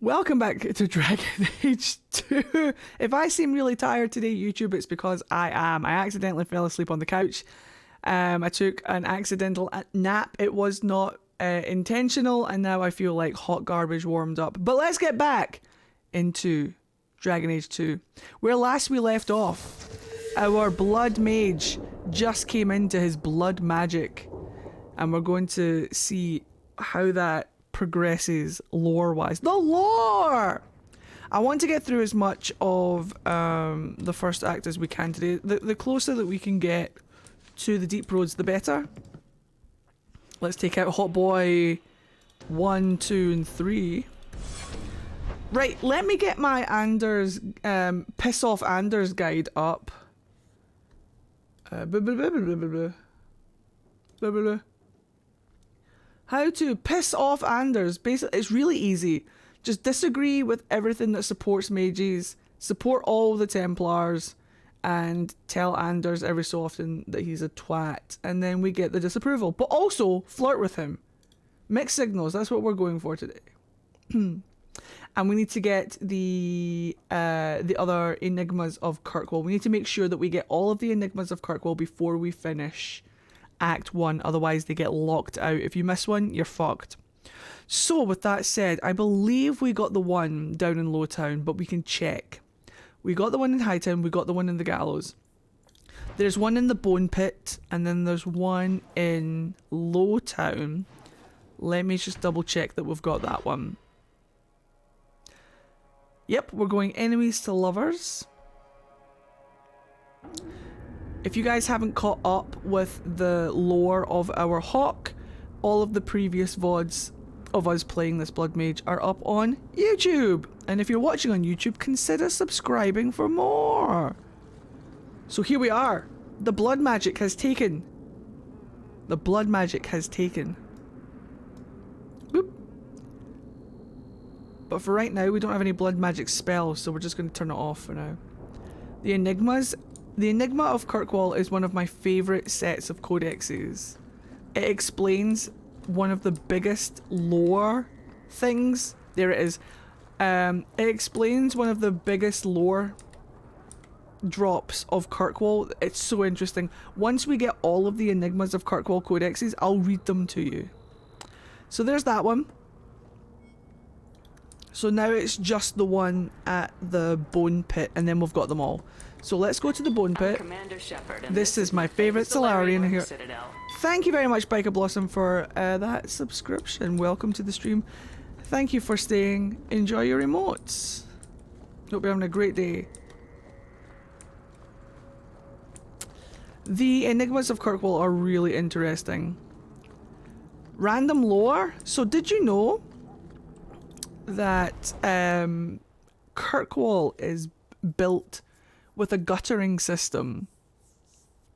Welcome back to Dragon Age 2. If I seem really tired today, YouTube, it's because I am. I accidentally fell asleep on the couch. I took an accidental nap. It was not intentional, and now I feel like hot garbage warmed up. But let's get back into Dragon Age 2. Where last we left off, our blood mage just came into his blood magic, and we're going to see how that progresses lore-wise. The lore! I want to get through as much of the first act as we can today. The closer that we can get to the deep roads, the better. Let's take out Hot Boy 1, 2, and 3. Right, let me get my Anders, Piss Off Anders guide up. How to piss off Anders. Basically, it's really easy. Just disagree with everything that supports mages, support all the Templars, and tell Anders every so often that he's a twat. And then we get the disapproval. But also, flirt with him. Mixed signals, that's what we're going for today. And we need to get the other enigmas of Kirkwall. We need to make sure that we get all of the enigmas of Kirkwall before we finish Act 1, otherwise they get locked out. If you miss one, you're fucked. So with that said, I believe we got the one down in Lowtown, but we can check. We got the one in Hightown, we got the one in the Gallows. There's one in the Bone Pit, and then there's one in Lowtown. Let me just double check that we've got that one. Yep, we're going enemies to lovers. If you guys haven't caught up with the lore of our Hawk, all of the previous VODs of us playing this Blood Mage are up on YouTube. And if you're watching on YouTube, consider subscribing for more. So here we are. The blood magic has taken. The blood magic has taken. Boop. But for right now, we don't have any blood magic spells, so we're just going to turn it off for now. The enigmas. The Enigma of Kirkwall is one of my favourite sets of codexes. It explains one of the biggest lore things. There it is. It explains one of the biggest lore drops of Kirkwall. It's so interesting. Once we get all of the Enigmas of Kirkwall codexes, I'll read them to you. So there's that one. So now it's just the one at the Bone Pit, and then we've got them all. So let's go to the Bone Pit. This is my favourite Solarian here. Thank you very much, Biker Blossom, for that subscription. Welcome to the stream. Thank you for staying. Enjoy your emotes. Hope you're having a great day. The Enigmas of Kirkwall are really interesting. Random lore. So did you know that Kirkwall is built with a guttering system,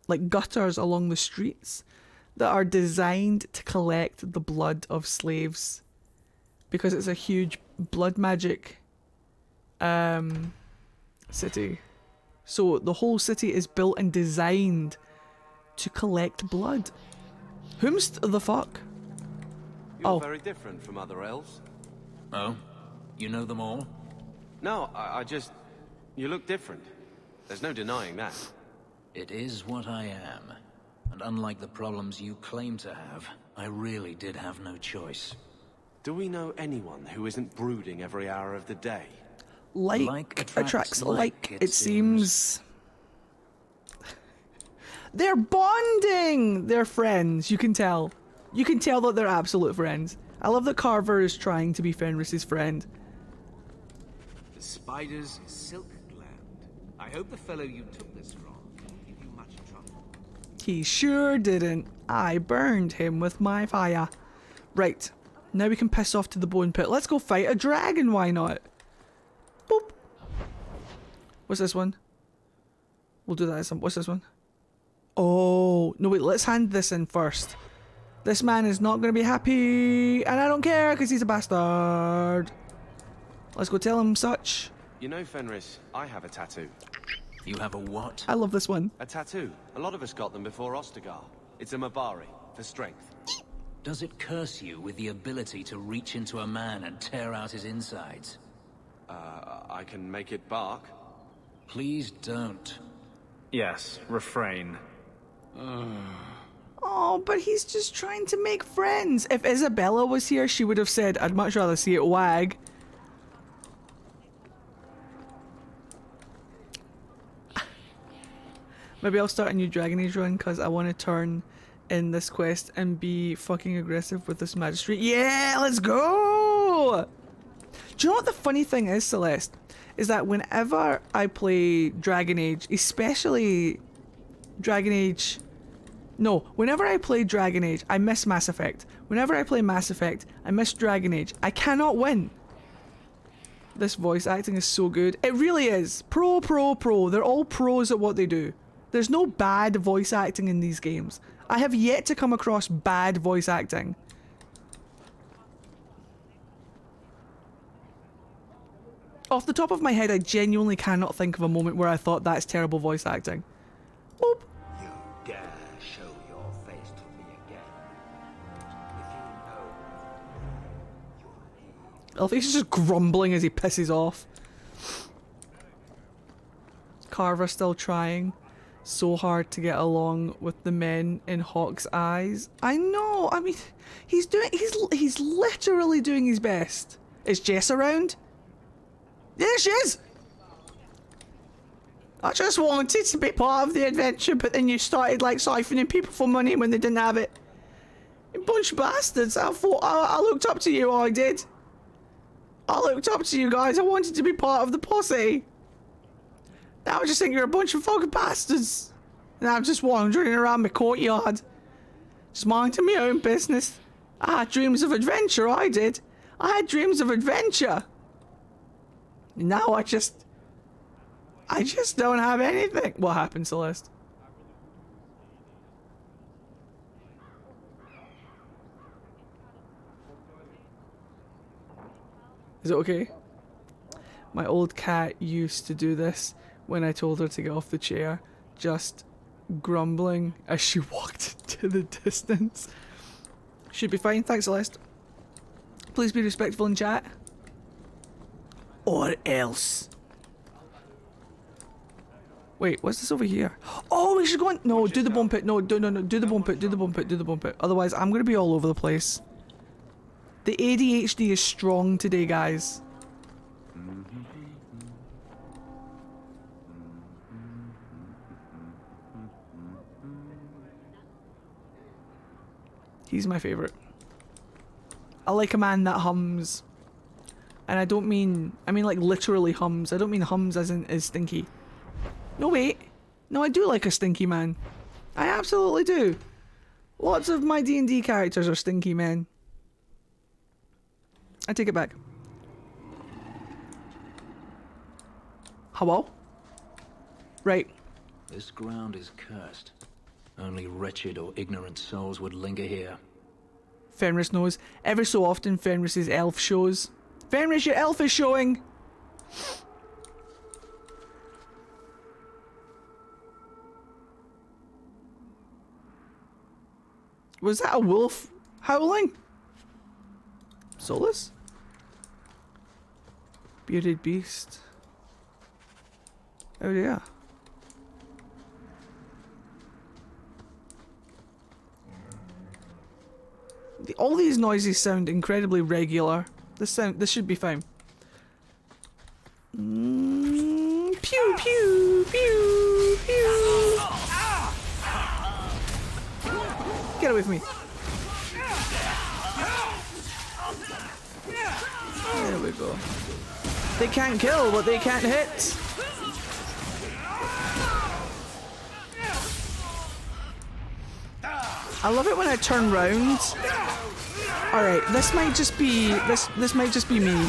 like gutters along the streets that are designed to collect the blood of slaves, because it's a huge blood magic city. So the whole city is built and designed to collect blood. Whom's the fuck? You're very different from other elves. Oh? You know them all? No, I just... You look different. There's no denying that. It is what I am. And unlike the problems you claim to have, I really did have no choice. Do we know anyone who isn't brooding every hour of the day? Like attracts like, it seems. They're bonding! They're friends, you can tell. You can tell that they're absolute friends. I love that Carver is trying to be Fenris's friend. The spider's silk gland. I hope the fellow you took this from didn't give you much trouble. He sure didn't. I burned him with my fire. Right, now we can piss off to the Bone Pit. Let's go fight a dragon, why not? Boop. What's this one? We'll do that as some. What's this one? Oh, no wait, let's hand this in first. This man is not going to be happy, and I don't care because he's a bastard. Let's go tell him such. You know, Fenris, I have a tattoo. You have a what? I love this one. A tattoo. A lot of us got them before Ostagar. It's a Mabari, for strength. Does it curse you with the ability to reach into a man and tear out his insides? I can make it bark. Please don't. Yes, refrain. Oh, but he's just trying to make friends. If Isabella was here, she would have said, I'd much rather see it wag. Maybe I'll start a new Dragon Age run because I want to turn in this quest and be fucking aggressive with this magistrate. Yeah, let's go! Do you know what the funny thing is, Celeste? Is that whenever I play Dragon Age, especially Dragon Age... No, whenever I play Dragon Age, I miss Mass Effect. Whenever I play Mass Effect, I miss Dragon Age. I cannot win. This voice acting is so good. It really is. Pro, pro, pro. They're all pros at what they do. There's no bad voice acting in these games. I have yet to come across bad voice acting. Off the top of my head, I genuinely cannot think of a moment where I thought that's terrible voice acting. Boop. You dare show your face to me again. If you know you'll leave. Elfie's just grumbling as he pisses off. Carver's still trying so hard to get along with the men in Hawk's eyes. I know, I mean, he's literally doing his best. Is Jess around? There she is! I just wanted to be part of the adventure, but then you started like siphoning people for money when they didn't have it. You bunch of bastards. I thought I looked up to you, I did. I looked up to you guys. I wanted to be part of the posse. Now I just think you're a bunch of fucking bastards. And I'm just wandering around my courtyard. Just minding my own business. I had dreams of adventure, I did. I had dreams of adventure. Now I just don't have anything. What happened, Celeste? Is it okay? My old cat used to do this when I told her to get off the chair, just grumbling as she walked to the distance. Should be fine, thanks Celeste. Please be respectful in chat. Or else. Wait, what's this over here? Oh, we should go on. No, do the bomb pit. No, do the bomb pit. Do the bomb pit. Do the bomb pit. Otherwise, I'm gonna be all over the place. The ADHD is strong today, guys. He's my favorite. I like a man that hums. And I don't mean, I mean like literally hums. I don't mean hums as in is stinky. No wait. No, I do like a stinky man. I absolutely do. Lots of my D&D characters are stinky men. I take it back. Hello? Right. This ground is cursed. Only wretched or ignorant souls would linger here. Fenris knows. Every so often Fenris's elf shows. Fenris, your elf is showing! Was that a wolf howling? Solus? Bearded beast. Oh yeah. All these noises sound incredibly regular. This should be fine. Pew pew pew pew. Get away from me. There we go. They can't kill, but they can't hit. I love it when I turn round. Alright, this might just be this might just be me.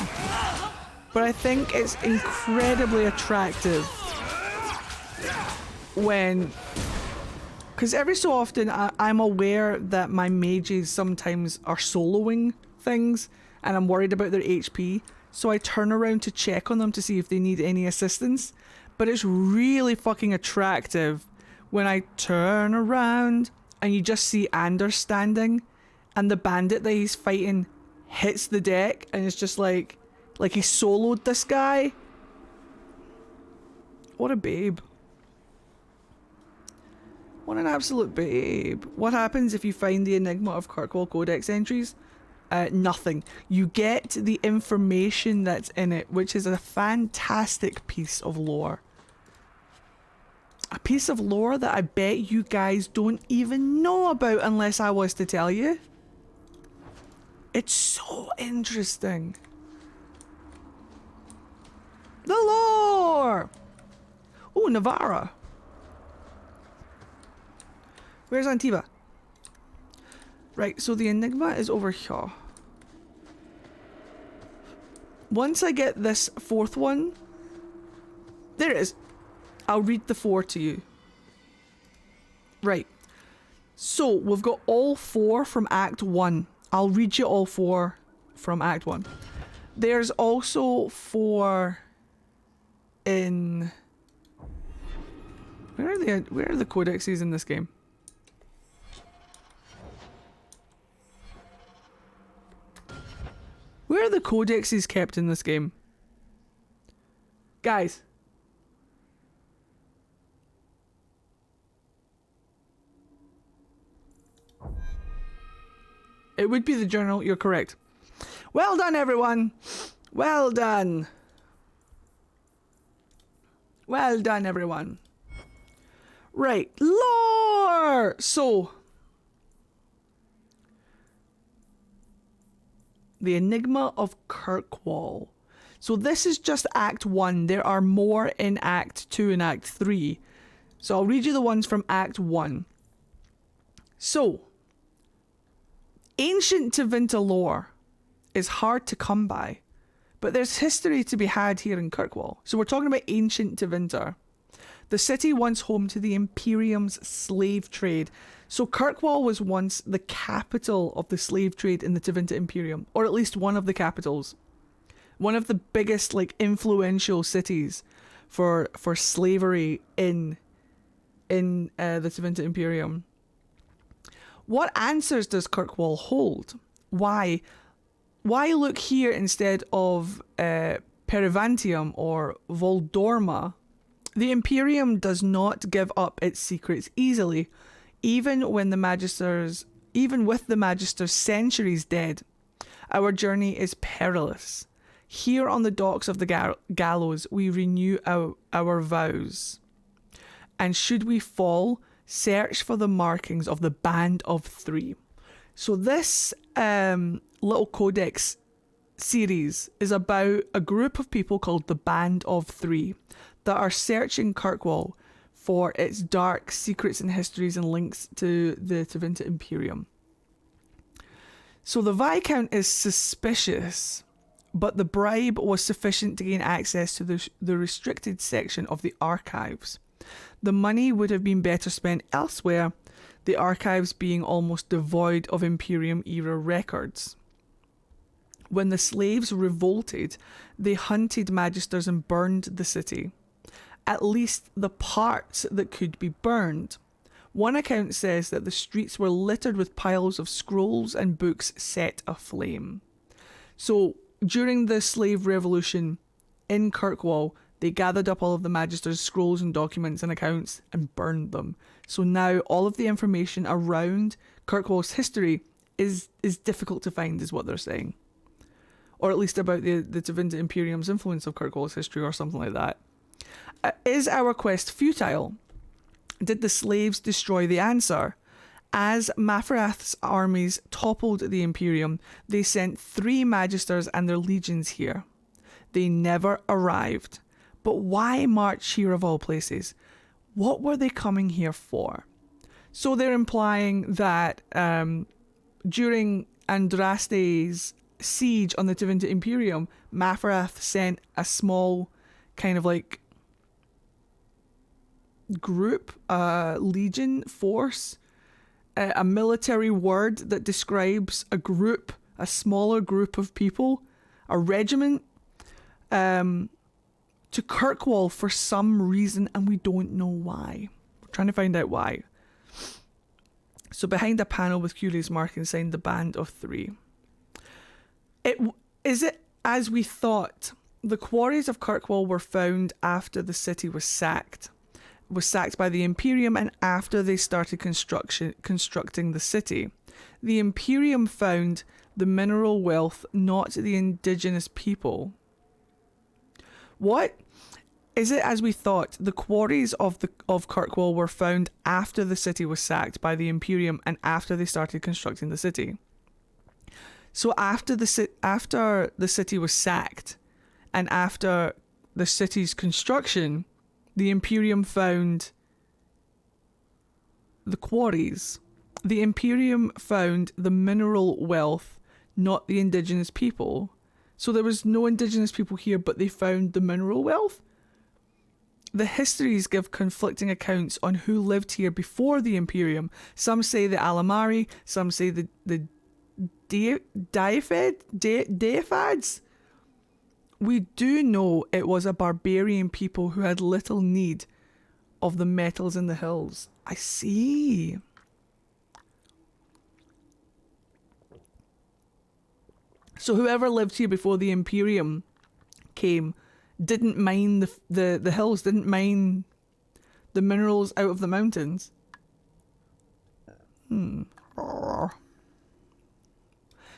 But I think it's incredibly attractive when, because every so often I'm aware that my mages sometimes are soloing things and I'm worried about their HP, so I turn around to check on them to see if they need any assistance. But it's really fucking attractive when I turn around and you just see Anders standing and the bandit that he's fighting hits the deck, and it's just like he soloed this guy. What a babe. What an absolute babe. What happens if you find the Enigma of Kirkwall Codex entries? Nothing. You get the information that's in it, which is a fantastic piece of lore. A piece of lore that I bet you guys don't even know about unless I was to tell you. It's so interesting. The lore! Oh, Navarra. Where's Antiva? Right, so the Enigma is over here. Once I get this fourth one... There it is. I'll read the 4 to you. Right. So, we've got all 4 from Act 1. I'll read you all 4 from Act 1. There's also 4 in... Where are the codexes in this game? Where are the codexes kept in this game? Guys. It would be the journal, you're correct. Well done, everyone. Well done. Well done, everyone. Right, lore! So, the Enigma of Kirkwall. So this is just Act 1. There are more in Act 2 and Act 3. So I'll read you the ones from Act 1. So, ancient Tevinter lore is hard to come by, but there's history to be had here in Kirkwall. So we're talking about ancient Tevinter. The city once home to the Imperium's slave trade. So Kirkwall was once the capital of the slave trade in the Tevinter Imperium, or at least one of the capitals. One of the biggest, like, influential cities for slavery in the Tevinter Imperium. What answers does Kirkwall hold? Why look here instead of Perivantium or Voldorma? The Imperium does not give up its secrets easily, even with the Magister's centuries dead. Our journey is perilous. Here on the docks of the gallows, we renew our vows. And should we fall, search for the markings of the Band of 3. So this little codex series is about a group of people called the Band of 3 that are searching Kirkwall for its dark secrets and histories and links to the Tevinter Imperium. So the Viscount is suspicious, but the bribe was sufficient to gain access to the restricted section of the archives. The money would have been better spent elsewhere, the archives being almost devoid of Imperium-era records. When the slaves revolted, they hunted Magisters and burned the city. At least the parts that could be burned. One account says that the streets were littered with piles of scrolls and books set aflame. So, during the slave revolution in Kirkwall, they gathered up all of the Magister's scrolls and documents and accounts and burned them. So now all of the information around Kirkwall's history is difficult to find, is what they're saying. Or at least about the Tevinter Imperium's influence of Kirkwall's history or something like that. Is our quest futile? Did the slaves destroy the answer? As Maferath's armies toppled the Imperium, they sent 3 Magisters and their legions here. They never arrived. But why march here of all places? What were they coming here for? So they're implying that during Andraste's siege on the Tevinter Imperium, Maferath sent a small kind of like group, legion, force, a military word that describes a group, a smaller group of people, a regiment, to Kirkwall for some reason, and we don't know why. We're trying to find out why. So behind a panel with curious markings signed the Band of Three. Is it as we thought? The quarries of Kirkwall were found after the city was sacked. Was sacked by the Imperium and after they started constructing the city. The Imperium found the mineral wealth, not the indigenous people. What? Is it as we thought? The quarries of Kirkwall were found after the city was sacked by the Imperium and after they started constructing the city. So after the city was sacked and after the city's construction, the Imperium found the quarries. The Imperium found the mineral wealth, not the indigenous people. So there was no indigenous people here, but they found the mineral wealth? The histories give conflicting accounts on who lived here before the Imperium. Some say the Alamari, some say the Deifads. We do know it was a barbarian people who had little need of the metals in the hills. I see. So whoever lived here before the Imperium came didn't mine the hills, didn't mine the minerals out of the mountains.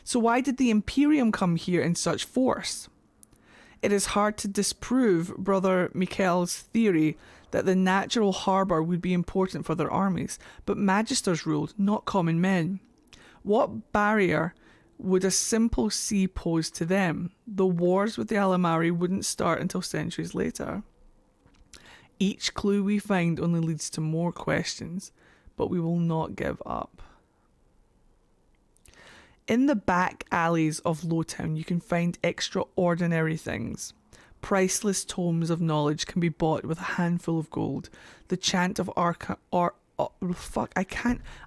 So why did the Imperium come here in such force? It is hard to disprove Brother Mikhail's theory that the natural harbour would be important for their armies, but magisters ruled, not common men. What barrier would a simple sea pose to them? The wars with the Alamari wouldn't start until centuries later. Each clue we find only leads to more questions, but we will not give up. In the back alleys of Lowtown, you can find extraordinary things. Priceless tomes of knowledge can be bought with a handful of gold. The chant of I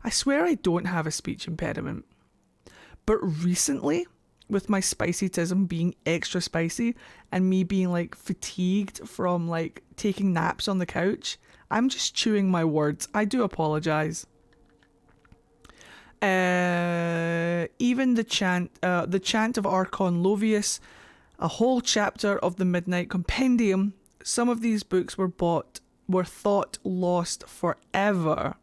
swear I don't have a speech impediment. But recently, with my spicy-tism being extra spicy and me being like fatigued from like taking naps on the couch, I'm just chewing my words. I do apologise. Even the chant of Archon Lovius, a whole chapter of the Midnight Compendium. Some of these books were thought lost forever.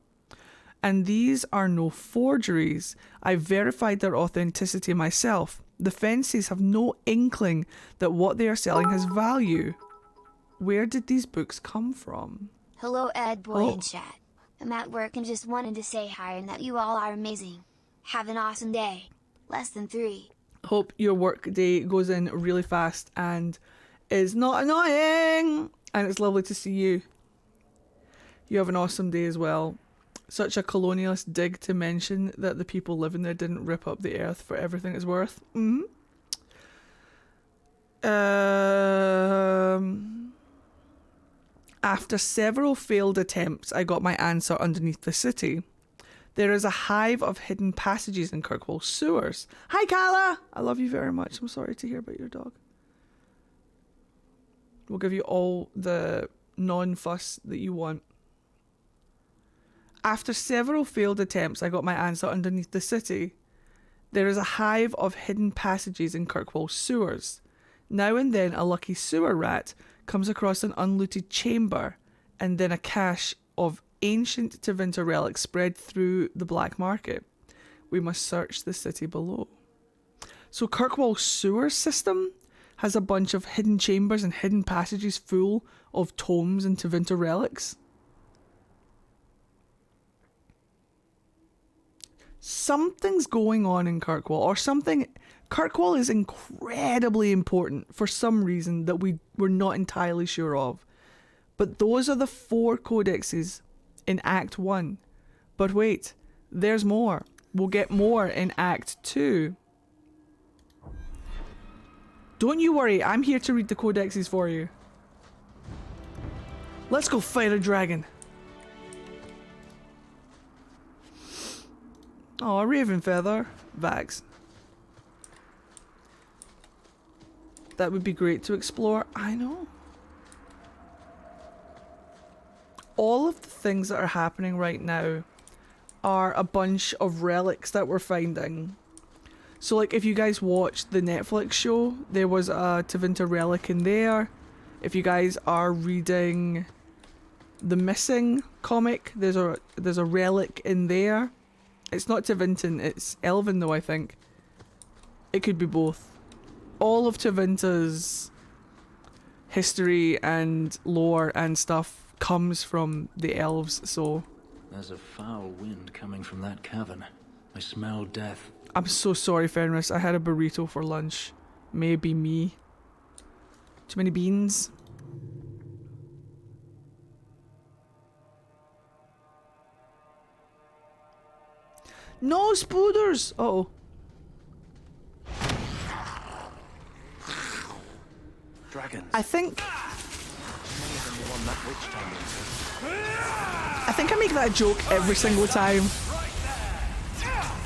And these are no forgeries. I verified their authenticity myself. The Fences have no inkling that what they are selling has value. Where did these books come from? Hello Ed Boy and chat. I'm at work and just wanted to say hi and that you all are amazing. Have an awesome day. Less than 3. Hope your work day goes in really fast and is not annoying. And it's lovely to see you. You have an awesome day as well. Such a colonialist dig to mention that the people living there didn't rip up the earth for everything it's worth. After several failed attempts, I got my answer underneath the city. There is a hive of hidden passages in Kirkwall sewers. Hi, Kala! I love you very much. I'm sorry to hear about your dog. We'll give you all the non-fuss that you want. After several failed attempts, I got my answer underneath the city. There is a hive of hidden passages in Kirkwall sewers. Now and then a lucky sewer rat comes across an unlooted chamber, and then a cache of ancient Tevinter relics spread through the black market. We must search the city below. So Kirkwall sewer system has a bunch of hidden chambers and hidden passages full of tomes and Tevinter relics. Something's going on in Kirkwall, or something. Kirkwall is incredibly important for some reason that we're not entirely sure of. But those are the 4 codexes in Act 1. But wait, there's more. We'll get more in Act 2. Don't you worry, I'm here to read the codexes for you. Let's go fight a dragon. Oh, a raven feather. Vax. That would be great to explore. I know. All of the things that are happening right now are a bunch of relics that we're finding. So like if you guys watched the Netflix show, there was a Tevinter relic in there. If you guys are reading the Missing comic, there's a relic in there. It's not Tevinter, it's Elven though, I think. It could be both. All of Tevinter's history and lore and stuff comes from the elves, so... There's a foul wind coming from that cavern. I smell death. I'm so sorry, Fenris. I had a burrito for lunch. Maybe me. Too many beans. No spooders! Uh-oh. Dragons. I think I make that joke every single time.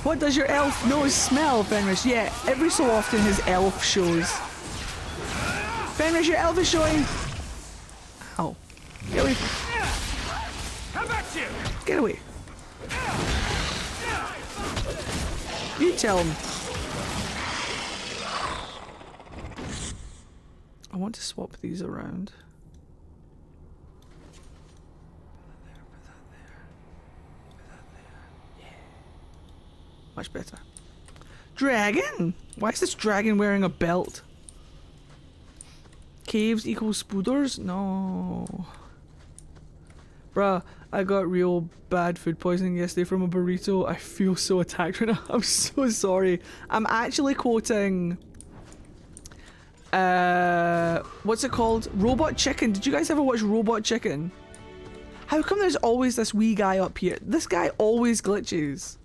What does your elf nose smell, Fenris? Yeah, every so often his elf shows. Fenris, your elf is showing. Ow. Get away. Get away. You tell him. I want to swap these around. Much better. Dragon? Why is this dragon wearing a belt? Caves equals spooders? No. Bruh, I got real bad food poisoning yesterday from a burrito. I feel so attacked right now. I'm so sorry. I'm actually quoting... what's it called? Robot Chicken. Did you guys ever watch Robot Chicken? How come there's always this wee guy up here? This guy always glitches.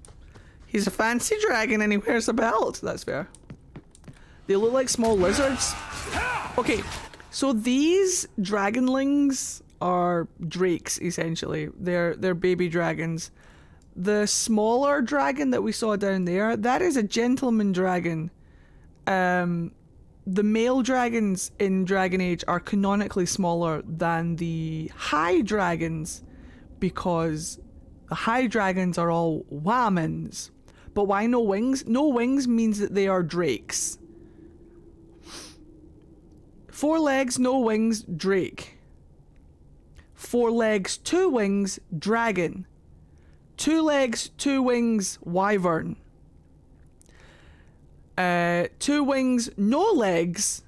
He's a fancy dragon and he wears a belt. That's fair. They look like small lizards. Okay, so these dragonlings are drakes, essentially. They're baby dragons. The smaller dragon that we saw down there, that is a gentleman dragon. The male dragons in Dragon Age are canonically smaller than the high dragons because the high dragons are all whammons. But why no wings? No wings means that they are drakes. 4 legs, no wings, drake. 4 legs, 2 wings, dragon. 2 legs, 2 wings, wyvern. 2 wings, no legs,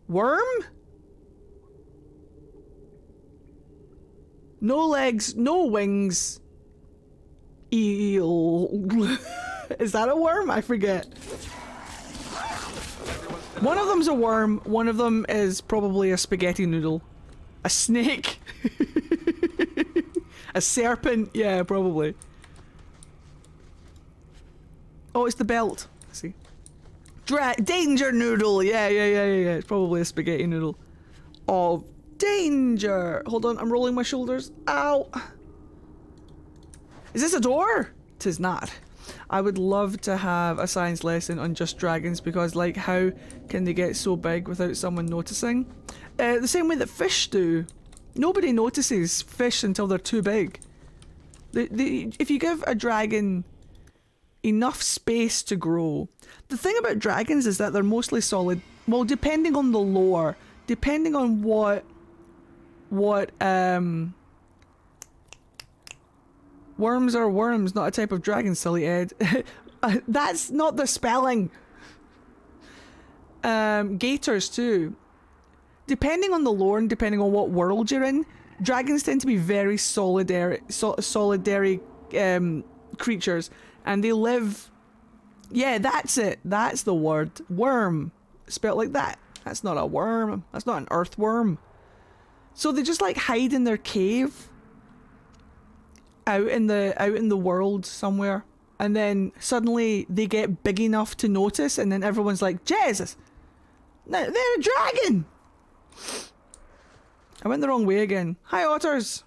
worm? No legs, no wings, eel. Is that a worm? I forget. One of them's a worm, one of them is probably a spaghetti noodle. A snake. A serpent, yeah, probably. Oh, it's the belt. Let's see. Danger noodle! Yeah. It's probably a spaghetti noodle. Oh, danger! Hold on, I'm rolling my shoulders. Ow! Is this a door? 'Tis not. I would love to have a science lesson on just dragons because, like, how can they get so big without someone noticing? The same way that fish do. Nobody notices fish until they're too big. If you give a dragon enough space to grow. The thing about dragons is that they're mostly solid. Well, depending on the lore, depending on what worms are worms, not a type of dragon, silly Ed. That's not the spelling. Gators too. Depending on the lore and depending on what world you're in, dragons tend to be very solitary creatures. And they live... Yeah, that's it. That's the word. Worm. Spelled like that. That's not a worm. That's not an earthworm. So they just like hide in their cave. Out in the world somewhere. And then suddenly they get big enough to notice and then everyone's like, Jesus! They're a dragon! I went the wrong way again. Hi, otters!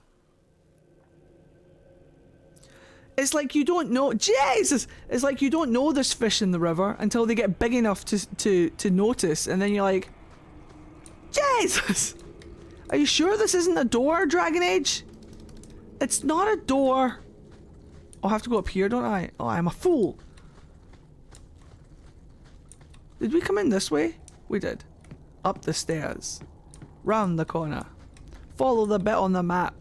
It's like you don't know... Jesus! It's like you don't know there's fish in the river until they get big enough to notice, and then you're like... Jesus! Are you sure this isn't a door, Dragon Age? It's not a door. I'll have to go up here, don't I? Oh, I'm a fool. Did we come in this way? We did. Up the stairs. Round the corner. Follow the bit on the map.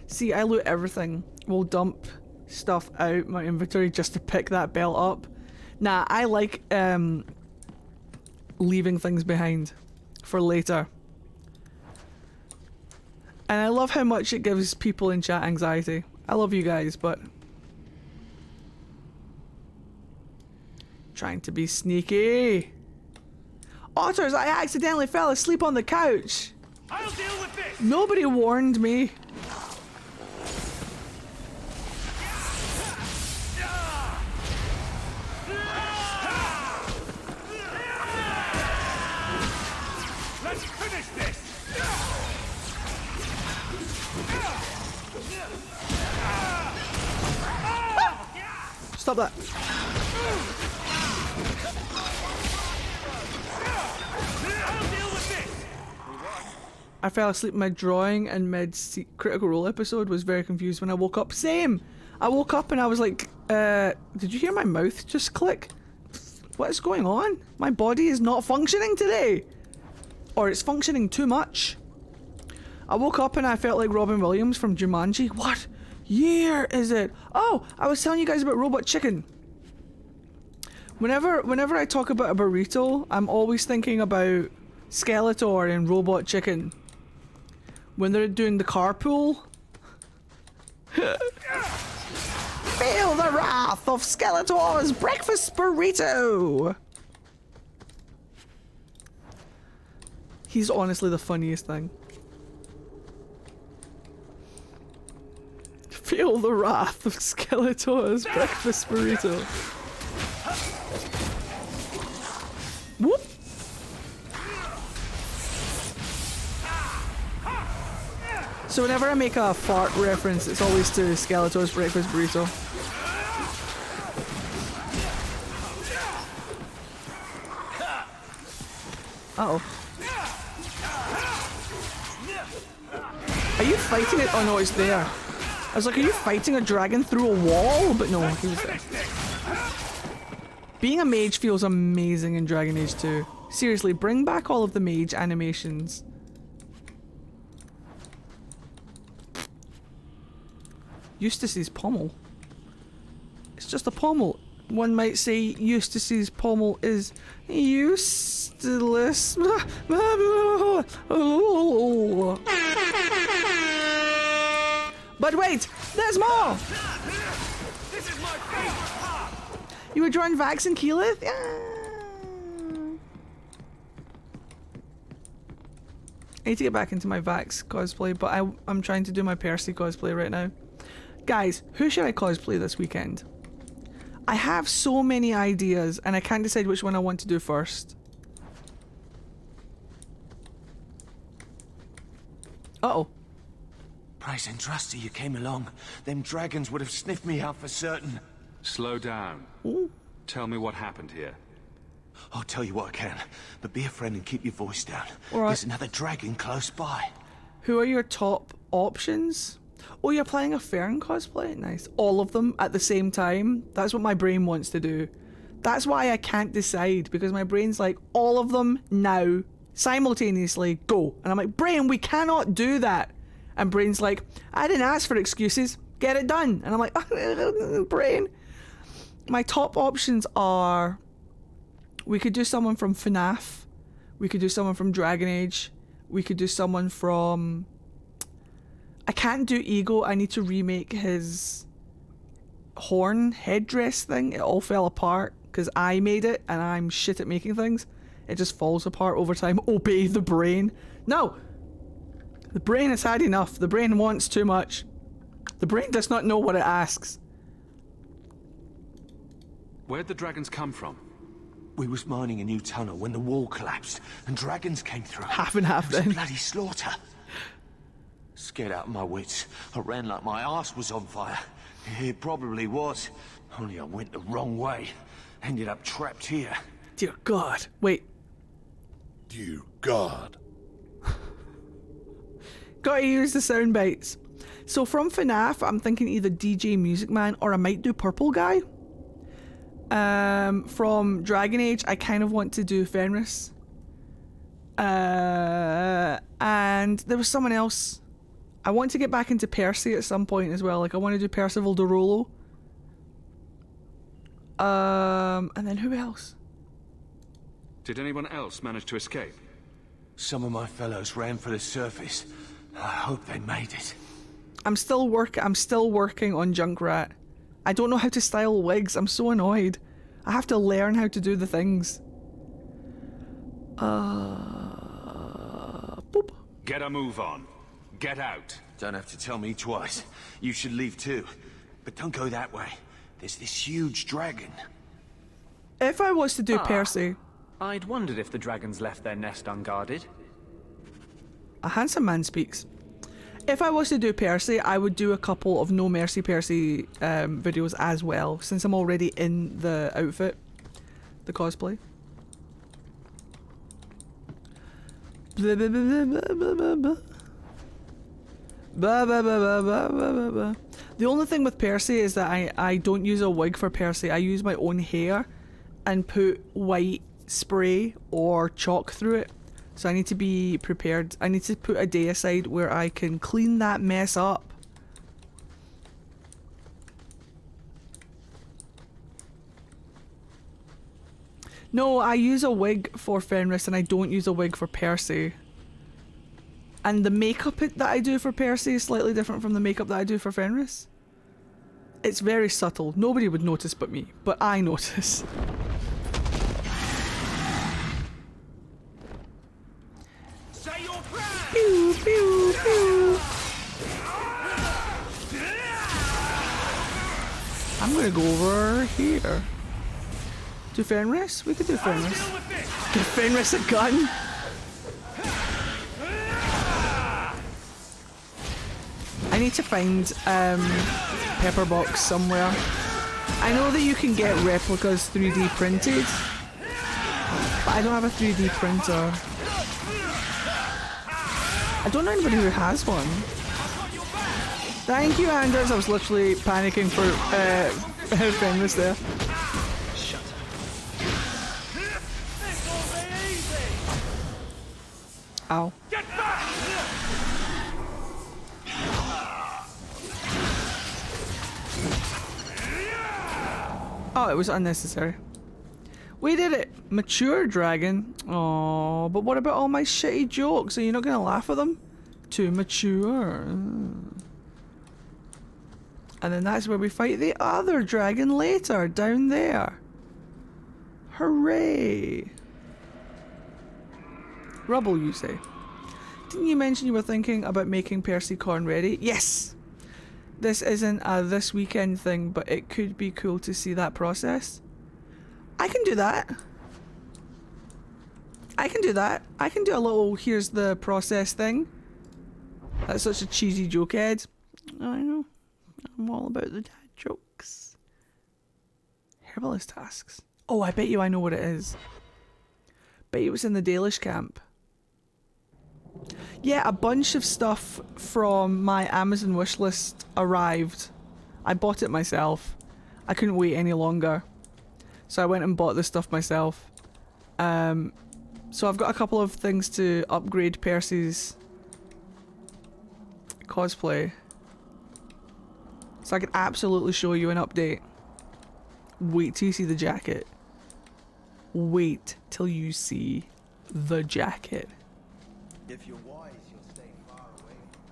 See, I loot everything. We'll dump stuff out my inventory just to pick that belt up. Nah, I like leaving things behind for later. And I love how much it gives people in chat anxiety. I love you guys, but trying to be sneaky. Otters, I accidentally fell asleep on the couch. I'll deal with this. Nobody warned me. Let's finish this. Stop that. I fell asleep in my drawing and Critical Role episode, was very confused when I woke up. Same! I woke up and I was like, did you hear my mouth just click? What is going on? My body is not functioning today! Or it's functioning too much. I woke up and I felt like Robin Williams from Jumanji. What year is it? Oh, I was telling you guys about Robot Chicken. Whenever I talk about a burrito, I'm always thinking about Skeletor and Robot Chicken. When they're doing the carpool. Feel the wrath of Skeletor's breakfast burrito! He's honestly the funniest thing. Feel the wrath of Skeletor's breakfast burrito. Whoop! So whenever I make a fart reference, it's always to Skeletor's breakfast burrito. Uh-oh. Are you fighting it? Oh no, it's there. I was like, are you fighting a dragon through a wall? But no, he was there. Being a mage feels amazing in Dragon Age 2. Seriously, bring back all of the mage animations. Eustace's pommel. It's just a pommel. One might say Eustace's pommel is useless. But wait, there's more! This is my favorite part. You were drawing Vax and Keyleth? Yeah. I need to get back into my Vax cosplay, but I'm trying to do my Percy cosplay right now. Guys, who should I cosplay this weekend? I have so many ideas and I can't decide which one I want to do first. Uh-oh. Praise and trust you came along. Them dragons would have sniffed me out for certain. Slow down. Ooh. Tell me what happened here. I'll tell you what I can, but be a friend and keep your voice down. All right. There's another dragon close by. Who are your top options? Oh, you're playing a Fern cosplay? Nice. All of them at the same time? That's what my brain wants to do. That's why I can't decide, because my brain's like, all of them now, simultaneously, go. And I'm like, brain, we cannot do that. And brain's like, I didn't ask for excuses, get it done. And I'm like, brain. My top options are, we could do someone from FNAF, we could do someone from Dragon Age, we could do someone from... I can't do Ego, I need to remake his horn headdress thing. It all fell apart because I made it and I'm shit at making things. It just falls apart over time. Obey the brain. No! The brain has had enough. The brain wants too much. The brain does not know what it asks. Where'd the dragons come from? We was mining a new tunnel when the wall collapsed and dragons came through. Half and half It was a then. bloody slaughter. Scared out of my wits, I ran like my arse was on fire. It probably was, only I went the wrong way. Ended up trapped here. Dear God. Wait. Dear God. Gotta use the sound bites. So from FNAF, I'm thinking either DJ Music Man or I might do Purple Guy. From Dragon Age, I kind of want to do Fenris. And there was someone else. I want to get back into Percy at some point as well. Like I want to do Percival de Rolo. And then who else? Did anyone else manage to escape? Some of my fellows ran for the surface. I hope they made it. I'm still working on Junkrat. I don't know how to style wigs. I'm so annoyed. I have to learn how to do the things. Boop. Get a move on. Get out. Don't have to tell me twice. You should leave too. But don't go that way. There's this huge dragon. If I was to do Percy... I'd wondered if the dragons left their nest unguarded. A handsome man speaks. If I was to do Percy, I would do a couple of No Mercy Percy videos as well, since I'm already in the outfit, the cosplay. Blah, blah, blah, blah, blah, blah, blah. Blah, blah, blah, blah, blah, blah, blah. The only thing with Percy is that I don't use a wig for Percy. I use my own hair and put white spray or chalk through it. So I need to be prepared. I need to put a day aside where I can clean that mess up. No, I use a wig for Fenris and I don't use a wig for Percy. And the makeup that I do for Percy is slightly different from the makeup that I do for Fenris. It's very subtle. Nobody would notice but me, but I notice. Say your prayers! Pew, pew, pew. I'm gonna go over here. Do Fenris? We could do Fenris. Give Fenris a gun. I need to find Pepperbox somewhere. I know that you can get replicas 3D printed, but I don't have a 3D printer. I don't know anybody who has one. Thank you, Anders. I was literally panicking for Fenris there. Ow. Get back! Oh, it was unnecessary. We did it! Mature dragon. Oh, but what about all my shitty jokes? Are you not gonna laugh at them? Too mature. And then that's where we fight the other dragon later, down there. Hooray! Rubble, you say? Didn't you mention you were thinking about making Percy corn ready? Yes! This isn't a this weekend thing, but it could be cool to see that process. I can do that. I can do that. I can do a little here's the process thing. That's such a cheesy joke, Ed. I know. I'm all about the dad jokes. Herbalist tasks. Oh, I bet you I know what it is. Bet you it was in the Dalish camp. Yeah, a bunch of stuff from my Amazon wishlist arrived. I bought it myself. I couldn't wait any longer. So I went and bought this stuff myself. So I've got a couple of things to upgrade Percy's cosplay. So I can absolutely show you an update. Wait till you see the jacket. Wait till you see the jacket. If you're wise, you'll stay far away from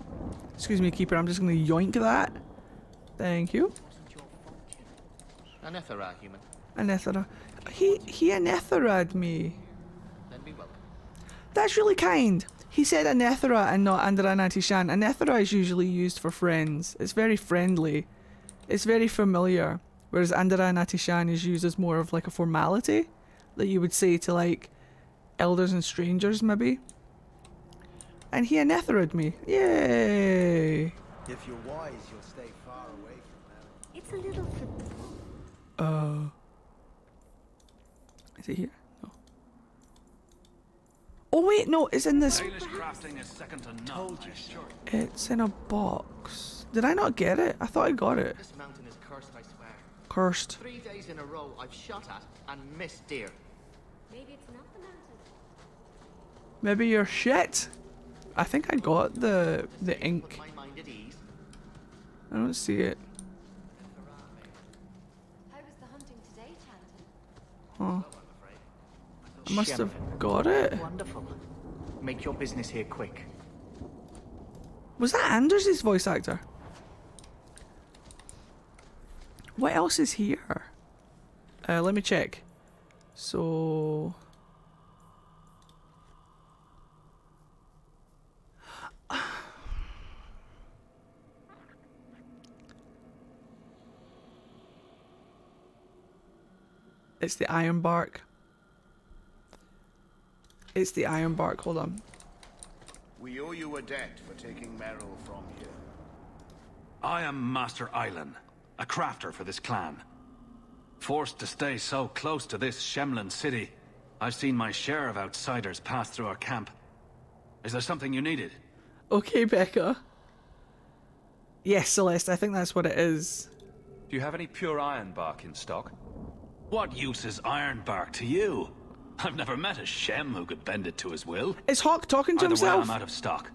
that. Excuse me, Keeper, I'm just gonna yoink that. Thank you. Anethera, human. Anethera. He Anethera'd me. Then be welcome. That's really kind. He said Anethera and not Andranati-shan. Anethera is usually used for friends. It's very friendly. It's very familiar. Whereas Andranati-shan is used as more of like a formality that you would say to like elders and strangers maybe. And he Anethera'd me. Yay! If you're wise, you'll stay far away from that. It's a little Is it here? No. Oh wait, no, it's in this. Danish crafting is second to none. It's in a box. Did I not get it? I thought I got it. This mountain is cursed, I swear. Cursed. 3 days in a row I've shot at and missed deer. Maybe it's not the mountain. Maybe you're shit. I think I got the ink. Put my mind at ease. I don't see it. How was the hunting today, Chanton? Oh. I must have got it. Wonderful. Make your business here quick. Was that Anders' voice actor? What else is here? Let me check. So... It's the iron bark. It's the iron bark, hold on. We owe you a debt for taking Merrill from here. I am Master Island, a crafter for this clan. Forced to stay so close to this Shemlin city, I've seen my share of outsiders pass through our camp. Is there something you needed? Okay, Becca. Yes, Celeste, I think that's what it is. Do you have any pure iron bark in stock? What use is iron bark to you? I've never met a Shem who could bend it to his will. Is Hawk talking to Either way, himself? I'm out of stock.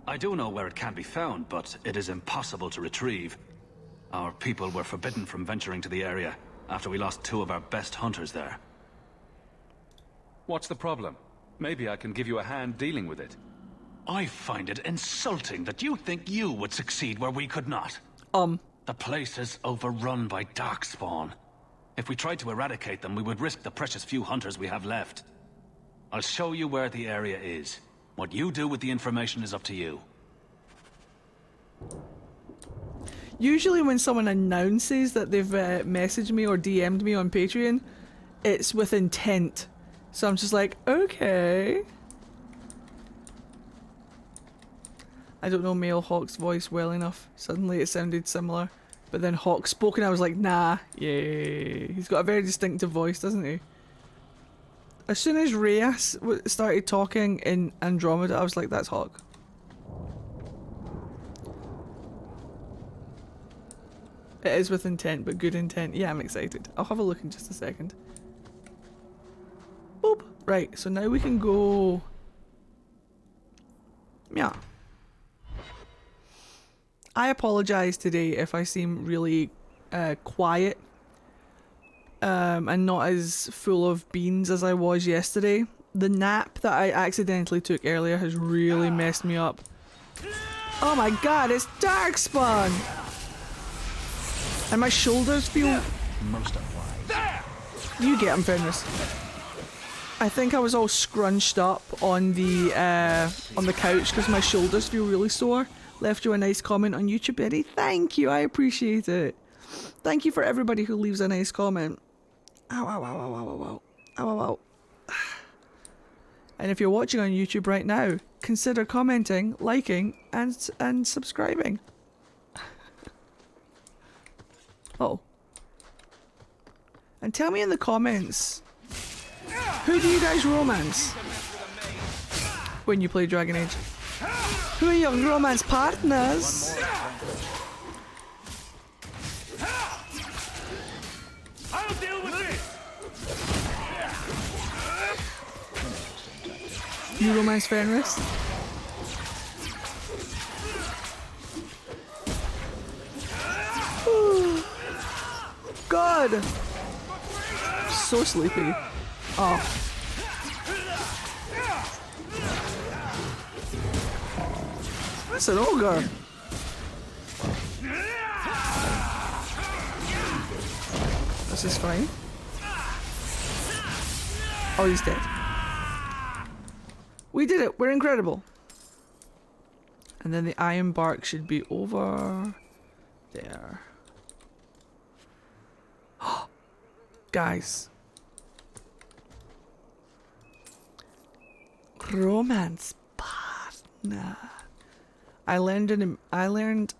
I do know where it can be found, but it is impossible to retrieve. Our people were forbidden from venturing to the area after we lost 2 of our best hunters there. What's the problem? Maybe I can give you a hand dealing with it. I find it insulting that you think you would succeed where we could not. The place is overrun by darkspawn. If we tried to eradicate them, we would risk the precious few hunters we have left. I'll show you where the area is. What you do with the information is up to you. Usually when someone announces that they've messaged me or DM'd me on Patreon, it's with intent. So I'm just like, okay. I don't know male Hawk's voice well enough. Suddenly it sounded similar. But then Hawk spoke and I was like, nah, yeah. He's got a very distinctive voice, doesn't he? As soon as Reyes started talking in Andromeda, I was like, that's Hawk. It is with intent, but good intent. Yeah, I'm excited. I'll have a look in just a second. Boop. Right, so now we can go... Yeah. I apologise today if I seem really quiet and not as full of beans as I was yesterday. The nap that I accidentally took earlier has really messed me up. Oh my god, it's Darkspawn! And my shoulders feel... Most unwise. You get him, Fenris. I think I was all scrunched up on the couch because my shoulders feel really sore. Left you a nice comment on YouTube, Eddie. Thank you, I appreciate it. Thank you for everybody who leaves a nice comment. Ow, ow, ow, ow, ow, ow, ow, ow, ow. And if you're watching on YouTube right now, consider commenting, liking, and subscribing. Oh. And tell me in the comments, who do you guys romance when you play Dragon Age? Who are your romance partners? I'll deal with this. You romance Fenris? Ooh. God! So sleepy. Oh. That's an ogre. This is fine. Oh, he's dead. We did it. We're incredible. And then the iron bark should be over there. Guys. Romance partner. I learned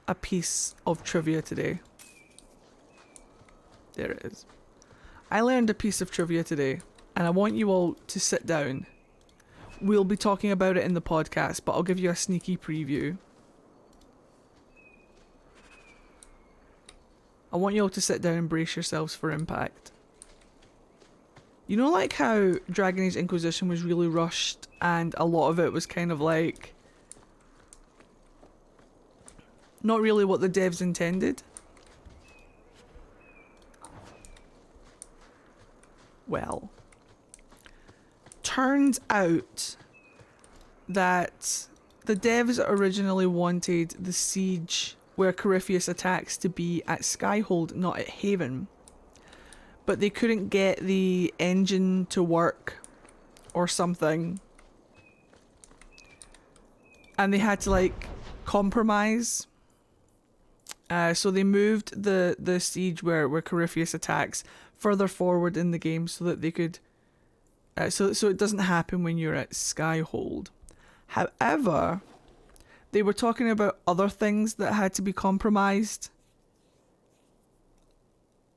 a piece of trivia today. There it is. I learned a piece of trivia today, and I want you all to sit down we'll be talking about it in the podcast, but I'll give you a sneaky preview. I want you all to sit down and brace yourselves for impact. You know, like how Dragon Age Inquisition was really rushed and a lot of it was kind of like not really what the devs intended? Well, turns out that the devs originally wanted the siege where Corypheus attacks to be at Skyhold, not at Haven. But they couldn't get the engine to work or something. And they had to like compromise. So they moved the siege where Corypheus attacks further forward in the game so that they could so it doesn't happen when you're at Skyhold. However, they were talking about other things that had to be compromised.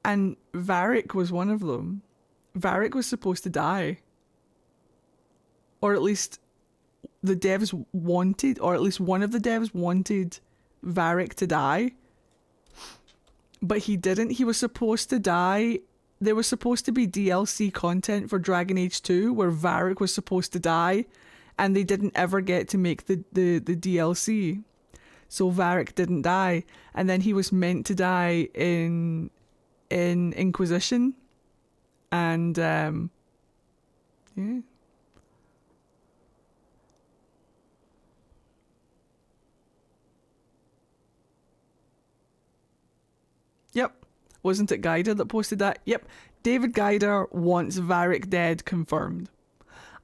And Varric was one of them. Varric was supposed to die. Or at least the devs wanted, or at least one of the devs wanted Varric to die. But he didn't. He was supposed to die. There was supposed to be DLC content for Dragon Age 2 where Varric was supposed to die. And they didn't ever get to make the DLC. So Varric didn't die. And then he was meant to die in Inquisition. And, yeah. Yep. Wasn't it Guider that posted that? Yep. David Guider wants Varric dead, confirmed.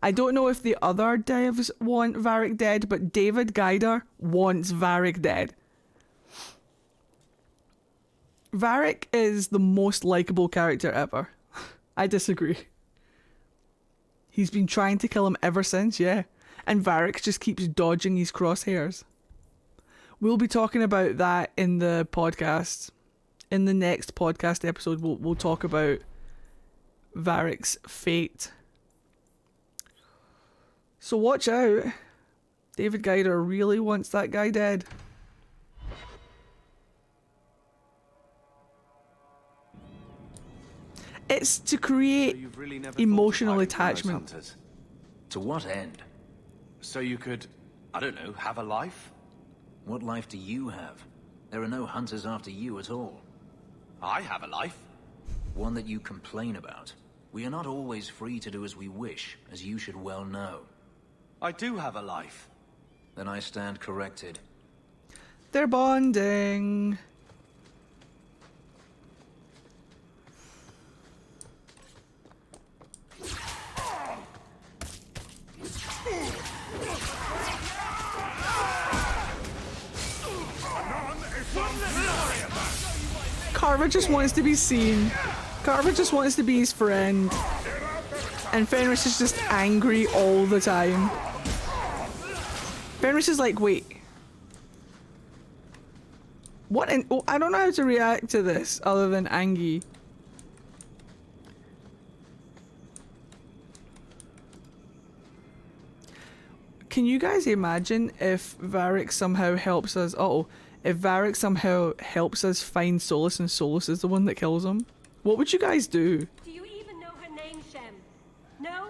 I don't know if the other devs want Varric dead, but David Guider wants Varric dead. Varric is the most likable character ever. I disagree. He's been trying to kill him ever since, yeah. And Varric just keeps dodging his crosshairs. We'll be talking about that in the podcast. In the next podcast episode, we'll talk about Varric's fate. So watch out. David Guider really wants that guy dead. It's to create emotional attachment. To what end? So you could, I don't know, have a life? What life do you have? There are no hunters after you at all. I have a life. One that you complain about. We are not always free to do as we wish, as you should well know. I do have a life. Then I stand corrected. They're bonding. Carver just wants to be seen. Carver just wants to be his friend. And Fenris is just angry all the time. Fenris is like, wait. What? I don't know how to react to this other than Angie. Can you guys imagine if Varric somehow helps us? If Varric somehow helps us find Solus and Solus is the one that kills him? What would you guys do? Do you even know her name, Shem? No?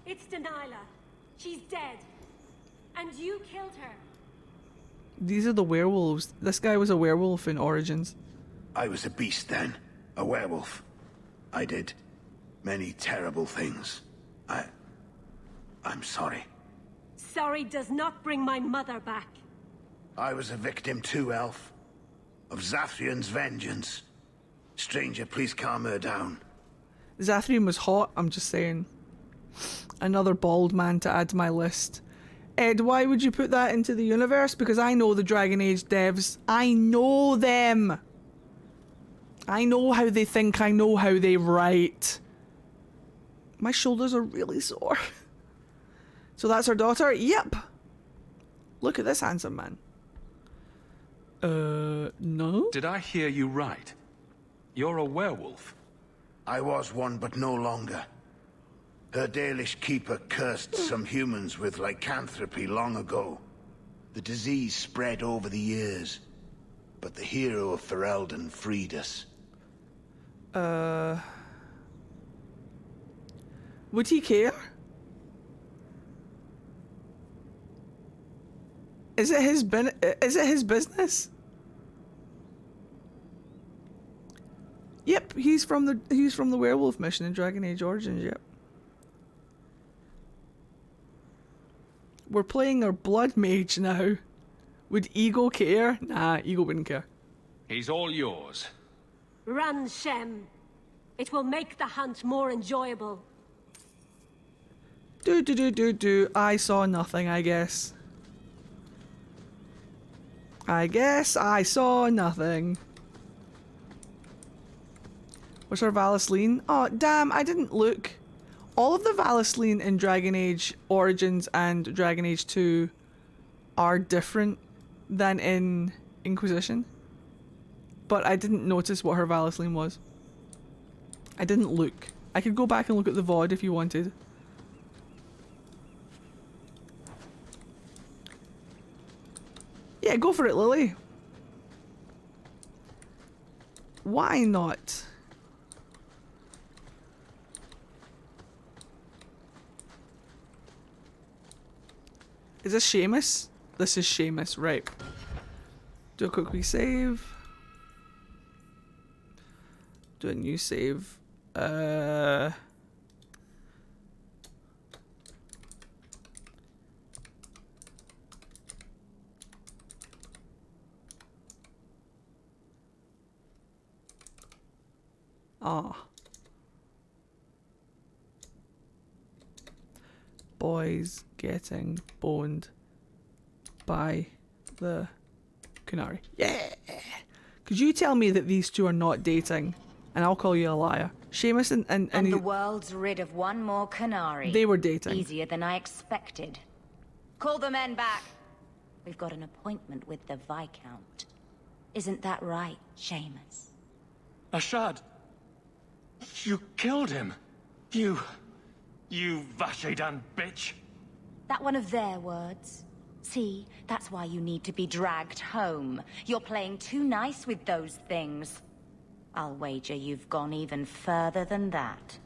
It's Delilah. She's dead. And you killed her. These are the werewolves. This guy was a werewolf in Origins. I was a beast then. A werewolf. I did many terrible things. I'm sorry. Sorry does not bring my mother back. I was a victim too, Elf. Of Zathrian's vengeance. Stranger, please calm her down. Zathrian was hot, I'm just saying. Another bald man to add to my list. Ed, why would you put that into the universe? Because I know the Dragon Age devs. I know them. I know how they think. I know how they write. My shoulders are really sore. So that's her daughter? Yep. Look at this handsome man. No? Did I hear you right? You're a werewolf? I was one, but no longer. Her Dalish keeper cursed some humans with lycanthropy long ago. The disease spread over the years, but the hero of Ferelden freed us. Would he care? Is it his business? Yep, he's from the werewolf mission in Dragon Age Origins, yep. We're playing our blood mage now. Would Ego care? Nah, Ego wouldn't care. He's all yours. Run, Shem. It will make the hunt more enjoyable. I saw nothing, I guess. I saw nothing. What's our Valisline? Oh, damn, I didn't look. All of the Valisline in Dragon Age Origins and Dragon Age 2 are different than in Inquisition. But I didn't notice what her Valisline was. I didn't look. I could go back and look at the VOD if you wanted. Yeah, go for it, Lily. Why not? Is this Seamus? This is Seamus, right. Do a quick resave. Do a new save. Boys getting boned by the Canary. Yeah! Could you tell me that these two are not dating? And I'll call you a liar. Seamus and the world's rid of one more Canary. They were dating. Easier than I expected. Call the men back. We've got an appointment with the Viscount. Isn't that right, Seamus? Ashad! You killed him! You Vashedan bitch! That one of their words? See, that's why you need to be dragged home. You're playing too nice with those things. I'll wager you've gone even further than that.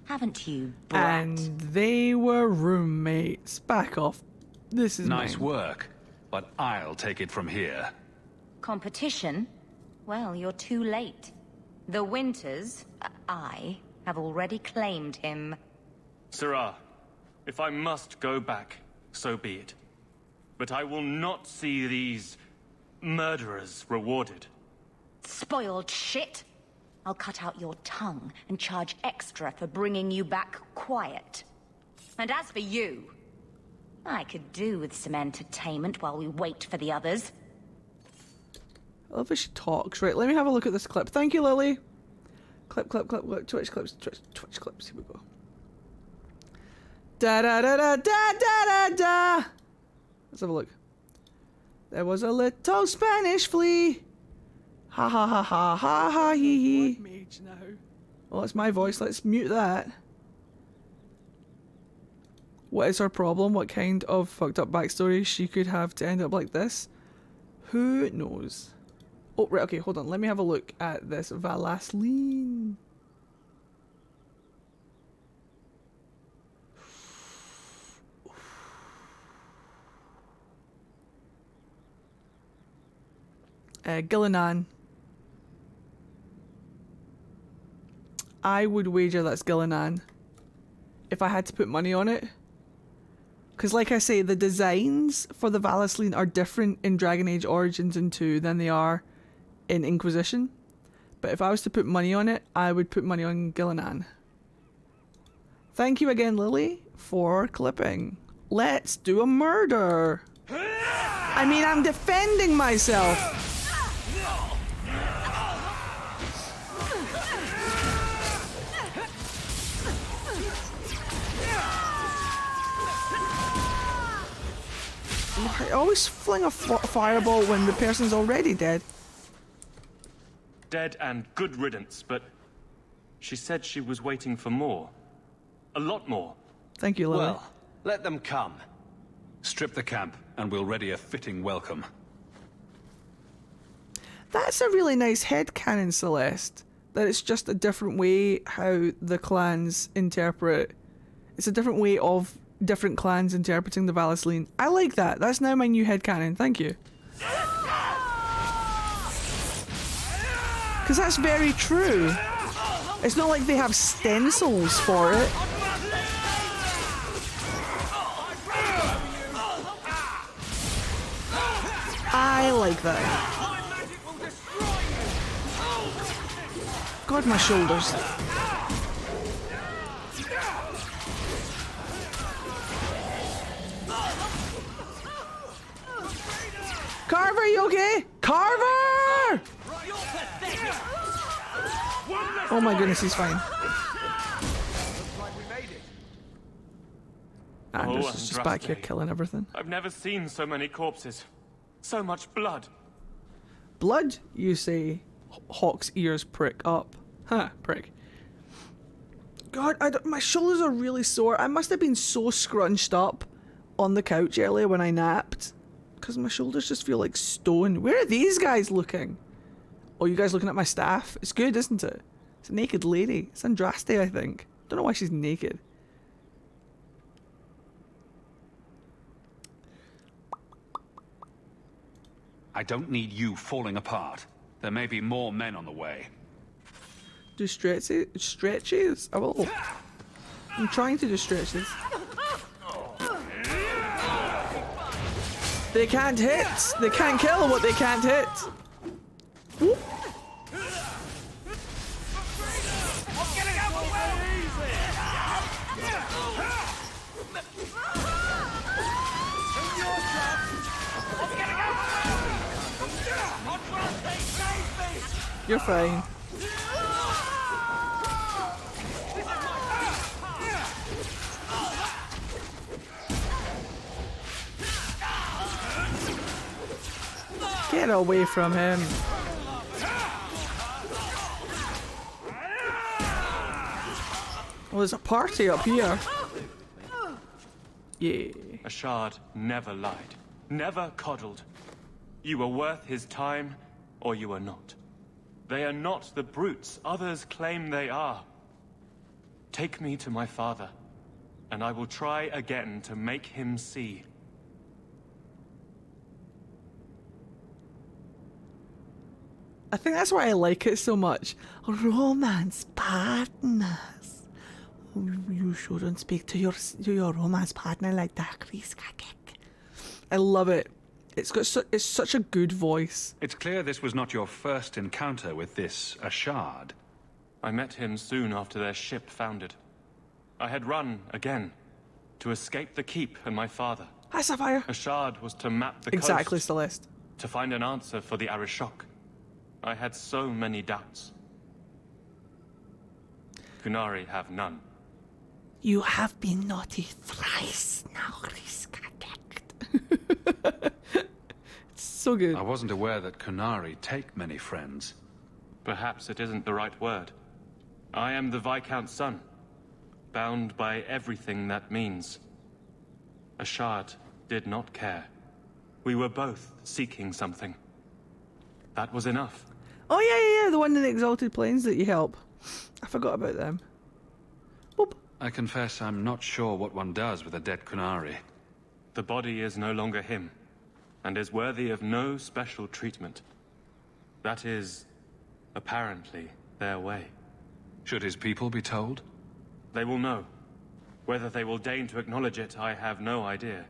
Haven't you, brat? And they were roommates. Back off. This is nice mine. work, but I'll take it from here. Competition? Well, you're too late. The Winters, I, have already claimed him. Sirrah, if I must go back, so be it. But I will not see these murderers rewarded. Spoiled shit! I'll cut out your tongue and charge extra for bringing you back quiet. And as for you, I could do with some entertainment while we wait for the others. I love how she talks. Right, let me have a look at this clip. Thank you, Lily. Clip. Twitch clips. Here we go. Da da da da da da da. Let's have a look. There was a little Spanish flea. Ha ha ha ha ha ha hee hee. Well, it's my voice. Let's mute that. What is her problem? What kind of fucked up backstory she could have to end up like this? Who knows? Oh, right, okay, hold on. Let me have a look at this Valasline. Gillinan. I would wager that's Gillinan if I had to put money on it. Because like I say, the designs for the Valasline are different in Dragon Age Origins and 2 than they are in Inquisition. But if I was to put money on it, I would put money on Gillinan. Thank you again, Lily, for clipping. Let's do a murder. I mean, I'm defending myself. I always fling a fireball when the person's already dead. Dead and good riddance, but she said she was waiting for more. A lot more. Thank you, Lily. Well, let them come. Strip the camp, and we'll ready a fitting welcome. That's a really nice headcanon, Celeste. That it's just a different way how the clans interpret. It's a different way of different clans interpreting the Vallaslin. I like that. That's now my new headcanon. Thank you. Because that's very true. It's not like they have stencils for it. I like that. God, my shoulders. Carver, you okay? Carver! Oh my goodness, he's fine. Anders is just back here killing everything. I've never seen so many corpses. So much blood. Blood, you say? Hawk's ears prick up. Huh, prick. God, my shoulders are really sore. I must have been so scrunched up on the couch earlier when I napped. Because my shoulders just feel like stone. Where are these guys looking? Oh, you guys looking at my staff? It's good, isn't it? It's a naked lady. It's Andraste, I think. Don't know why she's naked. I don't need you falling apart. There may be more men on the way. Do stretches? I will. I'm trying to do stretches. They can't hit! They can't kill what they can't hit! Whoop. You're fine. Get away from him. Well, there's a party up here. Yeah. Ashard never lied. Never coddled. You were worth his time, or you are not. They are not the brutes others claim they are. Take me to my father, and I will try again to make him see. I think that's why I like it so much. Romance partners. You shouldn't speak to your romance partner like that, Chris. I love it. It's such a good voice. It's clear this was not your first encounter with this Ashard. I met him soon after their ship foundered. I had run again to escape the keep and my father. Hi, Sapphire. Ashard was to map the exactly, coast, Celeste. to find an answer for the Arishok. I had so many doubts. Kunari have none. You have been naughty thrice now, Chris. It's so good. I wasn't aware that Kunari take many friends. Perhaps it isn't the right word. I am the Viscount's son, bound by everything that means. Ashard did not care. We were both seeking something. That was enough. Oh yeah, the one in the Exalted Plains that you help. I forgot about them. Boop. I confess I'm not sure what one does with a dead Kunari. The body is no longer him, and is worthy of no special treatment. That is, apparently, their way. Should his people be told? They will know. Whether they will deign to acknowledge it, I have no idea.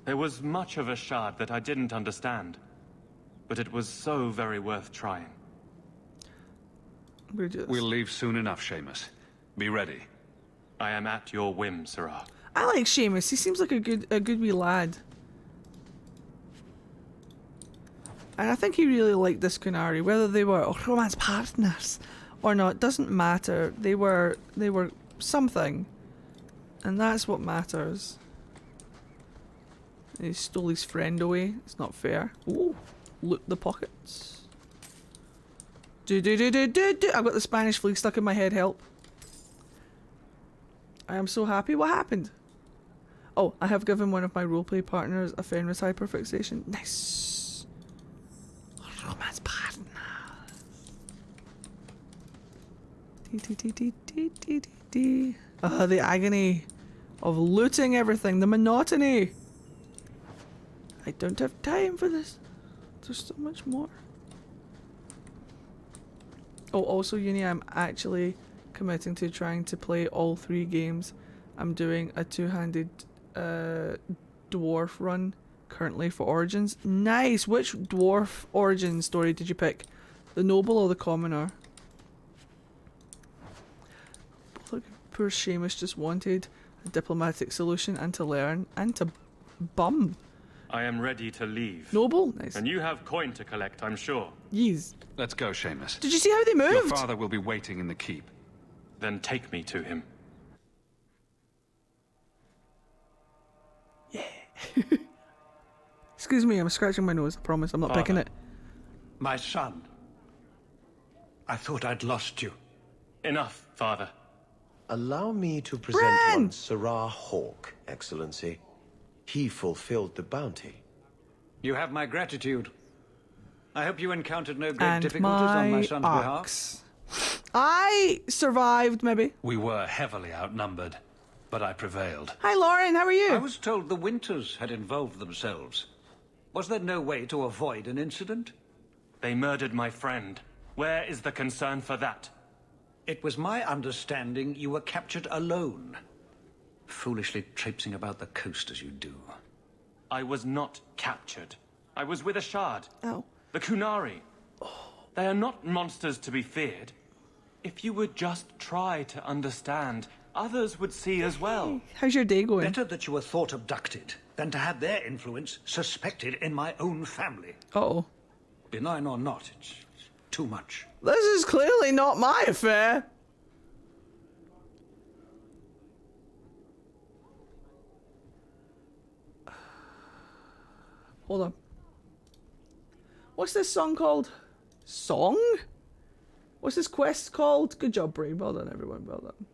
There was much of Ashard that I didn't understand, but it was so very worth trying. We'll leave soon enough, Seamus. Be ready. I am at your whim, Sirrah. I like Seamus. He seems like a good wee lad. And I think he really liked this Kunari, whether they were romance partners or not, doesn't matter. They were something. And that's what matters. He stole his friend away. It's not fair. Ooh, loot the pockets. I've got the Spanish flu stuck in my head, help. I am so happy. What happened? Oh, I have given one of my roleplay partners a Fenris hyperfixation. Nice. Romance partner. The agony of looting everything. The monotony. I don't have time for this. There's so much more. Oh, also, Uni, I'm actually committing to trying to play all 3 games. I'm doing a 2-handed dwarf run currently for Origins. Nice! Which dwarf origin story did you pick? The noble or the commoner? Look, poor Seamus just wanted a diplomatic solution and to learn and to bum. I am ready to leave. Noble? Nice. And you have coin to collect, I'm sure. Yes. Let's go, Seamus. Did you see how they moved? Your father will be waiting in the keep. Then take me to him. Yeah. Excuse me, I'm scratching my nose. I promise, I'm not picking it. My son. I thought I'd lost you. Enough, father. Allow me to present one Sarah Hawk, Excellency. He fulfilled the bounty. You have my gratitude. I hope you encountered no great difficulties on my son's behalf. I survived, maybe. We were heavily outnumbered, but I prevailed. Hi, Lauren. How are you? I was told the Winters had involved themselves. Was there no way to avoid an incident? They murdered my friend. Where is the concern for that? It was my understanding you were captured alone. Foolishly traipsing about the coast as you do. I was not captured. I was with a shard. Oh. The Kunari. They are not monsters to be feared. If you would just try to understand, others would see as well. How's your day going? Better that you were thought abducted than to have their influence suspected in my own family. Uh-oh. Benign or not, it's too much. This is clearly not my affair. Hold on. What's this song called? Song? What's this quest called? Good job, Bray. Well done, everyone. Well done.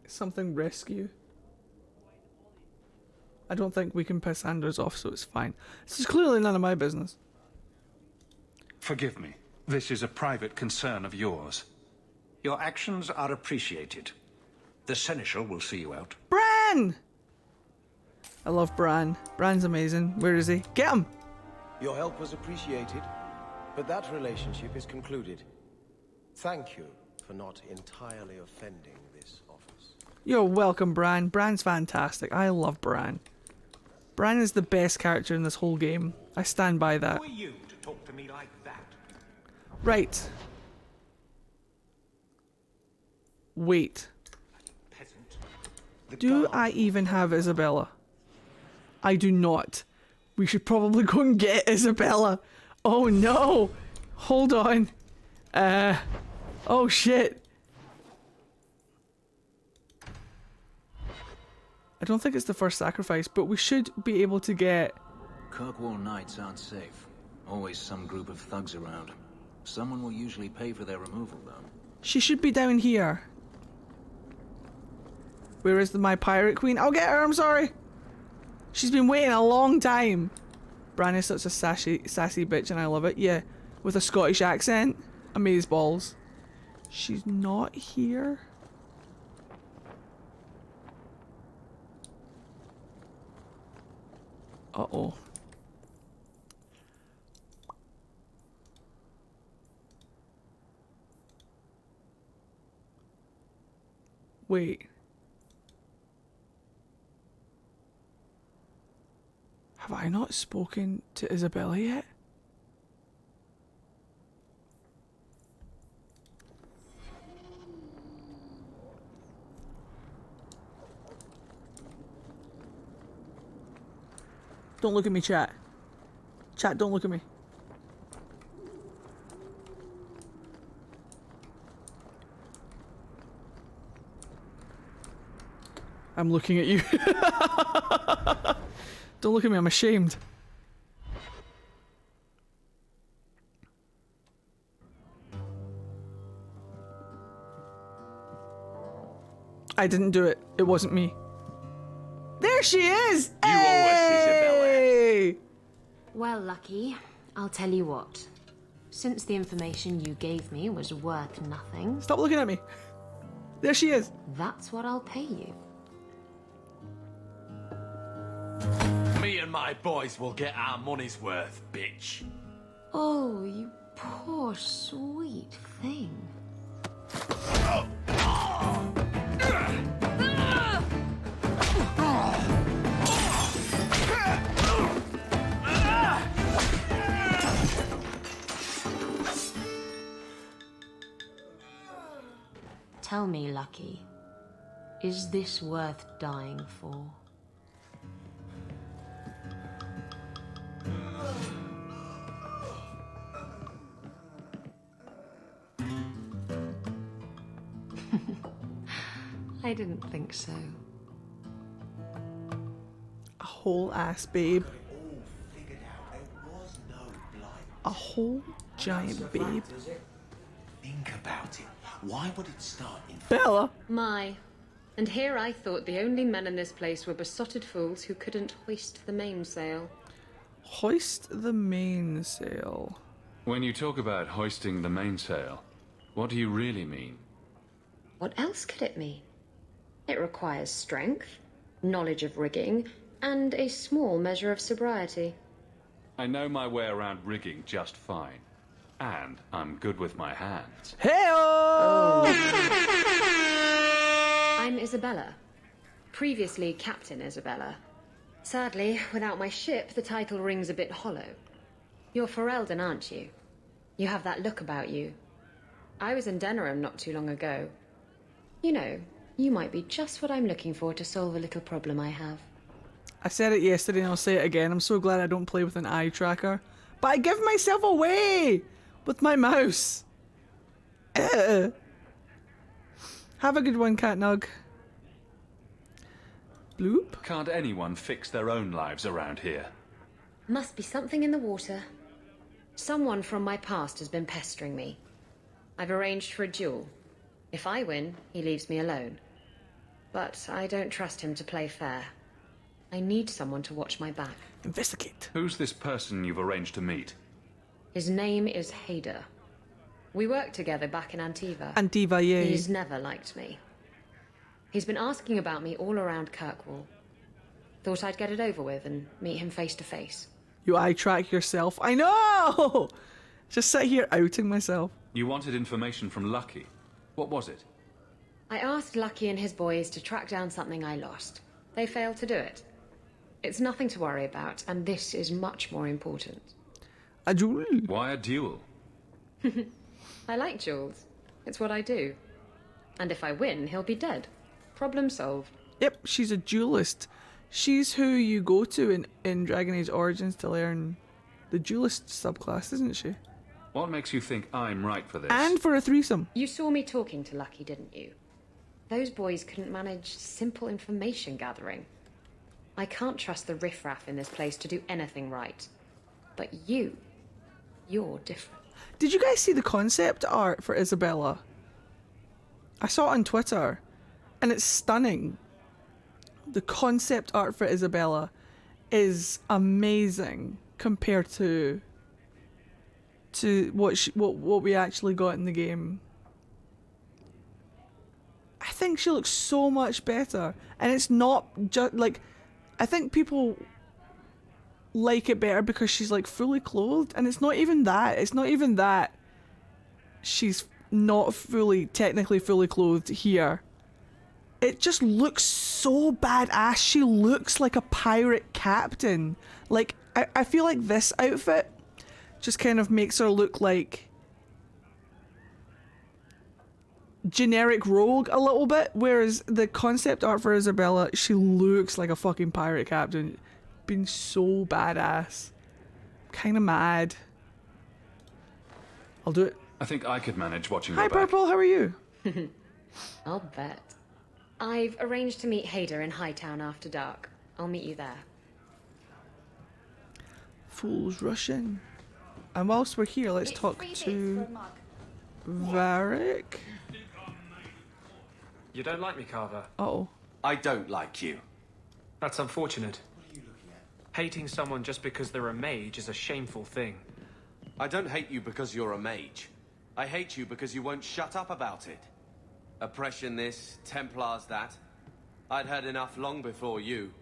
Something rescue. I don't think we can piss Anders off, so it's fine. This is clearly none of my business. Forgive me. This is a private concern of yours. Your actions are appreciated. The Seneschal will see you out. Bran! I love Bran. Bran's amazing. Where is he? Get him! Your help was appreciated, but that relationship is concluded. Thank you for not entirely offending this office. You're welcome, Bran. Bran's fantastic. I love Bran. Bran is the best character in this whole game. I stand by that. Who are you to talk to me like that? Right. Wait. Do I even have Isabella? I do not. We should probably go and get Isabella. Oh no! Hold on. Oh shit. I don't think it's the first sacrifice, but we should be able to get... Kirkwall nights aren't safe. Always some group of thugs around. Someone will usually pay for their removal, though. She should be down here. Where is my pirate queen? I'll get her, I'm sorry. She's been waiting a long time. Bran is such a sassy bitch and I love it. Yeah, with a Scottish accent. Amazeballs. She's not here. Uh-oh. Wait. Have I not spoken to Isabella yet? Don't look at me, chat. Chat, don't look at me. I'm looking at you. Don't look at me, I'm ashamed. I didn't do it. It wasn't me. There she is! You hey! Well, Lucky, I'll tell you what. Since the information you gave me was worth nothing... Stop looking at me. There she is. That's what I'll pay you. Me and my boys will get our money's worth, bitch. Oh, you poor sweet thing. Tell me, Lucky, is this worth dying for? I didn't think so. A whole ass babe. A whole giant babe. Think about it. Why would it start in Bella? My. And here I thought the only men in this place were besotted fools who couldn't hoist the mainsail. Hoist the mainsail. When you talk about hoisting the mainsail, what do you really mean? What else could it mean? It requires strength, knowledge of rigging, and a small measure of sobriety. I know my way around rigging just fine. And I'm good with my hands. Hey-oh! I'm Isabella. Previously Captain Isabella. Sadly, without my ship, the title rings a bit hollow. You're Ferelden, aren't you? You have that look about you. I was in Denerim not too long ago. You know, you might be just what I'm looking for to solve a little problem I have. I said it yesterday and I'll say it again. I'm so glad I don't play with an eye tracker. But I give myself away with my mouse. Have a good one, Cat Nug. Bloop. Can't anyone fix their own lives around here? Must be something in the water. Someone from my past has been pestering me. I've arranged for a duel. If I win, he leaves me alone. But I don't trust him to play fair. I need someone to watch my back. Investigate. Who's this person you've arranged to meet? His name is Hader. We worked together back in Antiva. Antiva, yeah. He's never liked me. He's been asking about me all around Kirkwall. Thought I'd get it over with and meet him face to face. You eye track yourself. I know! Just sit here outing myself. You wanted information from Lucky. What was it? I asked Lucky and his boys to track down something I lost. They failed to do it. It's nothing to worry about, and this is much more important. A duel? Why a duel? I like duels. It's what I do. And if I win, he'll be dead. Problem solved. Yep, she's a duelist. She's who you go to in Dragon Age Origins to learn the duelist subclass, isn't she? What makes you think I'm right for this? And for a threesome. You saw me talking to Lucky, didn't you? Those boys couldn't manage simple information gathering. I can't trust the riffraff in this place to do anything right. But you're different. Did you guys see the concept art for Isabella? I saw it on Twitter, and it's stunning. The concept art for Isabella is amazing compared to what we actually got in the game. I think she looks so much better, and it's not just like, I think people like it better because she's like fully clothed, and it's not even that. It's not even that she's not technically fully clothed here. It just looks so badass. She looks like a pirate captain. Like, I feel like this outfit just kind of makes her look like generic rogue a little bit, whereas the concept art for Isabella, she looks like a fucking pirate captain. Been so badass. Kind of mad. I'll do it. I think I could manage watching Hi your back. Purple, how are you? I'll bet. I've arranged to meet Hader in Hightown after dark. I'll meet you there. Fools rushing. And whilst we're here, let's talk to Varric. You don't like me, Carver? Uh-oh. I don't like you. That's unfortunate. Hating someone just because they're a mage is a shameful thing. I don't hate you because you're a mage. I hate you because you won't shut up about it. Oppression this, Templars that. I'd had enough long before you.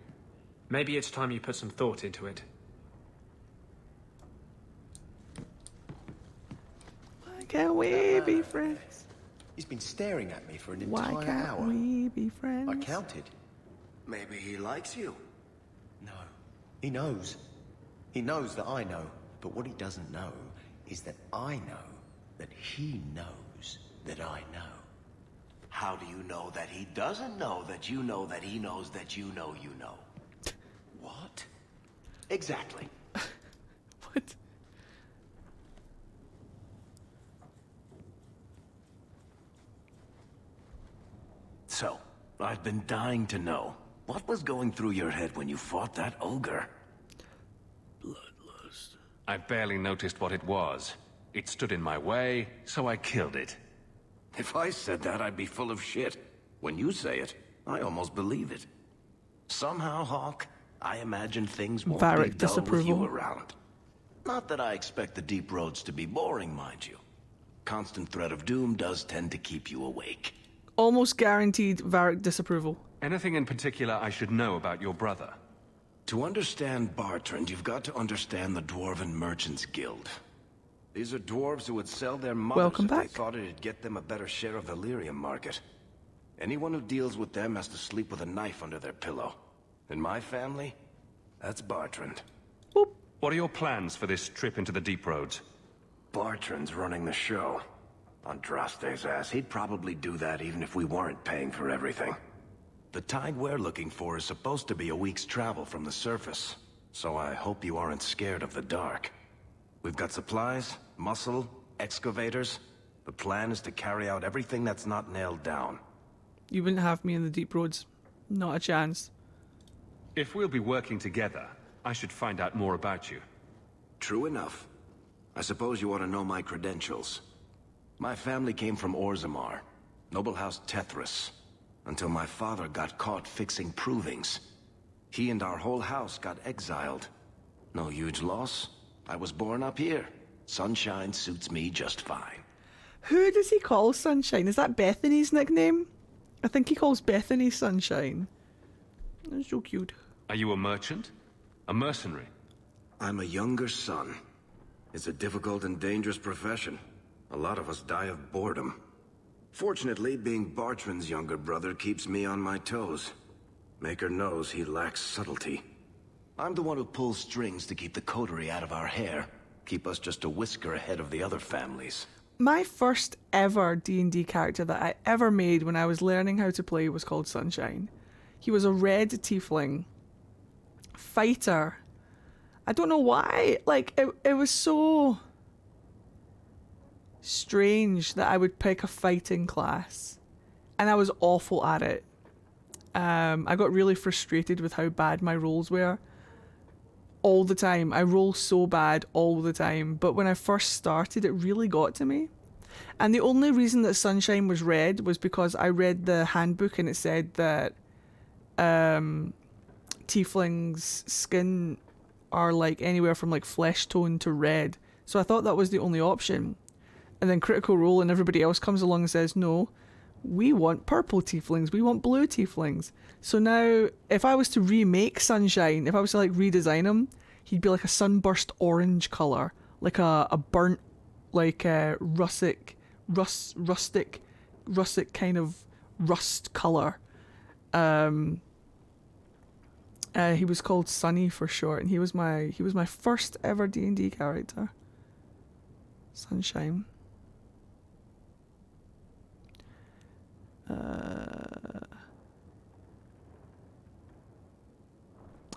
Maybe it's time you put some thought into it. Why can't we be friends? He's been staring at me for an Why entire can't hour. we be friends? I counted. Maybe he likes you. No. He knows. He knows that I know. But what he doesn't know is that I know that he knows that I know. How do you know that he doesn't know that you know that he knows that you know you know? What? Exactly. What? So, I've been dying to know. What was going through your head when you fought that ogre? Bloodlust. I barely noticed what it was. It stood in my way, so I killed it. If I said that, I'd be full of shit. When you say it, I almost believe it. Somehow, Hawk, I imagine things won't be dull with you around. Not that I expect the deep roads to be boring, mind you. Constant threat of doom does tend to keep you awake. Almost guaranteed Varric disapproval. Anything in particular I should know about your brother? To understand Bartrand, you've got to understand the Dwarven Merchants Guild. These are dwarves who would sell their mothers if they thought it'd get them a better share of the lyrium market. Anyone who deals with them has to sleep with a knife under their pillow. In my family, that's Bartrand. Boop. What are your plans for this trip into the deep roads? Bartrand's running the show. Andraste's ass, he'd probably do that even if we weren't paying for everything. The tide we're looking for is supposed to be a week's travel from the surface, so I hope you aren't scared of the dark. We've got supplies, muscle, excavators. The plan is to carry out everything that's not nailed down. You wouldn't have me in the deep roads. Not a chance. If we'll be working together, I should find out more about you. True enough. I suppose you ought to know my credentials. My family came from Orzammar, noble house Tethras, until my father got caught fixing provings. He and our whole house got exiled. No huge loss. I was born up here. Sunshine suits me just fine. Who does he call Sunshine? Is that Bethany's nickname? I think he calls Bethany Sunshine. That's so cute. Are you a merchant? A mercenary? I'm a younger son. It's a difficult and dangerous profession. A lot of us die of boredom. Fortunately, being Bartrand's younger brother keeps me on my toes. Maker knows he lacks subtlety. I'm the one who pulls strings to keep the coterie out of our hair. Keep us just a whisker ahead of the other families. My first ever D&D character that I ever made when I was learning how to play was called Sunshine. He was a red tiefling fighter. I don't know why. Like, it was so strange that I would pick a fighting class. And I was awful at it. I got really frustrated with how bad my rolls were. All the time. I roll so bad all the time. But when I first started, it really got to me. And the only reason that Sunshine was red was because I read the handbook and it said that tieflings' skin are like anywhere from like flesh tone to red. So I thought that was the only option. And then Critical Role and everybody else comes along and says, no, we want purple tieflings, we want blue tieflings. So now, if I was to remake Sunshine, if I was to like redesign him, he'd be like a sunburst orange colour, like a burnt, like a rustic kind of rust colour. He was called Sunny for short, and he was my first ever D&D character. Sunshine.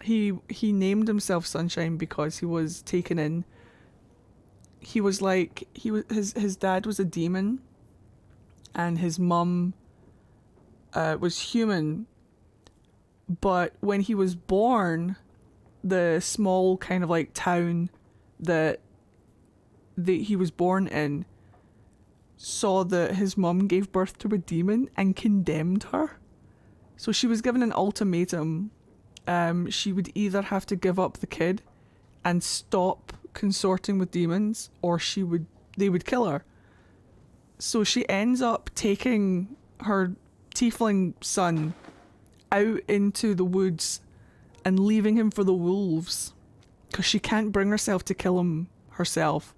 He named himself Sunshine because he was taken in. His dad was a demon, and his mum was human. But when he was born, the small kind of like town that he was born in saw that his mum gave birth to a demon and condemned her. So she was given an ultimatum. She would either have to give up the kid and stop consorting with demons, or they would kill her. So she ends up taking her tiefling son out into the woods and leaving him for the wolves because she can't bring herself to kill him herself.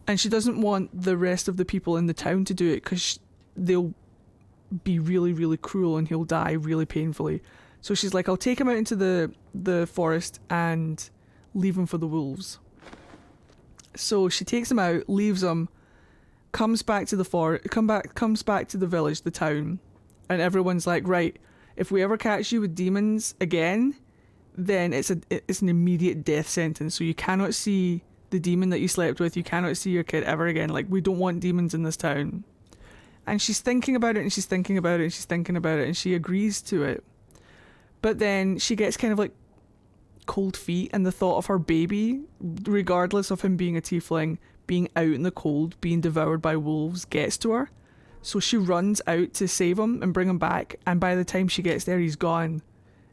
And she doesn't want the rest of the people in the town to do it because they'll be really, really cruel and he'll die really painfully. So she's like, I'll take him out into the forest and leave him for the wolves. So she takes him out, leaves him, comes back to the comes back to the village, the town, and everyone's like, right, if we ever catch you with demons again, then it's an immediate death sentence. So you cannot see the demon that you slept with, you cannot see your kid ever again. Like, we don't want demons in this town. And she's thinking about it, and she's thinking about it, and she's thinking about it, and she agrees to it. But then she gets kind of like cold feet, and the thought of her baby, regardless of him being a tiefling, being out in the cold, being devoured by wolves, gets to her. So she runs out to save him and bring him back, and by the time she gets there, he's gone,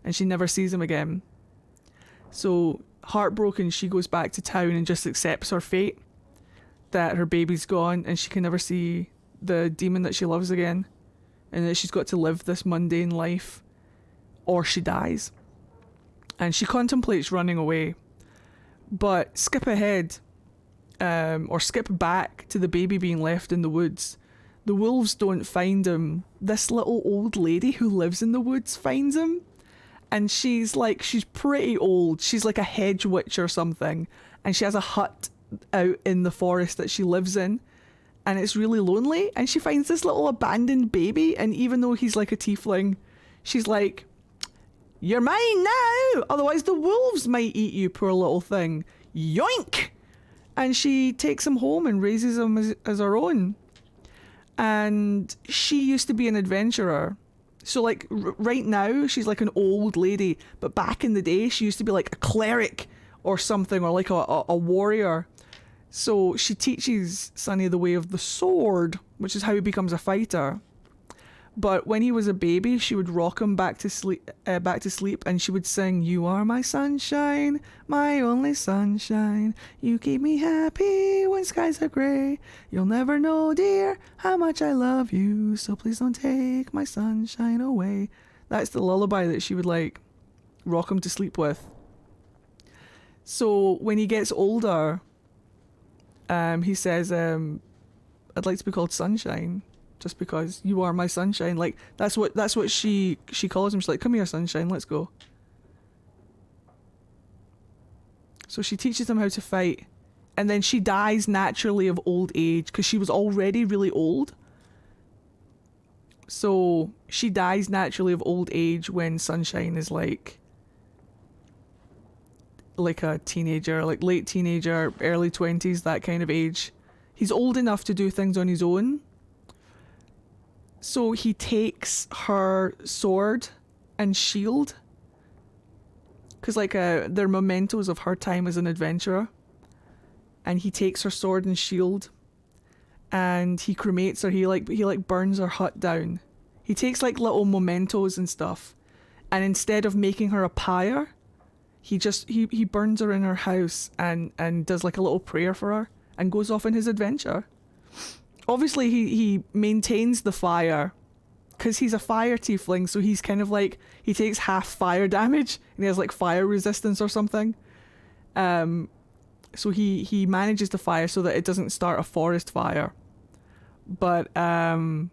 and she never sees him again. So, heartbroken, she goes back to town and just accepts her fate, that her baby's gone and she can never see the demon that she loves again, and that she's got to live this mundane life or she dies. And she contemplates running away, but skip ahead, or skip back to the baby being left in the woods. The wolves don't find him. This little old lady who lives in the woods finds him. And she's pretty old. She's like a hedge witch or something. And she has a hut out in the forest that she lives in. And it's really lonely. And she finds this little abandoned baby. And even though he's like a tiefling, she's like, you're mine now! Otherwise the wolves might eat you, poor little thing. Yoink! And she takes him home and raises him as her own. And she used to be an adventurer. So, like, right now, she's like an old lady. But back in the day, she used to be like a cleric or something, or like a warrior. So she teaches Sonny the way of the sword, which is how he becomes a fighter. But when he was a baby, she would rock him back to sleep, and she would sing, "You are my sunshine, my only sunshine. You keep me happy when skies are grey. You'll never know, dear, how much I love you. So please don't take my sunshine away." That's the lullaby that she would like rock him to sleep with. So when he gets older, he says, "I'd like to be called Sunshine." Just because you are my sunshine. Like, that's what she calls him. She's like, "Come here, sunshine, let's go." So she teaches him how to fight. And then she dies naturally of old age because she was already really old. So she dies naturally of old age when Sunshine is like a teenager, like late teenager, early 20s, that kind of age. He's old enough to do things on his own. So he takes her sword and shield, because like they're mementos of her time as an adventurer. And he takes her sword and shield, and he cremates her. He burns her hut down. He takes like little mementos and stuff, and instead of making her a pyre, he burns her in her house and does like a little prayer for her and goes off on his adventure. Obviously, he maintains the fire because he's a fire tiefling, so he's kind of like, he takes half fire damage and he has like fire resistance or something. So he manages the fire so that it doesn't start a forest fire. But that's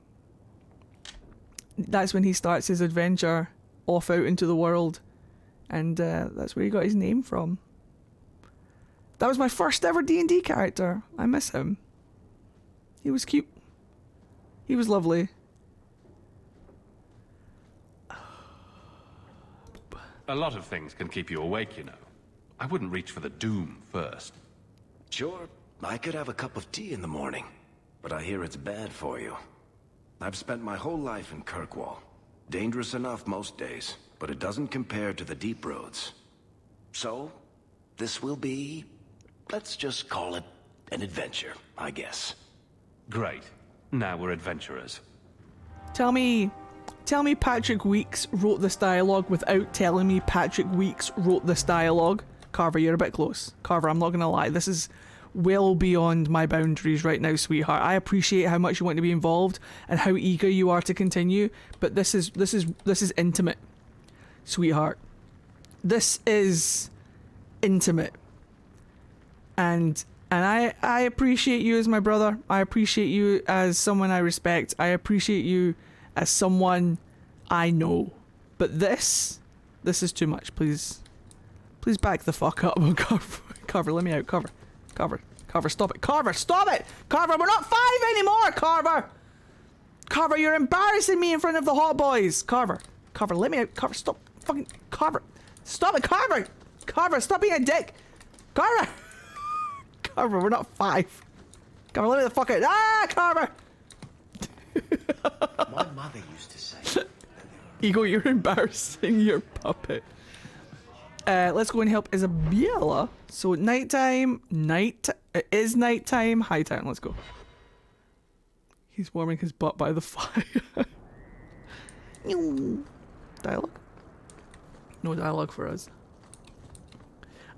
when he starts his adventure off out into the world, and that's where he got his name from. That was my first ever D&D character. I miss him. He was cute. He was lovely. A lot of things can keep you awake, you know. I wouldn't reach for the doom first. Sure, I could have a cup of tea in the morning, but I hear it's bad for you. I've spent my whole life in Kirkwall. Dangerous enough most days, but it doesn't compare to the deep roads. So, this will be, let's just call it an adventure, I guess. Great. Now we're adventurers. Tell me Patrick Weeks wrote this dialogue without telling me Patrick Weeks wrote this dialogue. Carver, you're a bit close. Carver, I'm not gonna lie, this is well beyond my boundaries right now, sweetheart. I appreciate how much you want to be involved and how eager you are to continue, but this is intimate, sweetheart. This is intimate. And I appreciate you as my brother. I appreciate you as someone I respect. I appreciate you as someone I know. But this is too much. Please back the fuck up. Carver, let me out. Carver, stop it. Carver, stop it! Carver, we're not 5 anymore, Carver! Carver, you're embarrassing me in front of the hot boys. Carver, let me out. Carver, stop. Fucking Carver. Stop it, Carver! Carver, stop being a dick! Carver! Carver, we're not 5. Carver, let me the fuck out. Ah, Carver! My mother used to say... Ego, you're embarrassing your puppet. Let's go and help Isabella. So nighttime, it is nighttime. Hightown, let's go. He's warming his butt by the fire. Dialogue? No dialogue for us.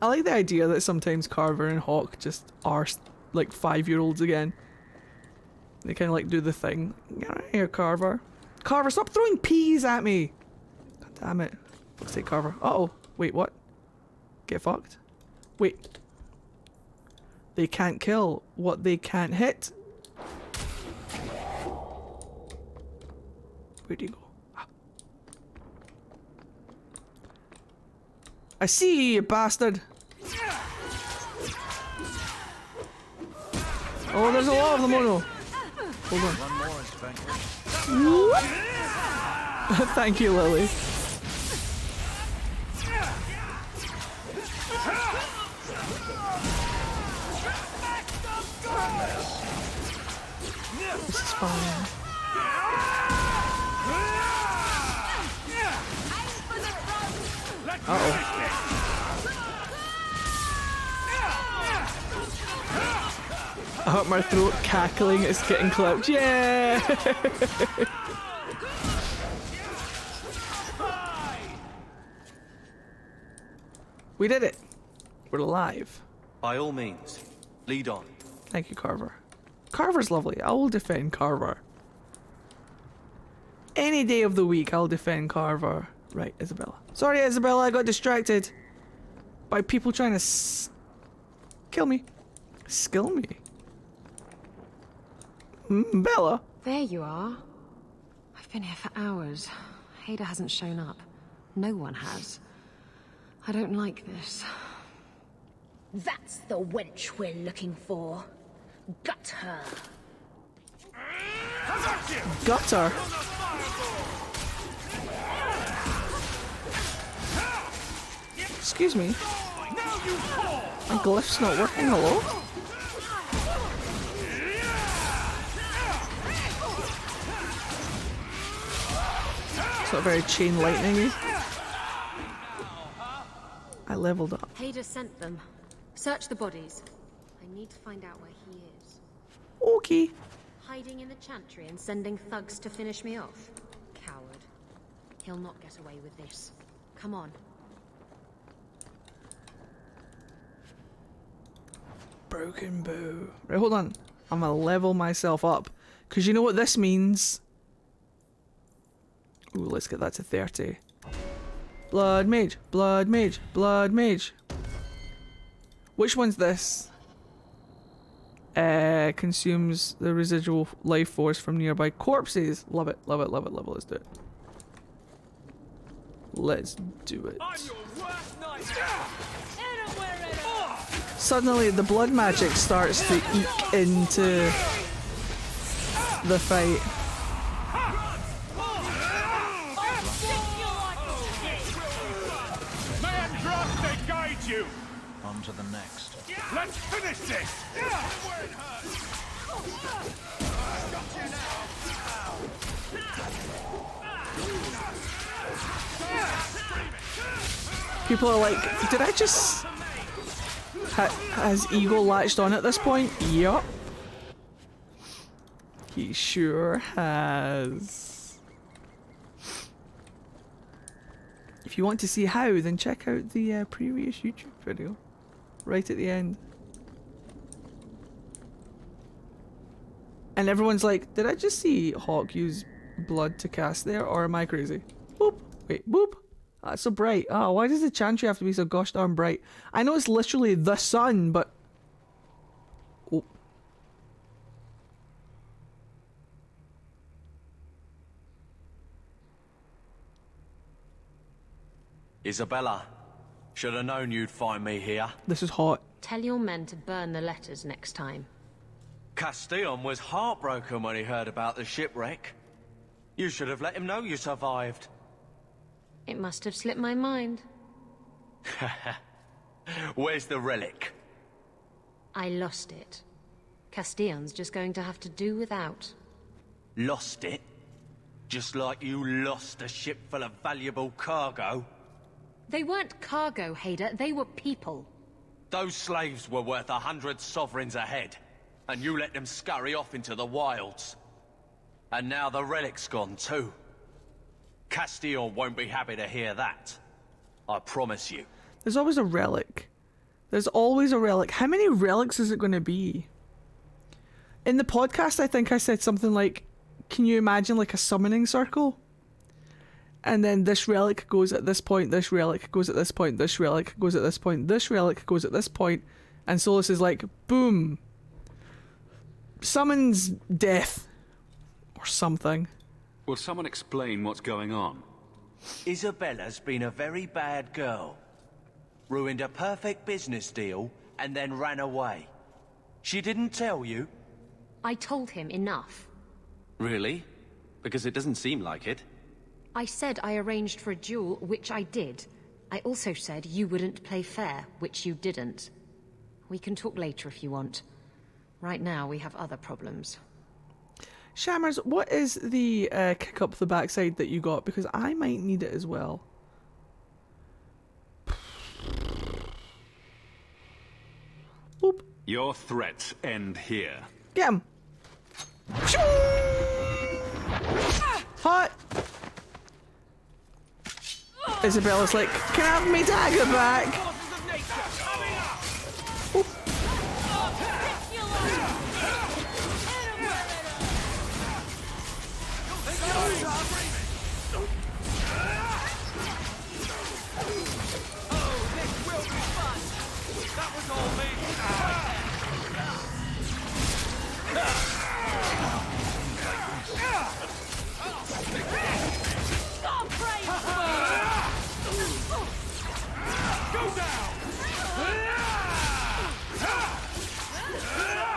I like the idea that sometimes Carver and Hawk just are like 5-year-olds again. They kind of like do the thing. Get out of here, Carver. Carver, stop throwing peas at me! God damn it. Let's take Carver. Uh-oh. Wait, what? Get fucked? Wait. They can't kill what they can't hit. Where'd you go? Ah. I see you, bastard! Oh, there's a lot of them, oh no. Hold on. One more, Thank you, Lily. This is fine. Uh-oh. I hope my throat cackling is getting clipped. Yeah! We did it. We're alive. By all means, lead on. Thank you, Carver. Carver's lovely. I will defend Carver. Any day of the week, I'll defend Carver. Right, Isabella. Sorry, Isabella, I got distracted by people trying to kill me. Skill me. Bella. There you are. I've been here for hours. Hader hasn't shown up. No one has. I don't like this. That's the wench we're looking for. Gut her. Got her. Excuse me. My glyph's not working. Hello? It's not very chain lightning-y. I leveled up. Hader sent them. Search the bodies. I need to find out where he is. Okay. Hiding in the chantry and sending thugs to finish me off? Coward. He'll not get away with this. Come on. Broken bow. Right, hold on. I'm gonna level myself up. Because you know what this means? Ooh, let's get that to 30. Blood mage, blood mage, blood mage. Which one's this? Consumes the residual life force from nearby corpses. Love it, love it, love it, love it. Let's do it. Let's do it. Suddenly the blood magic starts to eke into the fight. You. On to the next. Let's finish this! People are like, did I just... Has Ego latched on at this point? Yup. He sure has. If you want to see how, then check out the previous YouTube video. Right at the end. And everyone's like, did I just see Hawk use blood to cast there, or am I crazy? Boop. Wait, boop. That's so bright. Oh, why does the Chantry have to be so gosh darn bright? I know it's literally the sun, but... Oh. Isabella, should have known you'd find me here. This is hot. Tell your men to burn the letters next time. Castillon was heartbroken when he heard about the shipwreck. You should have let him know you survived. It must have slipped my mind. Where's the relic? I lost it. Castillon's just going to have to do without. Lost it? Just like you lost a ship full of valuable cargo? They weren't cargo, Hader. They were people. Those slaves were worth 100 sovereigns a head, and you let them scurry off into the wilds. And now the relic's gone too. Castillon won't be happy to hear that. I promise you. There's always a relic. There's always a relic. How many relics is it going to be? In the podcast, I think I said something like, can you imagine like a summoning circle? And then this relic goes at this point, this relic goes at this point, this relic goes at this point, this relic goes at this point, and Solus is like, boom. Summons death. Or something. Will someone explain what's going on? Isabella's been a very bad girl. Ruined a perfect business deal and then ran away. She didn't tell you? I told him enough. Really? Because it doesn't seem like it. I said I arranged for a duel, which I did. I also said you wouldn't play fair, which you didn't. We can talk later if you want. Right now we have other problems. Shammers, what is the kick up the backside that you got? Because I might need it as well. Boop. Your threats end here. Get him. Hot. Isabella's like, can I have my dagger back?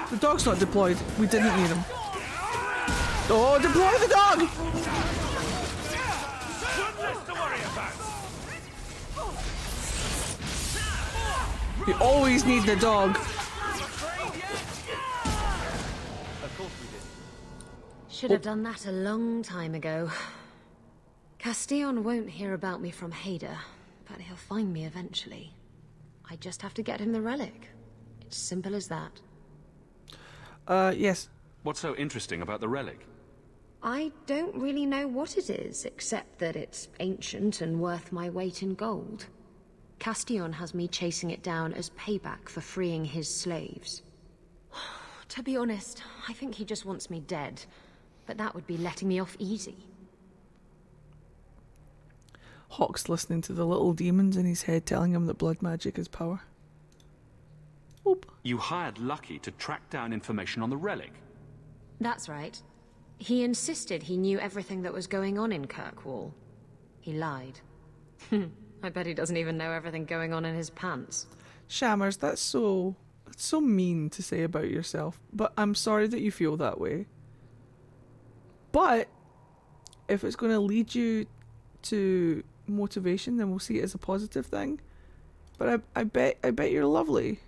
The dog's not deployed. We didn't need him. Oh, deploy the dog! You always need the dog. Should have done that a long time ago. Castillon won't hear about me from Hader, but he'll find me eventually. I just have to get him the relic. It's simple as that. Yes. What's so interesting about the relic? I don't really know what it is, except that it's ancient and worth my weight in gold. Castillon has me chasing it down as payback for freeing his slaves. To be honest, I think he just wants me dead, but that would be letting me off easy. Hawk's listening to the little demons in his head telling him that blood magic is power. Oop. You hired Lucky to track down information on the relic. That's right. He insisted he knew everything that was going on in Kirkwall. He lied. I bet he doesn't even know everything going on in his pants. Shammers, that's so mean to say about yourself, but I'm sorry that you feel that way. But if it's going to lead you to motivation, then we'll see it as a positive thing. But I bet you're lovely.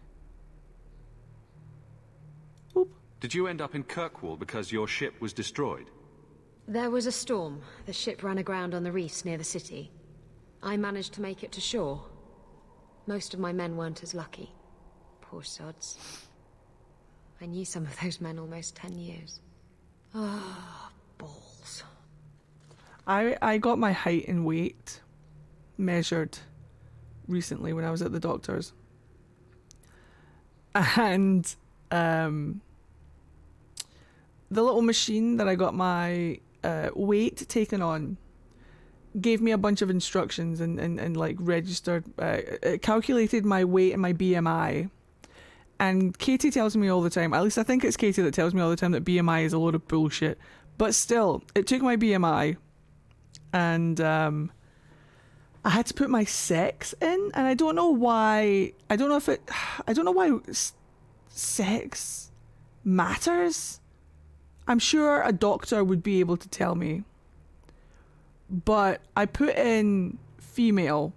Oop. Did you end up in Kirkwall because your ship was destroyed? There was a storm. The ship ran aground on the reefs near the city. I managed to make it to shore. Most of my men weren't as lucky. Poor sods. I knew some of those men almost 10 years. Ah, balls. I got my height and weight measured recently when I was at the doctor's. And the little machine that I got my weight taken on gave me a bunch of instructions and like registered, it calculated my weight and my BMI. And Katie tells me all the time, at least I think it's Katie that tells me all the time, that BMI is a load of bullshit. But still, it took my BMI and I had to put my sex in, and I don't know why. I don't know why sex matters. I'm sure a doctor would be able to tell me. But I put in female,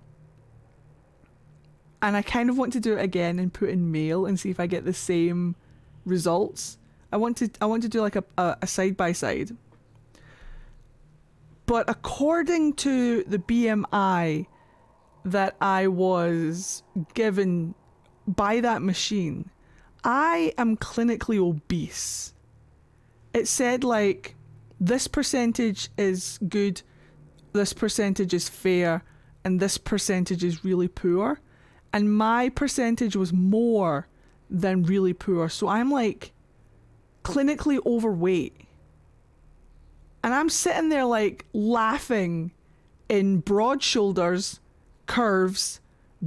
and I kind of want to do it again and put in male and see if I get the same results. I want to do like a side by side. But according to the BMI that I was given by that machine, I am clinically obese. It said like, this percentage is good, this percentage is fair, and this percentage is really poor. And my percentage was more than really poor. So I'm like clinically overweight. And I'm sitting there like laughing in broad shoulders, curves,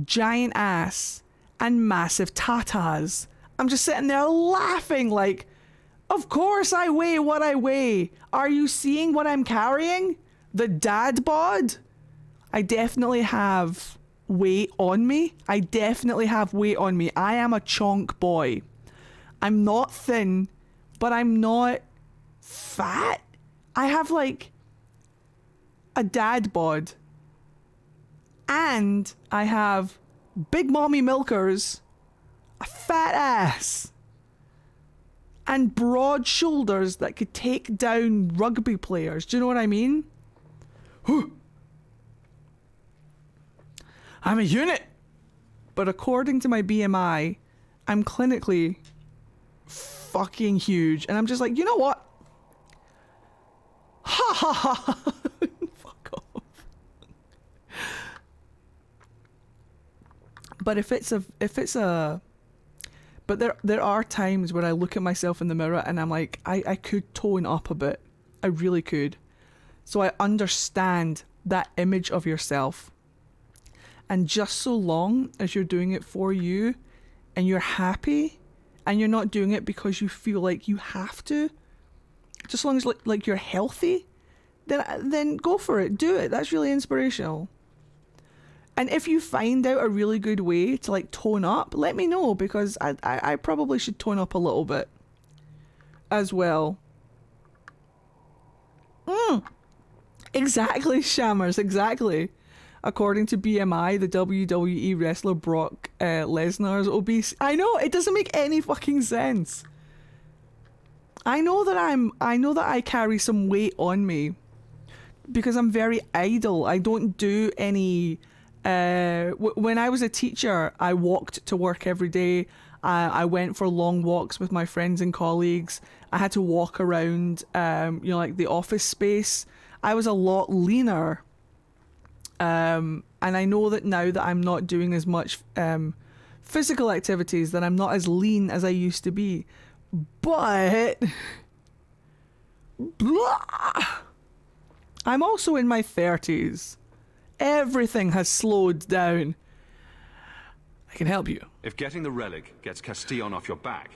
giant ass, and massive tatas. I'm just sitting there laughing like, of course I weigh what I weigh. Are you seeing what I'm carrying? The dad bod? I definitely have weight on me. I definitely have weight on me. I am a chonk boy. I'm not thin, but I'm not fat. I have like a dad bod, and I have big mommy milkers, a fat ass, and broad shoulders that could take down rugby players. Do you know what I mean? I'm a unit. But according to my BMI, I'm clinically fucking huge. And I'm just like, you know what? Ha ha ha. Fuck off. But but there are times where I look at myself in the mirror and I'm like, I could tone up a bit. I really could. So I understand that image of yourself. And just so long as you're doing it for you and you're happy and you're not doing it because you feel like you have to, just as long as like you're healthy, then go for it. Do it. That's really inspirational. And if you find out a really good way to like tone up, let me know, because I probably should tone up a little bit as well. Exactly, Shammers, exactly. According to BMI, the WWE wrestler Brock Lesnar is obese. I know, it doesn't make any fucking sense. I know that I carry some weight on me because I'm very idle. I don't do any. When I was a teacher, I walked to work every day. I went for long walks with my friends and colleagues. I had to walk around, like the office space. I was a lot leaner. And I know that now that I'm not doing as much physical activities, that I'm not as lean as I used to be. But I'm also in my 30s. Everything has slowed down. I can help you. If getting the relic gets Castillon off your back,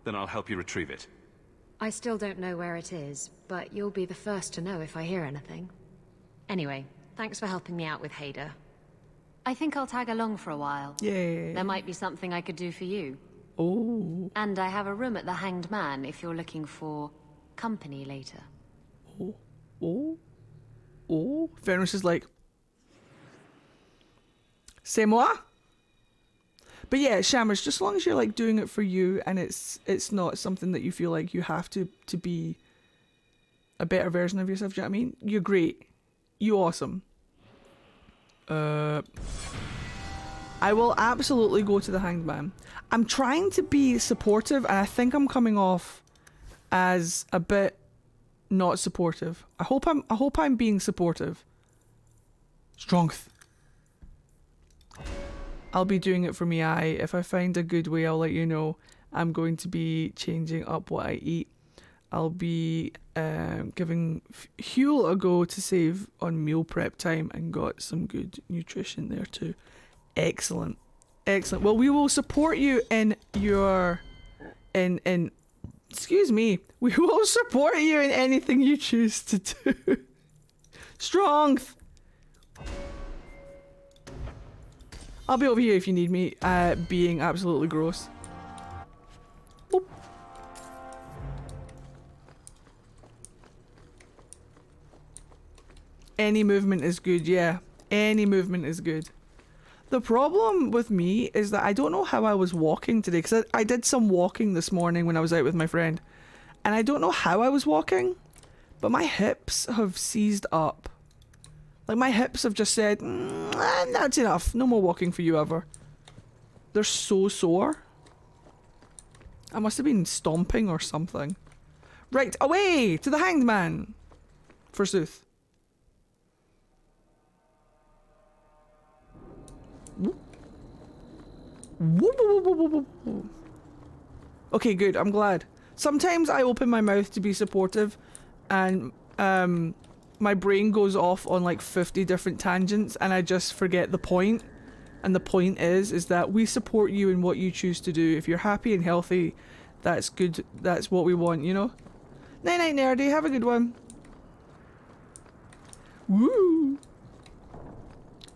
then I'll help you retrieve it. I still don't know where it is, but you'll be the first to know if I hear anything. Anyway, thanks for helping me out with Hader. I think I'll tag along for a while. Yay. There might be something I could do for you. Oh. And I have a room at the Hanged Man if you're looking for company later. Oh. Fenris is like, c'est moi? But yeah, Shammers, just as long as you're like doing it for you and it's not something that you feel like you have to be a better version of yourself, do you know what I mean? You're great. You awesome. I will absolutely go to the Hanged Man. I'm trying to be supportive, and I think I'm coming off as a bit not supportive. I hope I'm being supportive. Strength. I'll be doing it from EI. If I find a good way, I'll let you know. I'm going to be changing up what I eat. I'll be giving Huel a go to save on meal prep time and got some good nutrition there too. Excellent. Excellent. Well, we will support you in your... Excuse me. We will support you in anything you choose to do. Strength. I'll be over here if you need me, being absolutely gross. Boop. Any movement is good, yeah. Any movement is good. The problem with me is that I don't know how I was walking today, because I did some walking this morning when I was out with my friend. And I don't know how I was walking, but my hips have seized up. Like, my hips have just said, that's enough. No more walking for you ever. They're so sore. I must have been stomping or something. Right, away to the Hanged Man. Forsooth. Okay, good. I'm glad. Sometimes I open my mouth to be supportive and my brain goes off on like 50 different tangents and I just forget the point. And the point is that we support you in what you choose to do. If you're happy and healthy, that's good. That's what we want, you know? Night night, nerdy. Have a good one. Woo!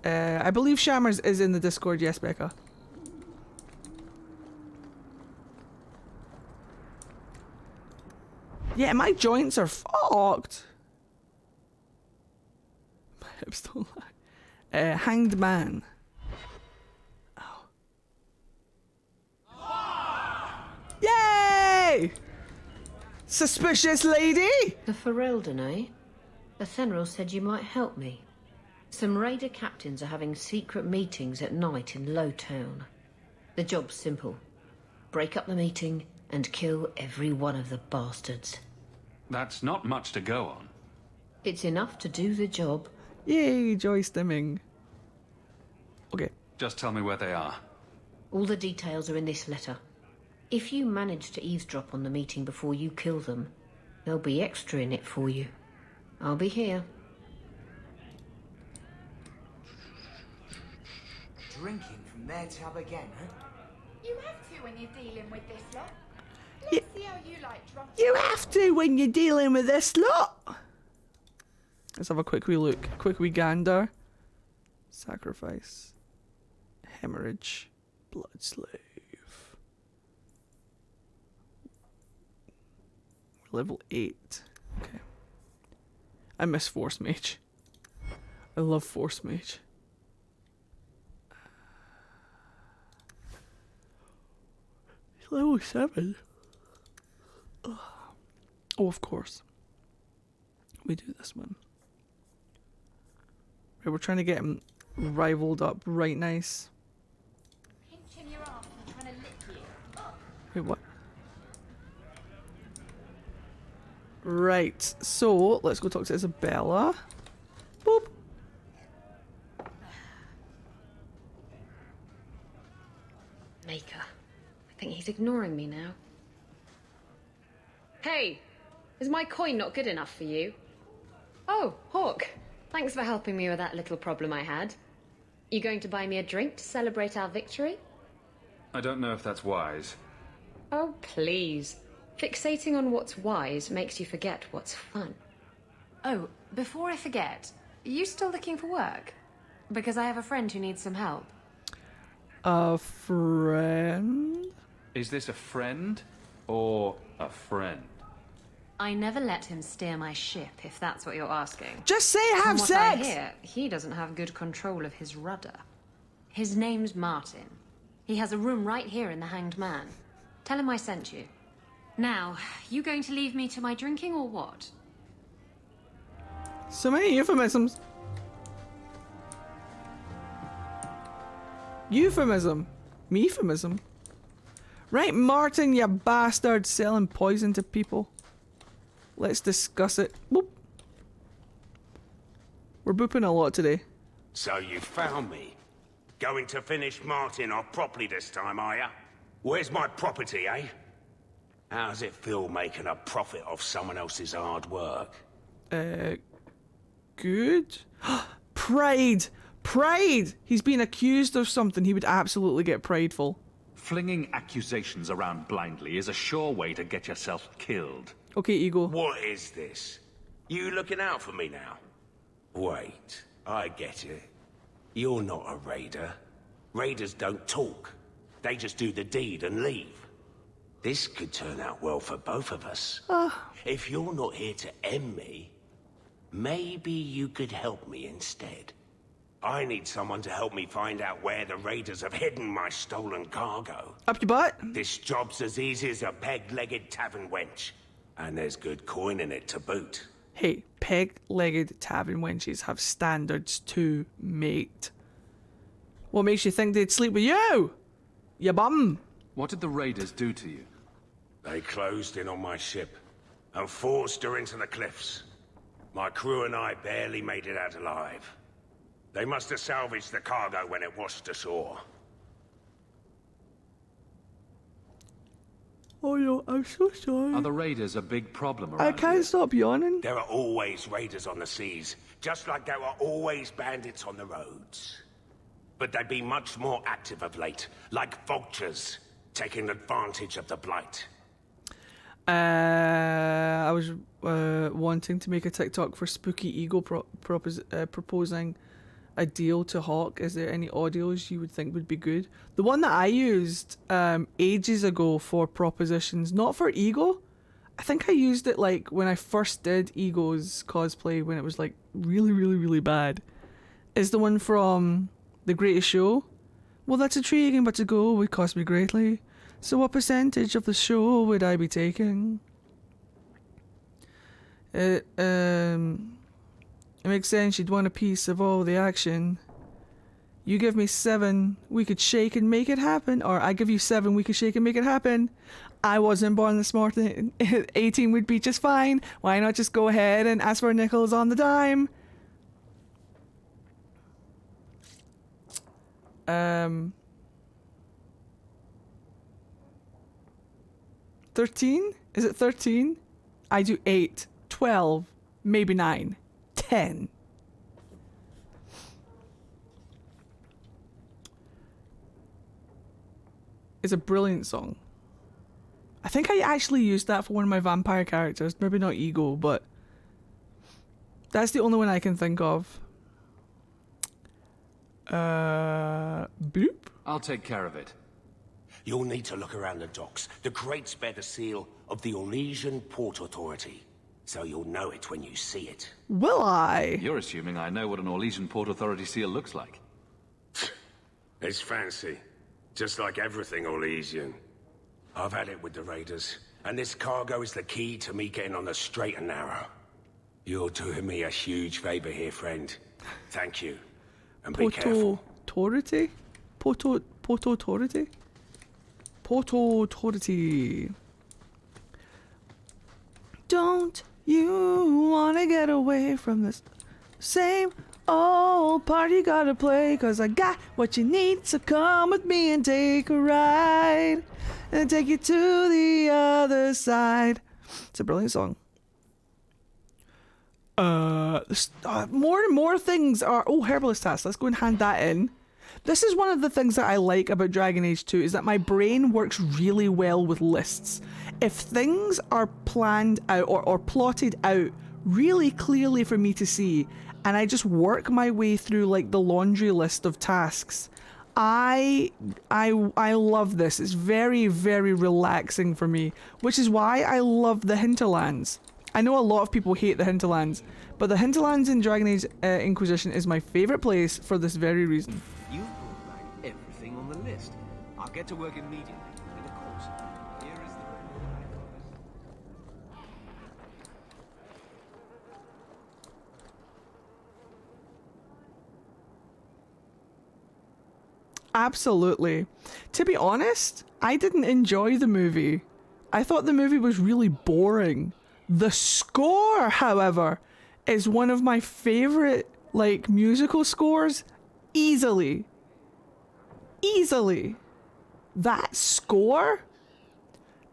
I believe Shammers is in the Discord. Yes, Becca. Yeah, my joints are fucked. My hips don't lie. Hanged Man. Oh. Yay! Suspicious lady! The Ferelden, eh? Athenril said you might help me. Some raider captains are having secret meetings at night in Lowtown. The job's simple. Break up the meeting and kill every one of the bastards. That's not much to go on. It's enough to do the job. Yay, joy stimming. Okay. Just tell me where they are. All the details are in this letter. If you manage to eavesdrop on the meeting before you kill them, there'll be extra in it for you. I'll be here. Drinking from their tab again, huh? You have to when you're dealing with this lot. Let's see how you like drunk. You have to when you're dealing with this lot. Let's have a quick wee look. Quick wee gander. Sacrifice. Hemorrhage. Blood slave. Level 8. Okay. I miss Force Mage. I love Force Mage. Level 7. Oh, of course. We do this one. Right, we're trying to get him rivaled up right nice. Pinching your arm and trying to lick you. Wait, what? Right, so let's go talk to Isabella. Boop. Maker. I think he's ignoring me now. Hey! Is my coin not good enough for you? Oh, Hawk. Thanks for helping me with that little problem I had. You going to buy me a drink to celebrate our victory? I don't know if that's wise. Oh, please. Fixating on what's wise makes you forget what's fun. Oh, before I forget, are you still looking for work? Because I have a friend who needs some help. A friend? Is this a friend or a friend? I never let him steer my ship, if that's what you're asking. Just say have From what sex! I hear, he doesn't have good control of his rudder. His name's Martin. He has a room right here in the Hanged Man. Tell him I sent you. Now, you going to leave me to my drinking or what? So many euphemisms. Euphemism. Euphemism. Right, Martin, you bastard, selling poison to people. Let's discuss it. Boop. We're booping a lot today. So you found me. Going to finish Martin off properly this time, are ya? Where's my property, eh? How's it feel making a profit off someone else's hard work? Good. Pride! Pride! He's been accused of something. He would absolutely get prideful. Flinging accusations around blindly is a sure way to get yourself killed. Okay, Ego. What is this? You looking out for me now? Wait, I get it. You're not a raider. Raiders don't talk. They just do the deed and leave. This could turn out well for both of us. If you're not here to end me, maybe you could help me instead. I need someone to help me find out where the raiders have hidden my stolen cargo. Up your butt? This job's as easy as a peg-legged tavern wench. And there's good coin in it to boot. Hey, peg-legged tavern wenches have standards too, mate. What makes you think they'd sleep with you? You bum. What did the raiders do to you? They closed in on my ship and forced her into the cliffs. My crew and I barely made it out alive. They must have salvaged the cargo when it washed ashore. Oh no, I'm so sorry. Are the raiders a big problem around I can't here? stop yawning. There are always raiders on the seas, just like there are always bandits on the roads. But they've been much more active of late, like vultures, taking advantage of the blight. I was wanting to make a TikTok for Spooky Ego proposing a deal to Hawk. Is there any audios you would think would be good? The one that I used ages ago for propositions, not for Ego. I think I used it like when I first did Ego's cosplay when it was like really bad. Is the one from The Greatest Show. Well, that's intriguing, but to go would cost me greatly. So what percentage of the show would I be taking? It makes sense you'd want a piece of all the action. You give me 7, we could shake and make it happen. Or I give you 7, we could shake and make it happen. I wasn't born this morning. 18 would be just fine. Why not just go ahead and ask for nickels on the dime? 13? Is it 13? I do 8, 12, maybe 9, 10. It's a brilliant song. I think I actually used that for one of my vampire characters. Maybe not Ego, but that's the only one I can think of. Boop. I'll take care of it. You'll need to look around the docks. The crates bear the seal of the Orlesian Port Authority, so you'll know it when you see it. Will I? You're assuming I know what an Orlesian Port Authority seal looks like. It's fancy, just like everything Orlesian. I've had it with the raiders, and this cargo is the key to me getting on the straight and narrow. You're doing me a huge favor here, friend. Thank you, and be careful. Authority? Port Authority? Port Authority. Don't you wanna get away from this same old party you gotta play? Cause I got what you need, so come with me and take a ride and take you to the other side. It's a brilliant song. More and more things are... Oh, Herbalist Task. Let's go and hand that in. This is one of the things that I like about Dragon Age 2, is that my brain works really well with lists. If things are planned out or plotted out really clearly for me to see, and I just work my way through like the laundry list of tasks, I love this. It's very relaxing for me, which is why I love the hinterlands. I know a lot of people hate the hinterlands, but the hinterlands in Dragon Age Inquisition is my favourite place for this very reason. You've brought back everything on the list. I'll get to work immediately. And of course, here is the absolutely. To be honest, I didn't enjoy the movie. I thought the movie was really boring. The score, however, is one of my favorite, like, musical scores. Easily. Easily. That score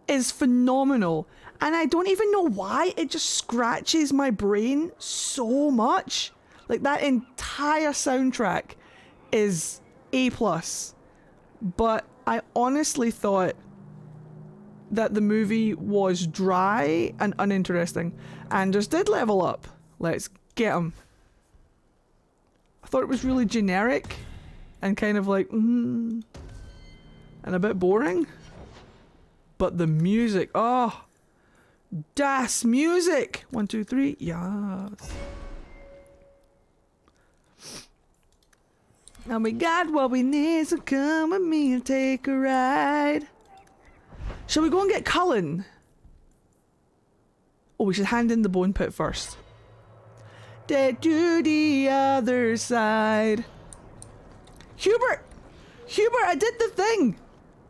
is phenomenal. And I don't even know why, it just scratches my brain so much. Like, that entire soundtrack is A+. But I honestly thought that the movie was dry and uninteresting. Anders did level up. Let's get him. I thought it was really generic and kind of like, and a bit boring. But the music, oh, das music. 1, 2, 3, yes. Now we got what we need, so come with me and take a ride. Shall we go and get Cullen? Oh, we should hand in the bone pit first. Dead to the other side. Hubert! Hubert, I did the thing!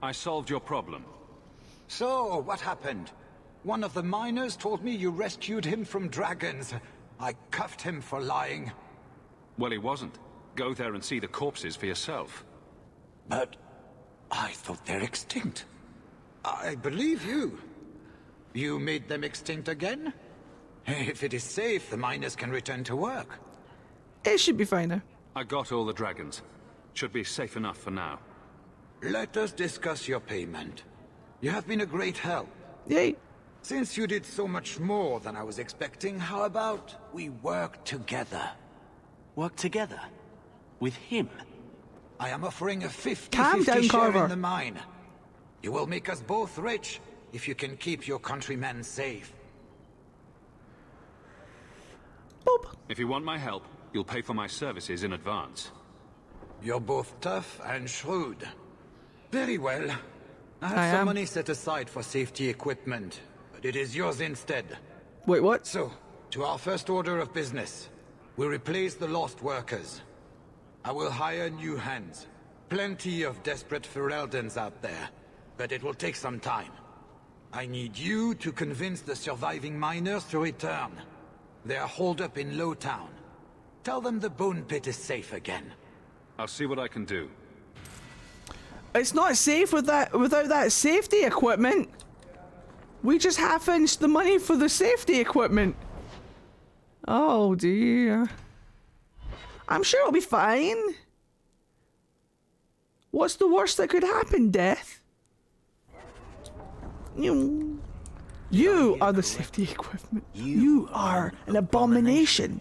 I solved your problem. So, what happened? One of the miners told me you rescued him from dragons. I cuffed him for lying. Well, he wasn't. Go there and see the corpses for yourself. But I thought they're extinct. I believe you. You made them extinct again? If it is safe, the miners can return to work. It should be fine now. I got all the dragons. Should be safe enough for now. Let us discuss your payment. You have been a great help. Yay. Since you did so much more than I was expecting, how about we work together? Work together? With him? I am offering a 50-50 Calm down, share Carver. in the mine. You will make us both rich if you can keep your countrymen safe. Boop. If you want my help, you'll pay for my services in advance. You're both tough and shrewd. Very well. I have I some am. money set aside for safety equipment, but it is yours instead. Wait, what? So, to our first order of business, we replace the lost workers. I will hire new hands. Plenty of desperate Ferelden's out there, but it will take some time. I need you to convince the surviving miners to return. They are holed up in Lowtown. Tell them the bone pit is safe again. I'll see what I can do. It's not safe without that safety equipment. We just half-inched the money for the safety equipment. Oh dear. I'm sure it'll be fine. What's the worst that could happen, Death? You are the safety equipment. You are an abomination.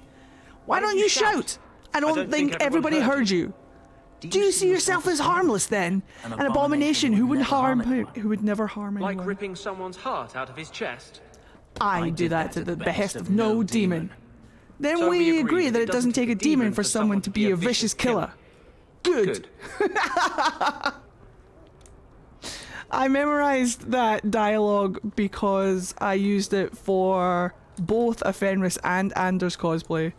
Why don't you shout? I don't think everybody heard you. Do you see yourself as harmless then? An abomination who would never harm anyone. Like ripping someone's heart out of his chest? I do that to the behest of no demon. Then we agree that it doesn't take a demon for someone to be a vicious killer. Good. I memorized that dialogue because I used it for both a Fenris and Anders cosplay.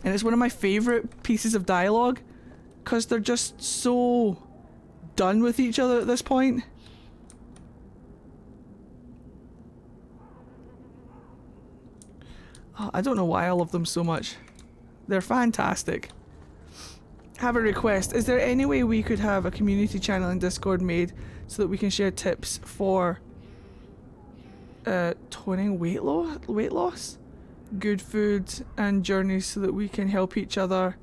And it's one of my favorite pieces of dialogue because they're just so done with each other at this point. Oh, I don't know why I love them so much. They're fantastic. Have a request. Is there any way we could have a community channel in Discord made so that we can share tips for toning weight loss? Good food and journeys so that we can help each other?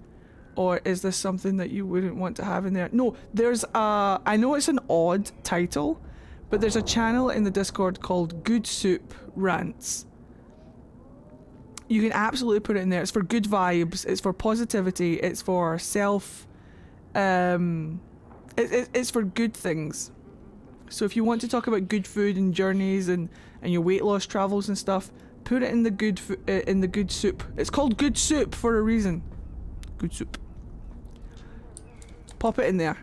Or is this something that you wouldn't want to have in there? No, there's a... I know it's an odd title, but there's a channel in the Discord called Good Soup Rants. You can absolutely put it in there. It's for good vibes. It's for positivity. It's for self... it's for good things. So if you want to talk about good food and journeys and your weight loss travels and stuff, put it in the good soup. It's called Good Soup for a reason. Good soup. Pop it in there.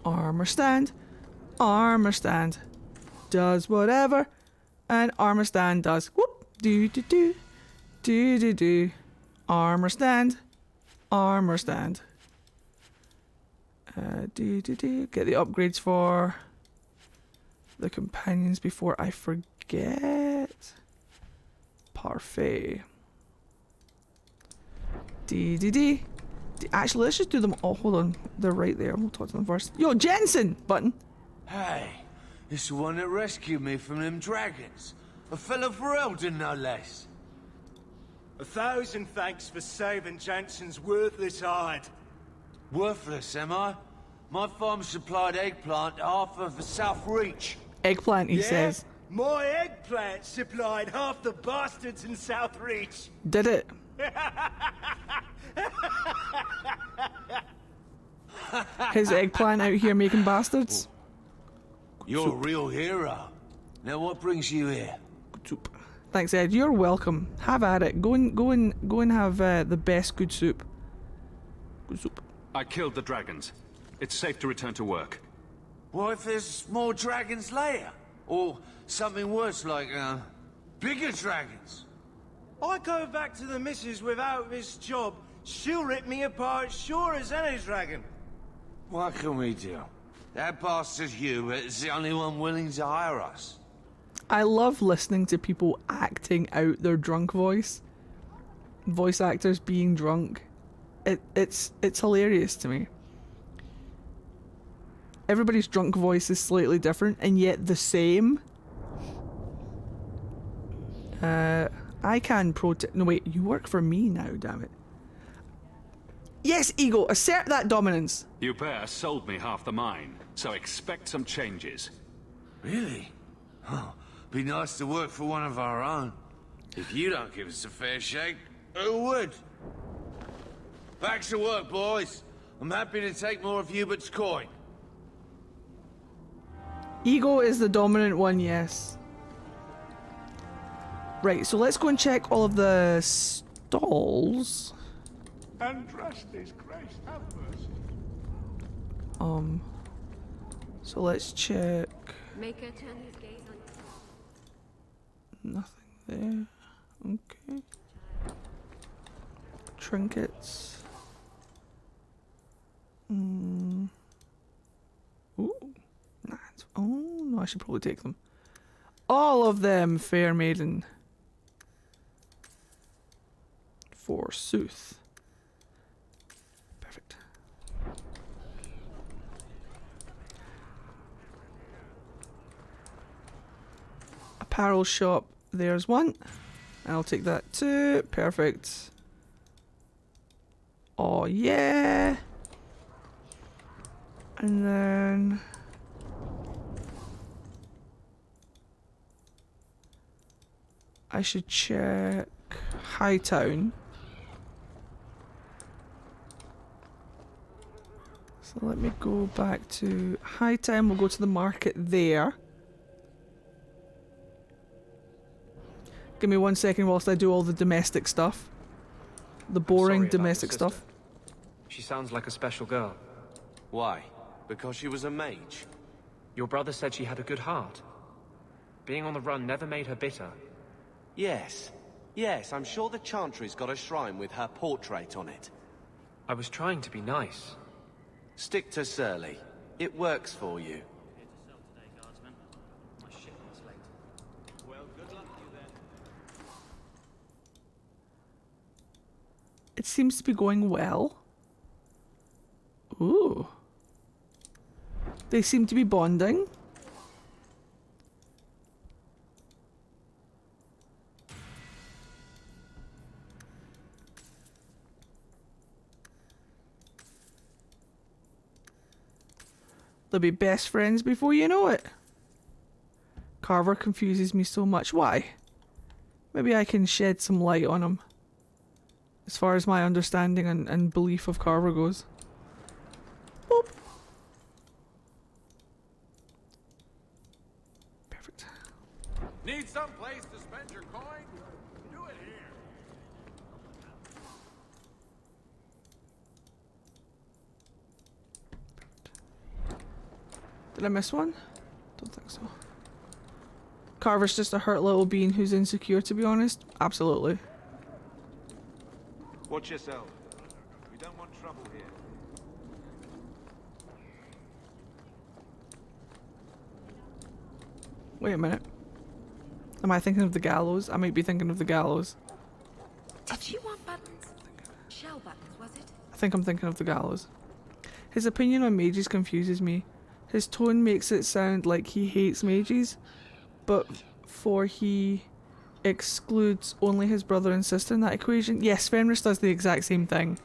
Armor stand. Armor stand. Does whatever an armor stand does. Whoop. Do do do. Do do do. Armor stand. Armor stand. Get the upgrades for the companions before I forget. Parfait. Actually, let's just do them all. Hold on. They're right there. We'll talk to them first. Yo, Jensen! Button. Hey, it's the one that rescued me from them dragons. A fellow Ferelden, no less. 1,000 thanks for saving Jensen's worthless hide. Worthless, am I? My farm supplied eggplant to half of the South Reach. Eggplant, he says. My eggplant supplied half the bastards in South Reach. Did it? His eggplant out here making bastards. You're a real hero. Now what brings you here? Soup. Thanks, Ed. You're welcome. Have at it. Go and have the best good soup. Good soup. I killed the dragons. It's safe to return to work. What if there's more dragons later? Or something worse like, bigger dragons? I go back to the missus without this job. She'll rip me apart sure as any dragon. What can we do? That bastard Hubert is the only one willing to hire us. I love listening to people acting out their drunk voice. Voice actors being drunk. It's hilarious to me. Everybody's drunk voice is slightly different and yet the same. I can protect. No wait, you work for me now, damn it. Yes, Ego, assert that dominance. Hubert sold me half the mine, so expect some changes. Really? Oh, be nice to work for one of our own. If you don't give us a fair shake, who would? Back to work, boys. I'm happy to take more of Hubert's coin. Ego is the dominant one, yes. Right, so let's go and check all of the stalls. Andraste's grace, have mercy. So let's check. Make her turn his gaze on Nothing there. Okay. Trinkets. Ooh. Nah, oh no, I should probably take them. All of them, fair maiden. Forsooth. Perfect. Apparel shop, there's one. I'll take that too. Perfect. Oh yeah. And then I should check Hightown. So let me go back to Hightown. We'll go to the market there. Give me 1 second whilst I do all the domestic stuff. The boring domestic stuff. She sounds like a special girl. Why? Because she was a mage? Your brother said she had a good heart. Being on the run never made her bitter. Yes. Yes, I'm sure the Chantry's got a shrine with her portrait on it. I was trying to be nice. Stick to Surly. It works for you. It seems to be going well. Ooh. They seem to be bonding. They'll be best friends before you know it. Carver confuses me so much. Why? Maybe I can shed some light on him. As far as my understanding and belief of Carver goes. Boop. Perfect. Need some place to spend your coin? Do it here. Did I miss one? Don't think so. Carver's just a hurt little bean who's insecure, to be honest. Absolutely. Watch yourself. We don't want trouble here. Wait a minute. Am I thinking of the gallows? I might be thinking of the gallows. Did you want buttons? Shell buttons, was it? I think I'm thinking of the gallows. His opinion on mages confuses me. His tone makes it sound like he hates mages, but for he excludes only his brother and sister in that equation. Yes, Fenris does the exact same thing.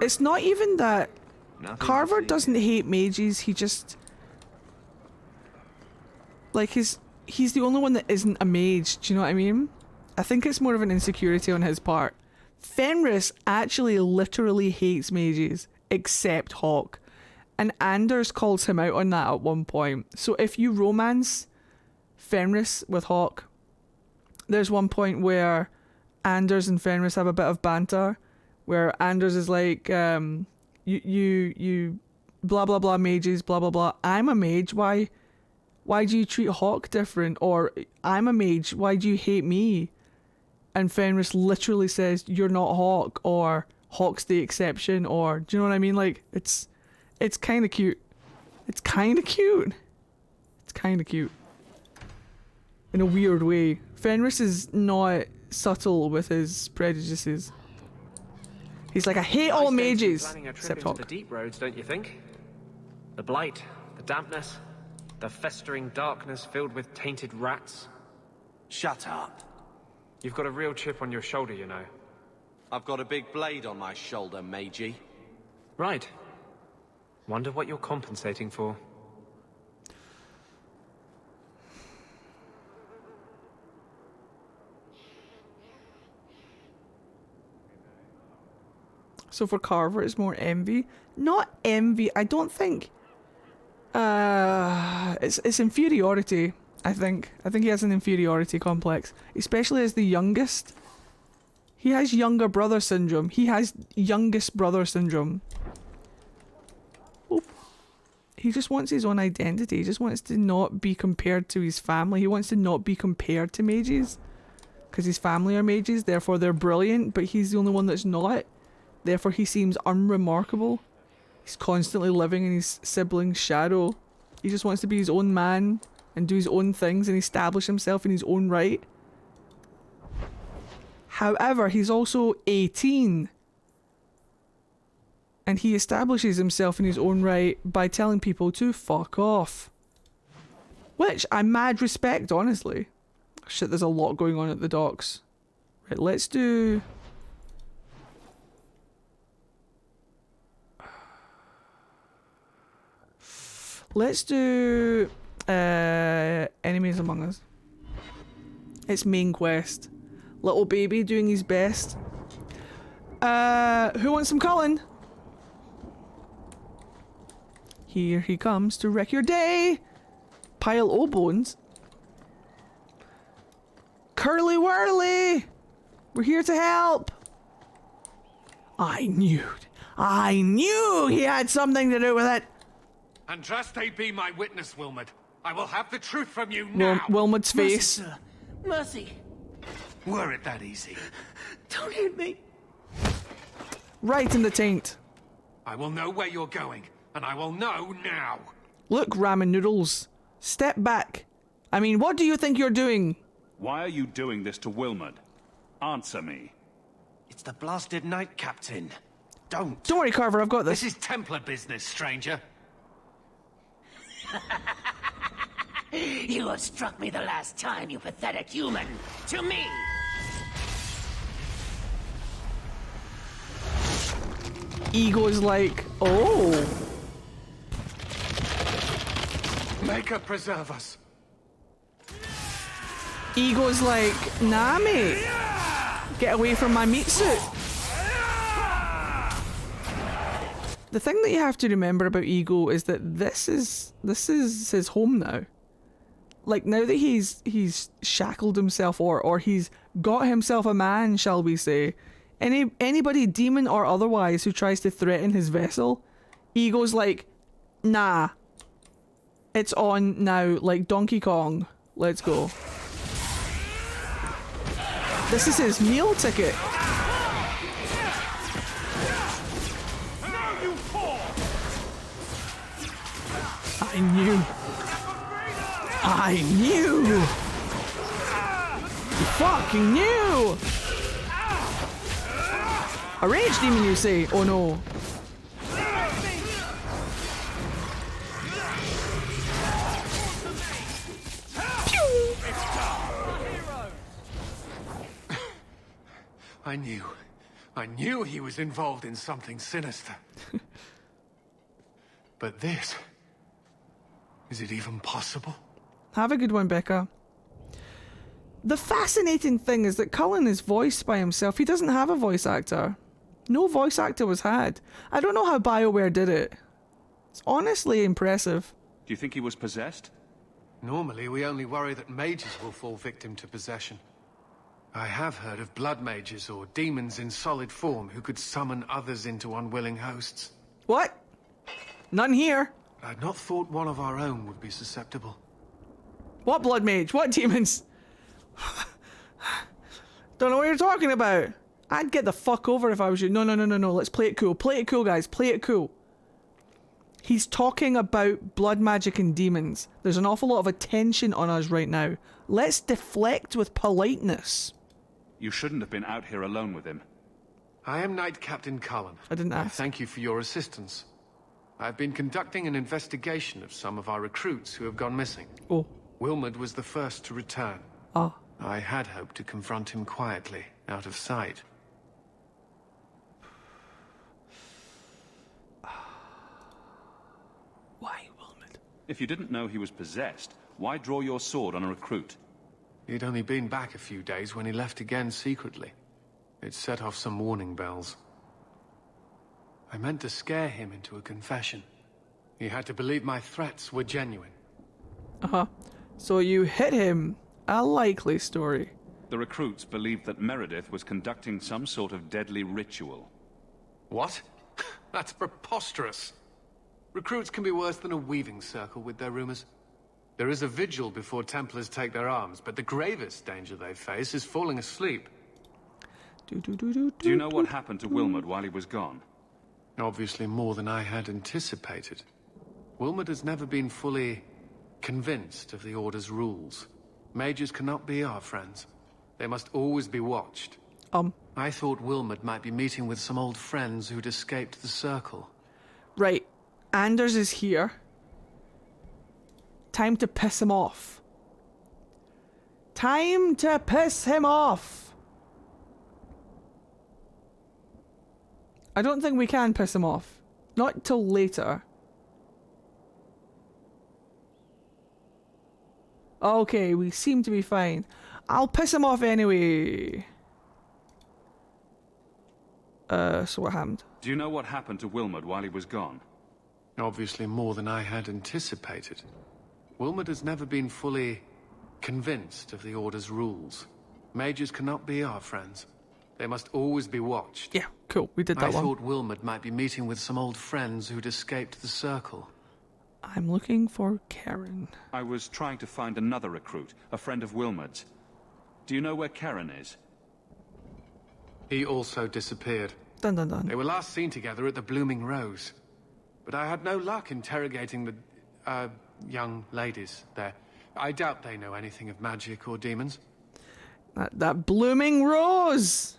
It's not even that Carver doesn't hate mages, he just... Like, he's the only one that isn't a mage, do you know what I mean? I think it's more of an insecurity on his part. Fenris actually literally hates mages, except Hawk. And Anders calls him out on that at one point. So if you romance Fenris with Hawk, there's one point where Anders and Fenris have a bit of banter, where Anders is like, you blah blah blah mages, blah blah blah. I'm a mage, why do you treat Hawk different? Or I'm a mage, why do you hate me? And Fenris literally says, you're not Hawk, or Hawk's the exception, or do you know what I mean? Like, it's kind of cute. It's kind of cute. It's kind of cute. In a weird way. Fenris is not subtle with his prejudices. He's like, I hate all mages. Planning a trip Except into Hawk. the deep roads, don't you think? The blight, the dampness, the festering darkness filled with tainted rats. Shut up. You've got a real chip on your shoulder, you know. I've got a big blade on my shoulder, Magey. Right. Wonder what you're compensating for. So for Carver, it's more envy. Not envy. I don't think. It's inferiority. I think he has an inferiority complex, especially as the youngest. He has younger brother syndrome. He has youngest brother syndrome. Oop. He just wants his own identity. He just wants to not be compared to his family. He wants to not be compared to mages, because his family are mages. Therefore, they're brilliant. But he's the only one that's not. Therefore, he seems unremarkable. He's constantly living in his sibling's shadow. He just wants to be his own man and do his own things and establish himself in his own right. However, he's also 18. And he establishes himself in his own right by telling people to fuck off. Which I mad respect, honestly. Shit, there's a lot going on at the docks. Right, let's do... Let's do Enemies Among Us. It's main quest. Little baby doing his best. Who wants some Colin? Here he comes to wreck your day. Pile o' bones. Curly Whirly! We're here to help. I knew he had something to do with it. Andraste be my witness, Wilmot. I will have the truth from you now. Wilmot's face. Mercy, sir. Mercy. Were it that easy? Don't hit me. Right in the taint. I will know where you're going, and I will know now. Look, ramen noodles. Step back. I mean, what do you think you're doing? Why are you doing this to Wilmot? Answer me. It's the blasted night, Captain. Don't. Don't worry, Carver, I've got this. This is Templar business, stranger. You have struck me the last time, you pathetic human. To me! Ego's like, oh. Maker preserve us. Ego's like, nah, mate. Get away from my meat suit. The thing that you have to remember about Ego is that this is his home now. Like, now that he's shackled himself or he's got himself a man, shall we say, anybody, demon or otherwise, who tries to threaten his vessel, Ego's like, nah. It's on now, like Donkey Kong. Let's go. This is his meal ticket. I knew! You fucking knew! A rage demon, you say? Oh no. I knew he was involved in something sinister. But this... is it even possible? Have a good one, Becca. The fascinating thing is that Cullen is voiced by himself. He doesn't have a voice actor. No voice actor was had. I don't know how BioWare did it. It's honestly impressive. Do you think he was possessed? Normally, we only worry that mages will fall victim to possession. I have heard of blood mages or demons in solid form who could summon others into unwilling hosts. What? None here. I'd not thought one of our own would be susceptible. What blood mage? What demons? Don't know what you're talking about. I'd get the fuck over if I was you. No. Let's play it cool. Play it cool, guys. Play it cool. He's talking about blood magic and demons. There's an awful lot of attention on us right now. Let's deflect with politeness. You shouldn't have been out here alone with him. I am Knight Captain Cullen. I didn't ask. Thank you for your assistance. I've been conducting an investigation of some of our recruits who have gone missing. Oh. Wilmard was the first to return. Ah. I had hoped to confront him quietly, out of sight. Why, Wilmard? If you didn't know he was possessed, why draw your sword on a recruit? He'd only been back a few days when he left again secretly. It set off some warning bells. I meant to scare him into a confession. He had to believe my threats were genuine. Uh-huh. So you hit him. A likely story. The recruits believed that Meredith was conducting some sort of deadly ritual. What? That's preposterous. Recruits can be worse than a weaving circle with their rumors. There is a vigil before Templars take their arms, but the gravest danger they face is falling asleep. Do you know what happened to Wilmard while he was gone? Obviously more than I had anticipated. Wilmard has never been fully convinced of the Order's rules. Mages cannot be our friends. They must always be watched. I thought Wilmard might be meeting with some old friends who'd escaped the Circle. Right. Anders is here. Time to piss him off. Time to piss him off! I don't think we can piss him off. Not till later. Okay, we seem to be fine. I'll piss him off anyway. So what happened? Do you know what happened to Wilmard while he was gone? Obviously more than I had anticipated. Wilmard has never been fully convinced of the Order's rules. Mages cannot be our friends. They must always be watched. Yeah, cool. We did that one. I thought Wilmard might be meeting with some old friends who'd escaped the Circle. I'm looking for Karen. I was trying to find another recruit, a friend of Wilmard's. Do you know where Karen is? He also disappeared. Dun dun dun. They were last seen together at the Blooming Rose. But I had no luck interrogating the, young ladies there. I doubt they know anything of magic or demons. That Blooming Rose!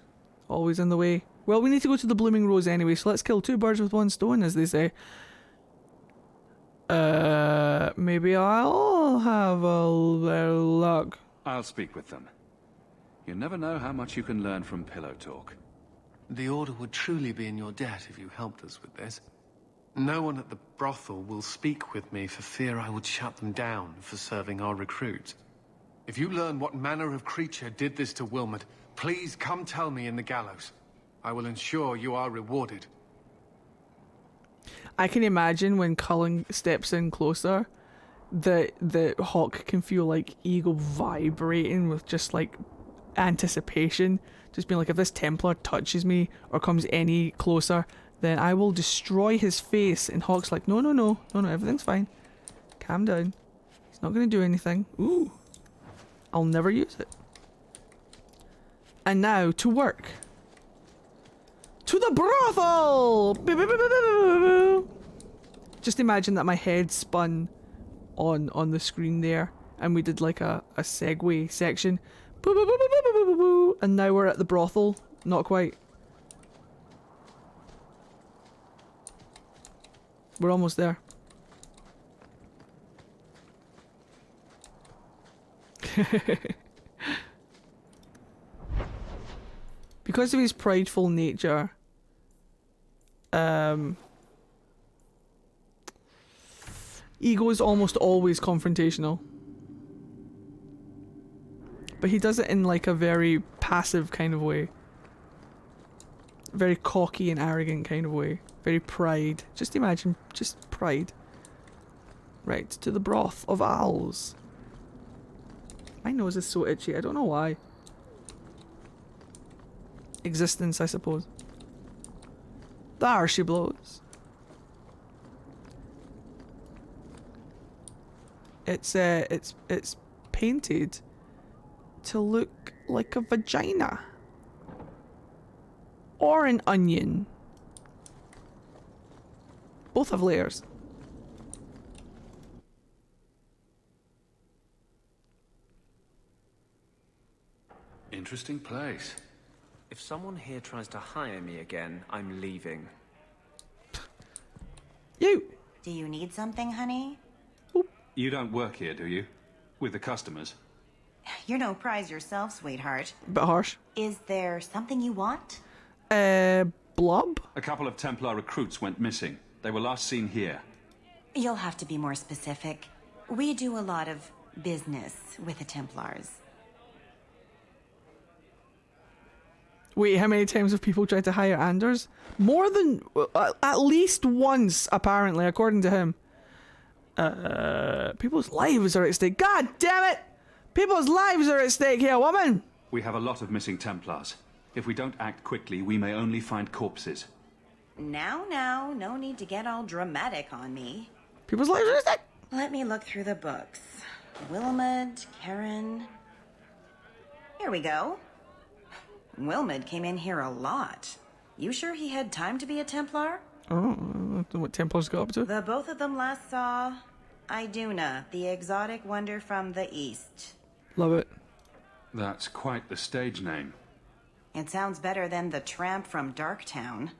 Always in the way. Well, we need to go to the Blooming Rose anyway, so let's kill two birds with one stone, as they say. Maybe I'll have a little luck. I'll speak with them. You never know how much you can learn from pillow talk. The Order would truly be in your debt if you helped us with this. No one at the brothel will speak with me for fear I would shut them down for serving our recruits. If you learn what manner of creature did this to Wilmard, please come tell me in the gallows. I will ensure you are rewarded. I can imagine when Cullen steps in closer, the Hawk can feel like ego vibrating with just like anticipation. Just being like, if this Templar touches me or comes any closer, then I will destroy his face. And Hawk's like, no, everything's fine. Calm down. He's not going to do anything. Ooh. I'll never use it. And now, to work. To the brothel! Just imagine that my head spun on the screen there. and we did like a segue section. And now we're at the brothel. Not quite. We're almost there. Because of his prideful nature, Ego is almost always confrontational. But he does it in like a very passive kind of way. Very cocky and arrogant kind of way. Very pride. Just imagine, just pride. Right, to the broth of owls. My nose is so itchy, I don't know why. Existence, I suppose. There she blows. It's painted to look like a vagina. Or an onion. Both have layers. Interesting place. If someone here tries to hire me again, I'm leaving. You! Do you need something, honey? You don't work here, do you? With the customers? You're no prize yourself, sweetheart. Bit harsh. Is there something you want? Blob? A couple of Templar recruits went missing. They were last seen here. You'll have to be more specific. We do a lot of business with the Templars. Wait, how many times have people tried to hire Anders? More than... at least once, apparently, according to him. People's lives are at stake. God damn it! People's lives are at stake here, woman! We have a lot of missing Templars. If we don't act quickly, we may only find corpses. Now, no need to get all dramatic on me. People's lives are at stake! Let me look through the books. Wilmot, Karen... Here we go. Wilmot came in here a lot. You sure he had time to be a Templar? Oh, I don't know what Templars got up to. The both of them last saw Iduna, the exotic wonder from the east. Love it. That's quite the stage name. It sounds better than the tramp from Darktown.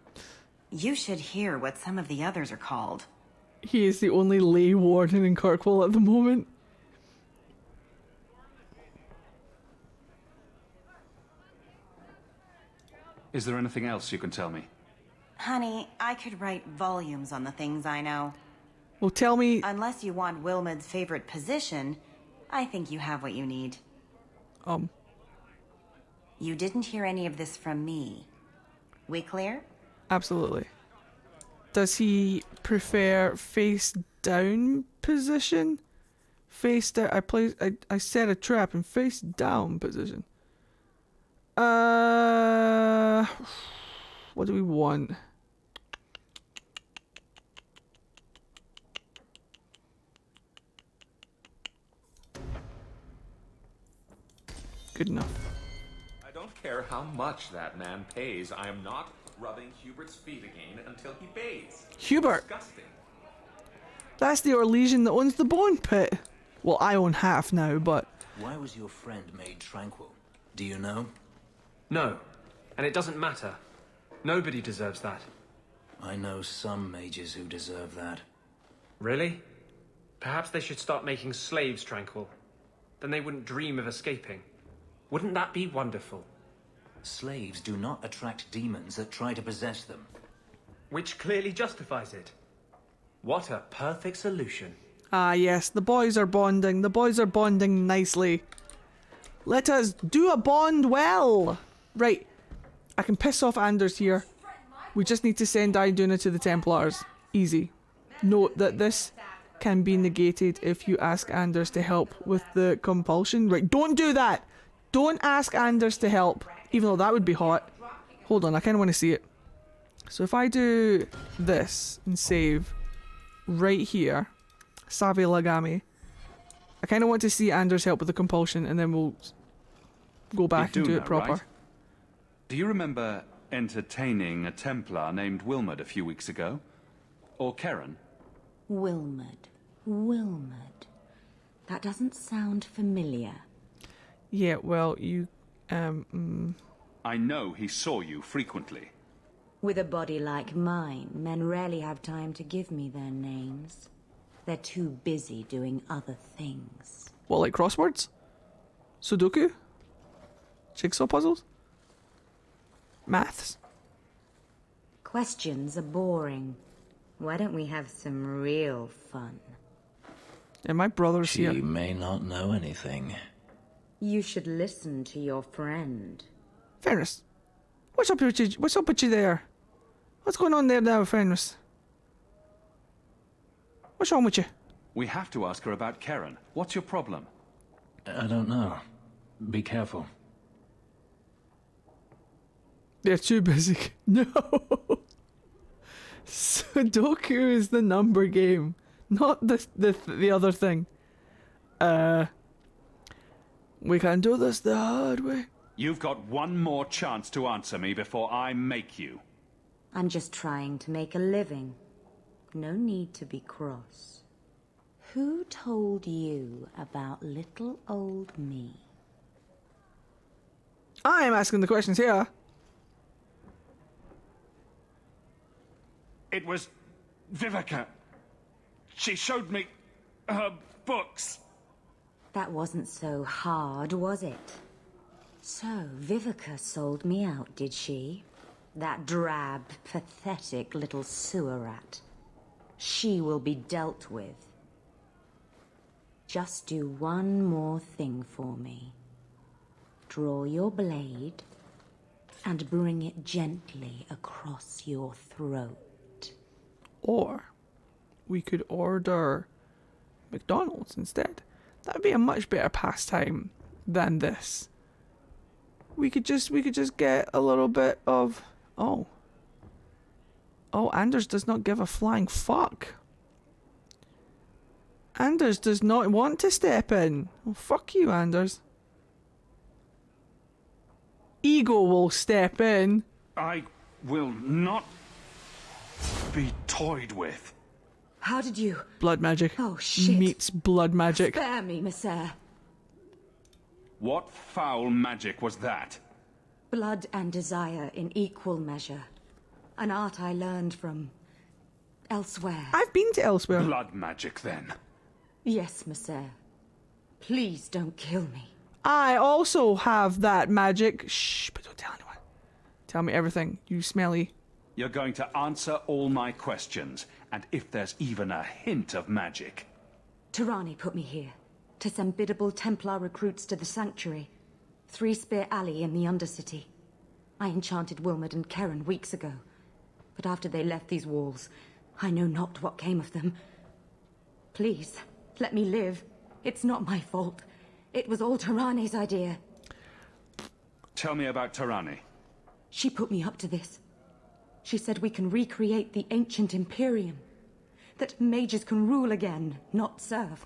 You should hear what some of the others are called. He is the only lay warden in Kirkwall at the moment. Is there anything else you can tell me? Honey, I could write volumes on the things I know. Well, tell me... Unless you want Wilmot's favorite position, I think you have what you need. You didn't hear any of this from me. We clear? Absolutely. Does he prefer face down position? Face down... I set a trap in face down position. What do we want? Good enough. I don't care how much that man pays. I am not rubbing Hubert's feet again until he pays. Hubert! Disgusting. That's the Orlesian that owns the Bone Pit. Well, I own half now, but... Why was your friend made tranquil? Do you know? No, and it doesn't matter. Nobody deserves that. I know some mages who deserve that. Really? Perhaps they should start making slaves tranquil. Then they wouldn't dream of escaping. Wouldn't that be wonderful? Slaves do not attract demons that try to possess them. Which clearly justifies it. What a perfect solution. Ah yes, the boys are bonding. The boys are bonding nicely. Let us do a bond well. Right. I can piss off Anders here. We just need to send Iduna to the Templars. Easy. Note that this can be negated if you ask Anders to help with the compulsion. Right, don't do that! Don't ask Anders to help, even though that would be hot. Hold on, I kind of want to see it. So if I do this and save right here, Save Lagami, I kind of want to see Anders help with the compulsion, and then we'll go back and do it proper. Right? Do you remember entertaining a Templar named Wilmot a few weeks ago? Or Karen? Wilmot. That doesn't sound familiar. Yeah, well, you... I know he saw you frequently. With a body like mine, men rarely have time to give me their names. They're too busy doing other things. What, like crosswords? Sudoku? Jigsaw puzzles? Maths? Questions are boring. Why don't we have some real fun? And my brother's here. She may not know anything. You should listen to your friend. Fenris, what's up with you? What's up with you there? What's going on there now, Fenris? What's wrong with you? We have to ask her about Karen. What's your problem? I don't know. Be careful. They're too busy. No. Sudoku is the number game, not the other thing. We can do this the hard way. You've got one more chance to answer me before I make you. I'm just trying to make a living. No need to be cross. Who told you about little old me? I am asking the questions here. It was Vivica. She showed me her books. That wasn't so hard, was it? So, Vivica sold me out, did she? That drab, pathetic little sewer rat. She will be dealt with. Just do one more thing for me. Draw your blade and bring it gently across your throat. Or we could order McDonald's instead. That would be a much better pastime than this. We could just get a little bit of oh, Anders does not give a flying fuck. Anders does not want to step in. Oh, fuck you, Anders. Ego will step in. I will not be toyed with. How did you... Blood magic. Oh, shit. Meets blood magic. Spare me, Monsieur. What foul magic was that? Blood and desire in equal measure. An art I learned from... elsewhere. I've been to elsewhere. Blood magic, then. Yes, Monsieur. Please don't kill me. I also have that magic. Shh, but don't tell anyone. Tell me everything, you smelly. You're going to answer all my questions, and if there's even a hint of magic... Tirani put me here, to send biddable Templar recruits to the Sanctuary. Three Spear Alley in the Undercity. I enchanted Wilmot and Karen weeks ago. But after they left these walls, I know not what came of them. Please, let me live. It's not my fault. It was all Tirani's idea. Tell me about Tirani. She put me up to this. She said we can recreate the ancient Imperium. That mages can rule again, not serve.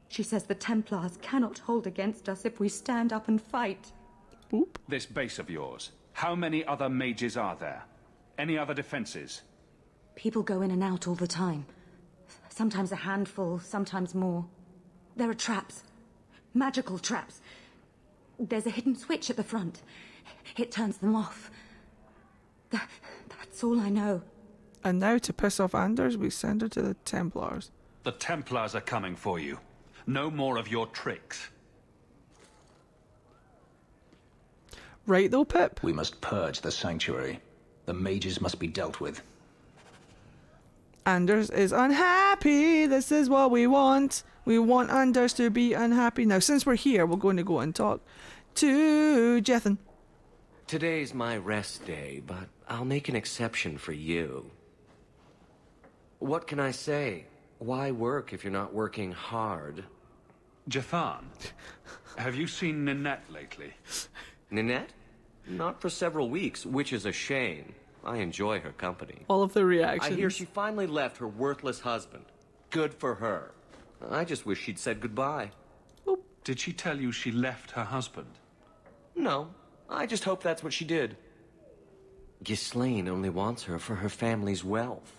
She says the Templars cannot hold against us if we stand up and fight. Oop. This base of yours, how many other mages are there? Any other defenses? People go in and out all the time. Sometimes a handful, sometimes more. There are traps. Magical traps. There's a hidden switch at the front. It turns them off. That's all I know. And now, to piss off Anders, we send her to the Templars. The Templars are coming for you. No more of your tricks. Right though, Pip? We must purge the Sanctuary. The mages must be dealt with. Anders is unhappy. This is what we want. We want Anders to be unhappy. Now, since we're here, we're going to go and talk to Jethan. Today's my rest day, but I'll make an exception for you. What can I say? Why work if you're not working hard? Jethan, have you seen Ninette lately? Ninette? Not for several weeks, which is a shame. I enjoy her company. All of the reactions. I hear she finally left her worthless husband. Good for her. I just wish she'd said goodbye. Oh, did she tell you she left her husband? No, I just hope that's what she did. Ghislaine only wants her for her family's wealth.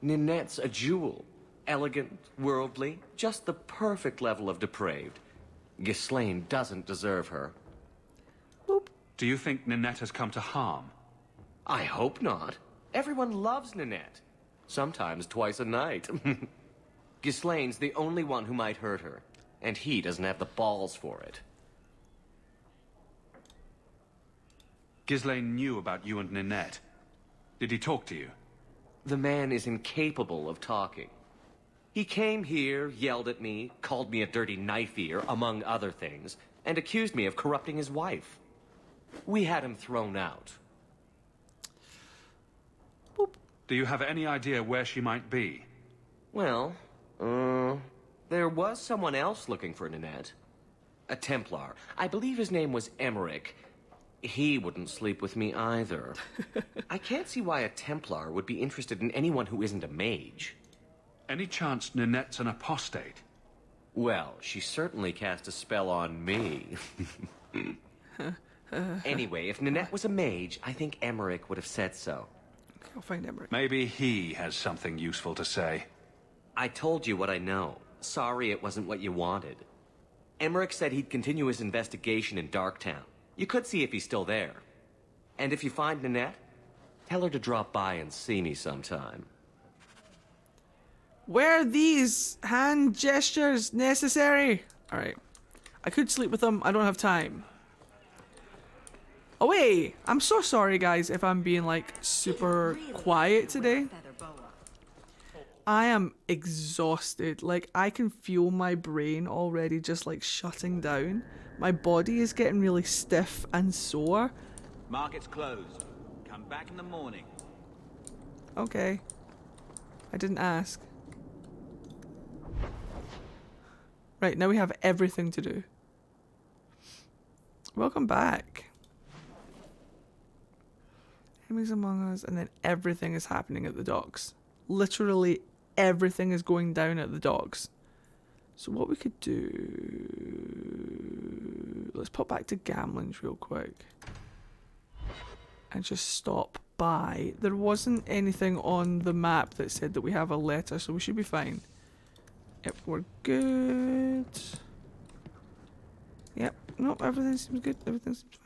Ninette's a jewel. Elegant, worldly, just the perfect level of depraved. Ghislaine doesn't deserve her. Do you think Ninette has come to harm? I hope not. Everyone loves Ninette. Sometimes twice a night. Ghislaine's the only one who might hurt her, and he doesn't have the balls for it. Ghislaine knew about you and Ninette. Did he talk to you? The man is incapable of talking. He came here, yelled at me, called me a dirty knife ear, among other things, and accused me of corrupting his wife. We had him thrown out. Do you have any idea where she might be? Well, there was someone else looking for Ninette. A Templar. I believe his name was Emmerich. He wouldn't sleep with me either. I can't see why a Templar would be interested in anyone who isn't a mage. Any chance Ninette's an apostate? Well, she certainly cast a spell on me. Anyway, if Ninette was a mage, I think Emmerich would have said so. I'll find Emmerich. Maybe he has something useful to say. I told you what I know. Sorry it wasn't what you wanted. Emmerich said he'd continue his investigation in Darktown. You could see if he's still there. And if you find Ninette, tell her to drop by and see me sometime. Were these hand gestures necessary? Alright. I could sleep with them. I don't have time. Oh wait, I'm so sorry guys if I'm being like super quiet today. I am exhausted. Like I can feel my brain already just like shutting down. My body is getting really stiff and sore. Market's closed. Come back in the morning. Okay. I didn't ask. Right, now we have everything to do. Welcome back. Enemies among us, and then everything is happening at the docks. Literally everything is going down at the docks. So what we could do... Let's pop back to Gamlen's real quick. And just stop by. There wasn't anything on the map that said that we have a letter, so we should be fine. Yep, we're good. Yep, nope, everything seems good. Everything seems fine.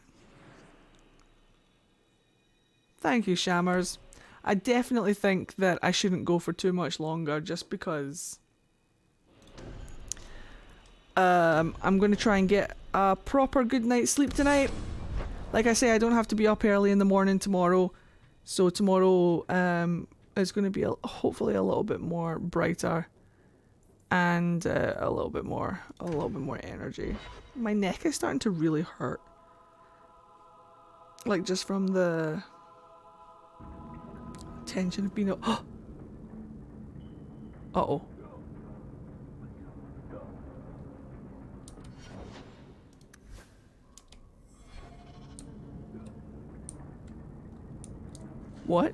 Thank you, Shammers. I definitely think that I shouldn't go for too much longer just because I'm going to try and get a proper good night's sleep tonight. Like I say, I don't have to be up early in the morning tomorrow. So tomorrow is going to be hopefully a little bit more brighter and a little bit more energy. My neck is starting to really hurt. Like just from the tension of being uh-oh. What?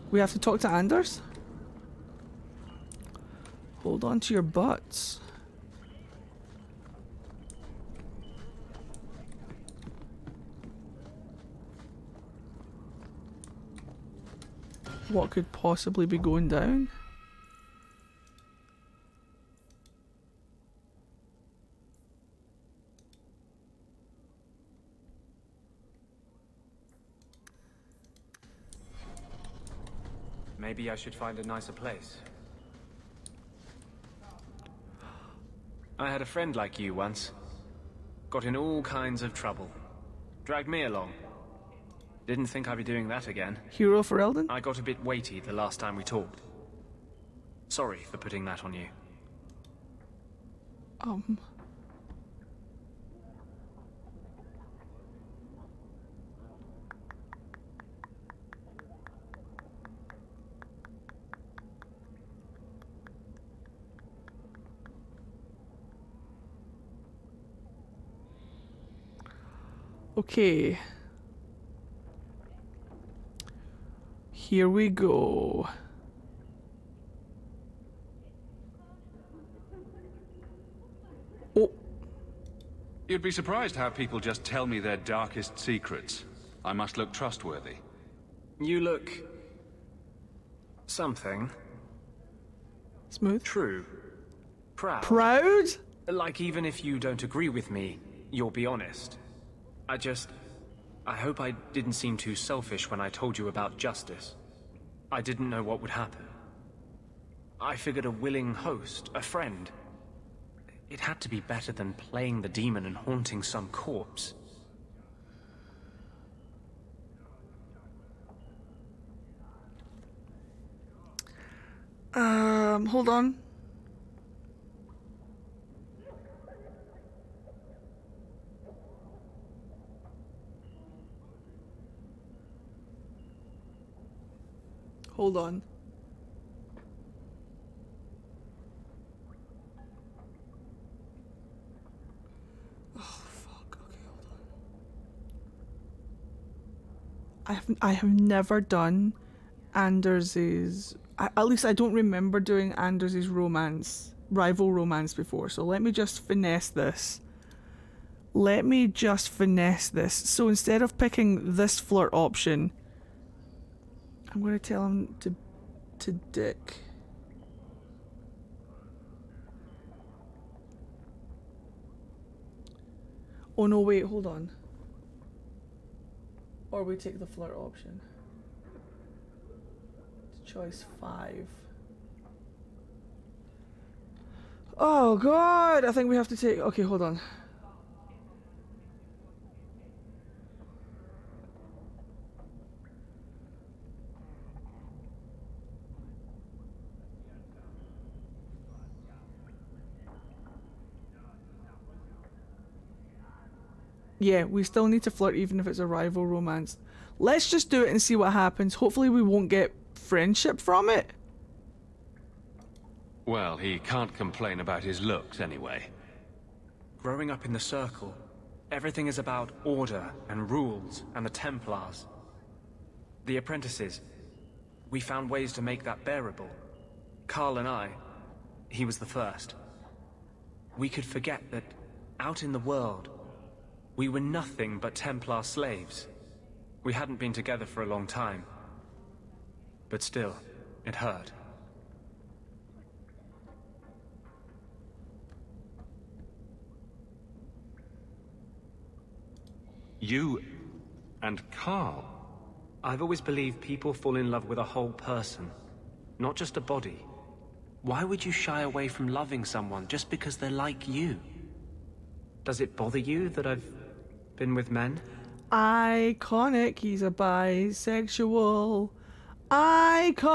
We have to talk to Anders? Hold on to your butts. What could possibly be going down? Maybe I should find a nicer place. I had a friend like you once. Got in all kinds of trouble. Dragged me along. Didn't think I'd be doing that again. Hero for Elden? I got a bit weighty the last time we talked. Sorry for putting that on you. Okay. Here we go. Oh. You'd be surprised how people just tell me their darkest secrets. I must look trustworthy. You look... something. Smooth. True. Proud. Proud? Like, even if you don't agree with me, you'll be honest. I hope I didn't seem too selfish when I told you about justice. I didn't know what would happen. I figured a willing host, a friend. It had to be better than playing the demon and haunting some corpse. Hold on. Hold on. Oh fuck. Okay, hold on. I have never done Anders's. At least I don't remember doing Anders's rival romance before. So let me just finesse this. So instead of picking this flirt option, I'm going to tell him to dick. Oh no, wait, hold on. Or we take the flirt option. Choice 5. Oh god, I think we have to take... Okay, hold on. Yeah, we still need to flirt even if it's a rival romance. Let's just do it and see what happens. Hopefully we won't get friendship from it. Well, he can't complain about his looks anyway. Growing up in the Circle, everything is about order and rules and the Templars. The apprentices, we found ways to make that bearable. Carl and I, he was the first. We could forget that out in the world, we were nothing but Templar slaves. We hadn't been together for a long time. But still, it hurt. You and Carl? I've always believed people fall in love with a whole person, not just a body. Why would you shy away from loving someone just because they're like you? Does it bother you that I've been with men? Iconic, he's a bisexual icon.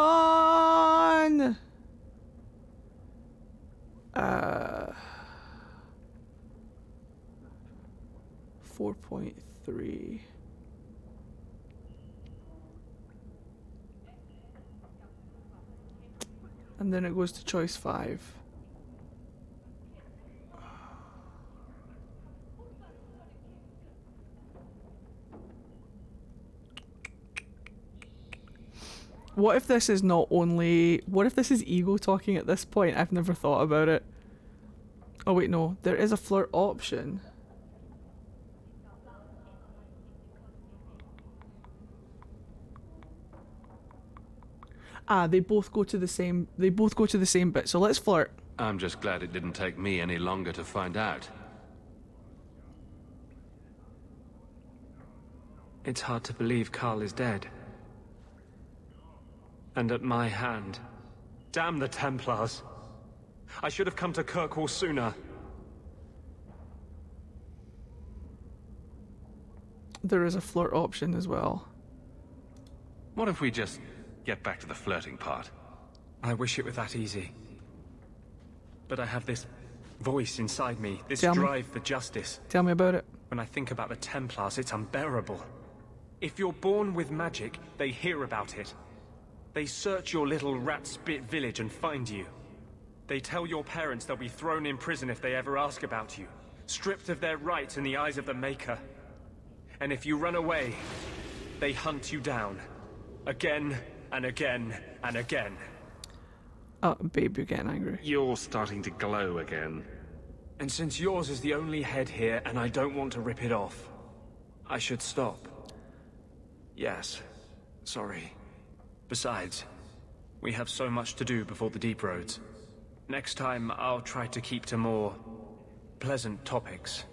4.3. And then it goes to choice 5. What if this is not only... What if this is ego talking at this point? I've never thought about it. Oh wait, no. There is a flirt option. Ah, they both go to the same... They both go to the same bit, so let's flirt. I'm just glad it didn't take me any longer to find out. It's hard to believe Carl is dead. And at my hand. Damn the Templars. I should have come to Kirkwall sooner. There is a flirt option as well. What if we just get back to the flirting part? I wish it were that easy. But I have this voice inside me, this Tell me. drive for justice. Tell me about it. When I think about the Templars, it's unbearable. If you're born with magic, they hear about it. They search your little rat-spit village and find you. They tell your parents they'll be thrown in prison if they ever ask about you, stripped of their rights in the eyes of the Maker. And if you run away, they hunt you down. Again, and again, and again. Oh, babe, you're getting angry. You're starting to glow again. And since yours is the only head here, and I don't want to rip it off, I should stop. Yes, sorry. Besides, we have so much to do before the Deep Roads. Next time, I'll try to keep to more pleasant topics.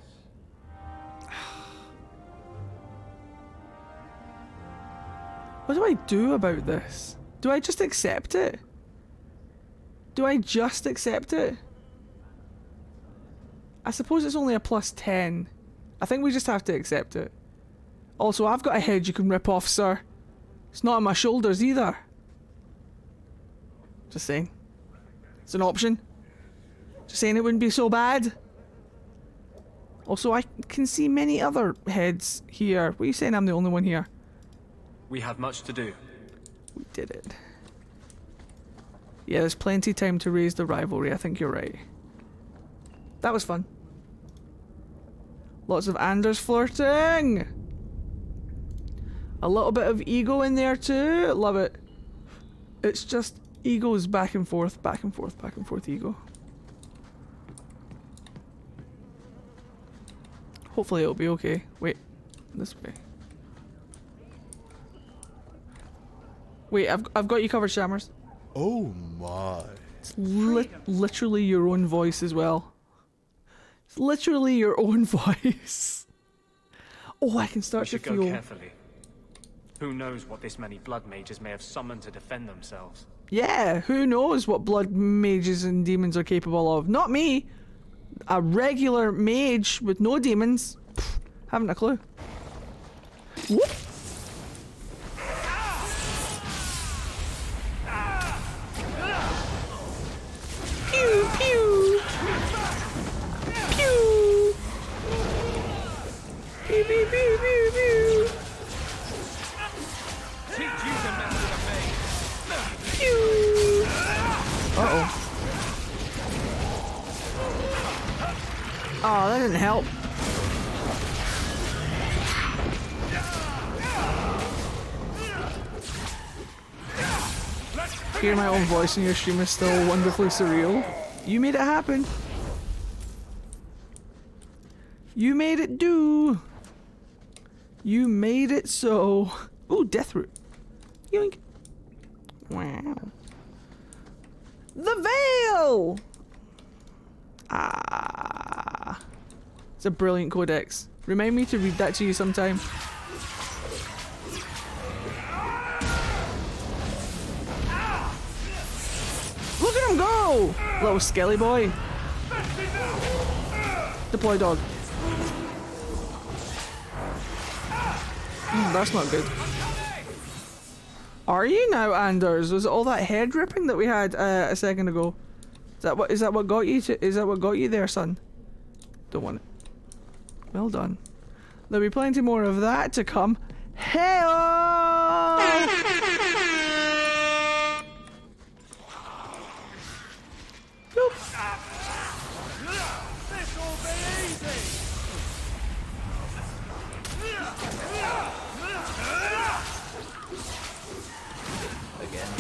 What do I do about this? Do I just accept it? Do I just accept it? I suppose it's only a +10. I think we just have to accept it. Also, I've got a head you can rip off, sir. It's not on my shoulders either. Just saying. It's an option. Just saying it wouldn't be so bad. Also, I can see many other heads here. What are you saying I'm the only one here? We have much to do. We did it. Yeah, there's plenty of time to raise the rivalry. I think you're right. That was fun. Lots of Anders flirting. A little bit of ego in there too. Love it. It's just egos back and forth, back and forth, back and forth ego. Hopefully it'll be okay. Wait, this way. Wait, I've got you covered, Shammers. Oh my. It's literally your own voice as well. It's literally your own voice. Oh, I can start to feel... We should go carefully. Who knows what this many blood mages may have summoned to defend themselves. Yeah, who knows what blood mages and demons are capable of. Not me. A regular mage with no demons. Pfft, haven't a clue. Whoop. Pew, pew. Pew. Pew, pew, pew, pew, pew. Pew. Uh-oh. Oh, that didn't help. Hear my own voice in your stream is still wonderfully surreal. You made it happen. You made it do. You made it so. Ooh, death root. Yoink. Wow. The veil! Ah. It's a brilliant codex. Remind me to read that to you sometime. Look at him go! Little skelly boy. Deploy dog. That's not good. Are you now, Anders? Was it all that head ripping that we had a second ago? Is that what got you to, is that what got you there, son? Don't want it. Well done. There'll be plenty more of that to come. Hey-oh! Nope. This will be easy. Again.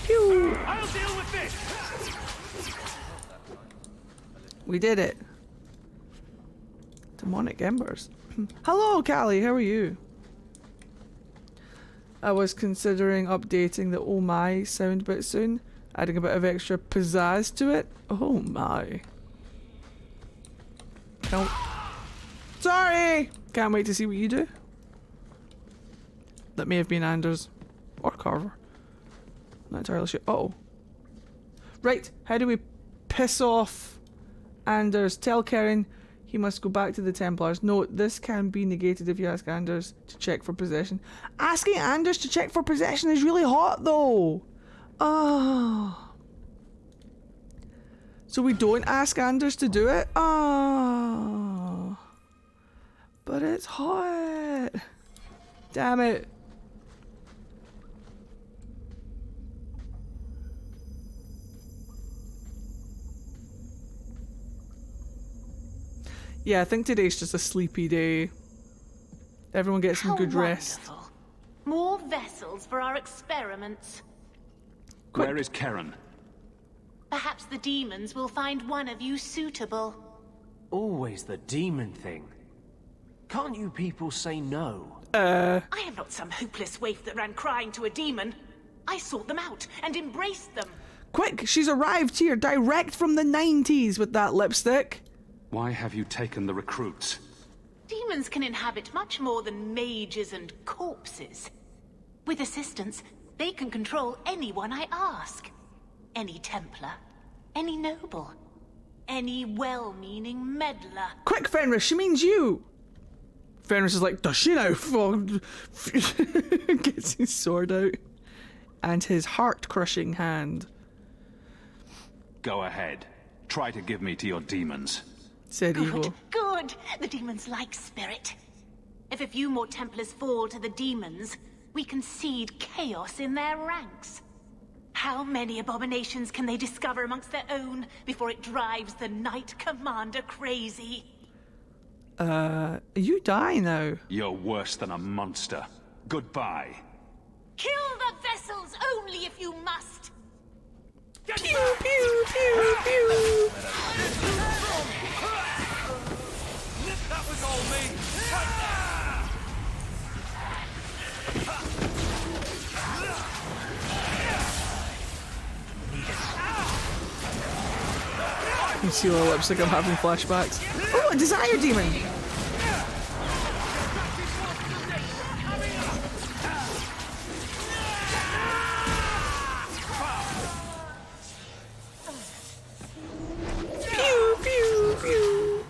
Pew. I'll deal with this. We did it. Demonic embers. Hello, Callie. How are you? I was considering updating the oh my sound bit soon, adding a bit of extra pizzazz to it. Oh my. Sorry! Can't wait to see what you do. That may have been Anders. Or Carver. Not entirely sure. Uh-oh. Right, how do we piss off Anders? Tell Karen he must go back to the Templars. No, this can be negated if you ask Anders to check for possession. Asking Anders to check for possession is really hot though. Oh. So we don't ask Anders to do it? Oh. But it's hot. Damn it. Yeah, I think today's just a sleepy day. Everyone gets some good rest. More vessels for our experiments. Where is Karen? Perhaps the demons will find one of you suitable. Always the demon thing. Can't you people say no? I am not some hopeless waif that ran crying to a demon. I sought them out and embraced them. Quick, she's arrived here direct from the 90s with that lipstick. Why have you taken the recruits? Demons can inhabit much more than mages and corpses. With assistance, they can control anyone I ask. Any Templar, any noble, any well-meaning meddler. Quick, Fenris, she means you. Fenris is like, does she now? Gets his sword out. And his heart-crushing hand. Go ahead. Try to give me to your demons. Said Good, Evil. good. The demons like spirit. If a few more Templars fall to the demons, we can seed chaos in their ranks. How many abominations can they discover amongst their own before it drives the Knight Commander crazy? You die now. You're worse than a monster. Goodbye. Kill the vessels only if you must. Pew, pew, pew, pew. That was all me. You can see her lips like I'm having flashbacks. Oh, a desire demon! Pew, pew, pew.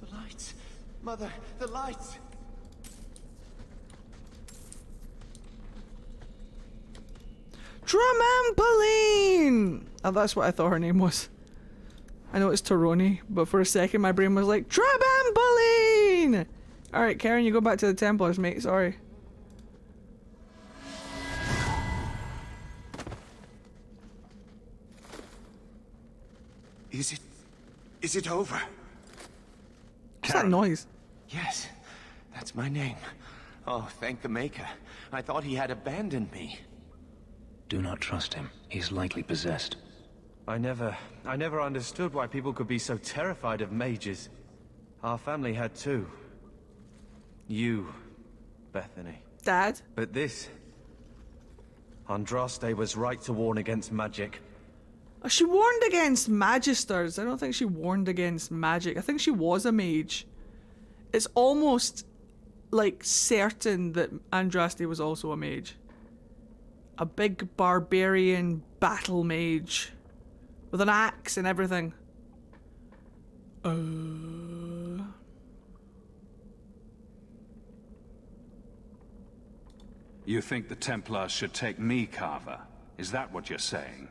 The lights. Mother, the lights. Tramampoline! Oh, that's what I thought her name was. I know it's Toroni, but for a second my brain was like, Tramampoline! Alright, Karen, you go back to the Templars, mate. Sorry. Is it over? What's that noise? Yes, that's my name. Oh, thank the Maker. I thought he had abandoned me. Do not trust him. He's likely possessed. I never understood why people could be so terrified of mages. Our family had too. You, Bethany. Dad? But this... Andraste was right to warn against magic. Oh, she warned against magisters. I don't think she warned against magic. I think she was a mage. It's almost like certain that Andraste was also a mage. A big barbarian battle mage. With an axe and everything. You think the Templars should take me, Carver? Is that what you're saying?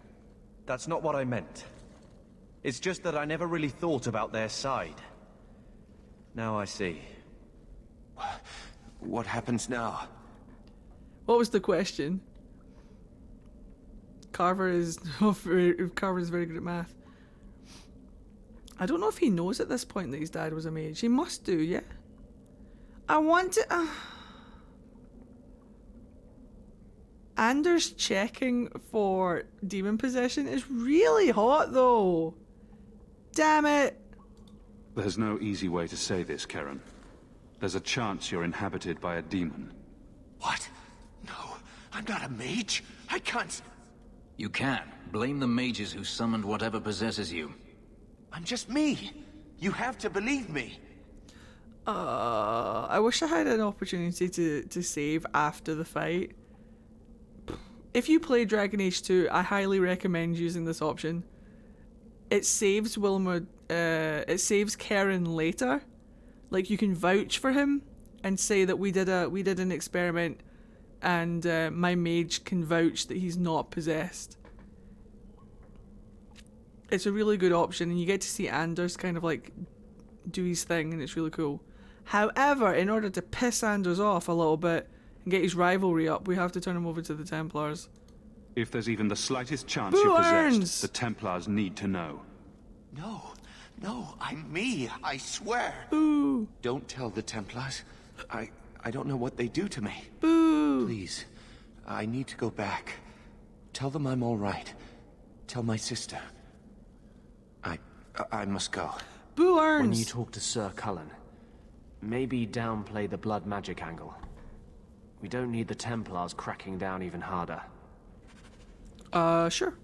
That's not what I meant. It's just that I never really thought about their side. Now I see. What happens now? What was the question? Carver's very good at math. I don't know if he knows at this point that his dad was a mage. He must do, yeah? I want to... Anders checking for demon possession is really hot, though. Damn it. There's no easy way to say this, Karen. There's a chance you're inhabited by a demon. What? No, I'm not a mage. I can't... You can. Blame the mages who summoned whatever possesses you. I'm just me. You have to believe me. I wish I had an opportunity to save after the fight. If you play Dragon Age 2, I highly recommend using this option. It saves Wilma, it saves Karen later. Like, you can vouch for him and say that we did an experiment and my mage can vouch that he's not possessed. It's a really good option, and you get to see Anders kind of like do his thing, and it's really cool. However, in order to piss Anders off a little bit and get his rivalry up, we have to turn him over to the Templars. If there's even the slightest chance Boo you're possessed, Earns! the Templars need to know. No, I'm me, I swear. Boo. Don't tell the Templars. I don't know what they do to me. Boo. Please, I need to go back. Tell them I'm all right. Tell my sister. I must go. Boo earns. When you talk to Sir Cullen, maybe downplay the blood magic angle. We don't need the Templars cracking down even harder. Sure.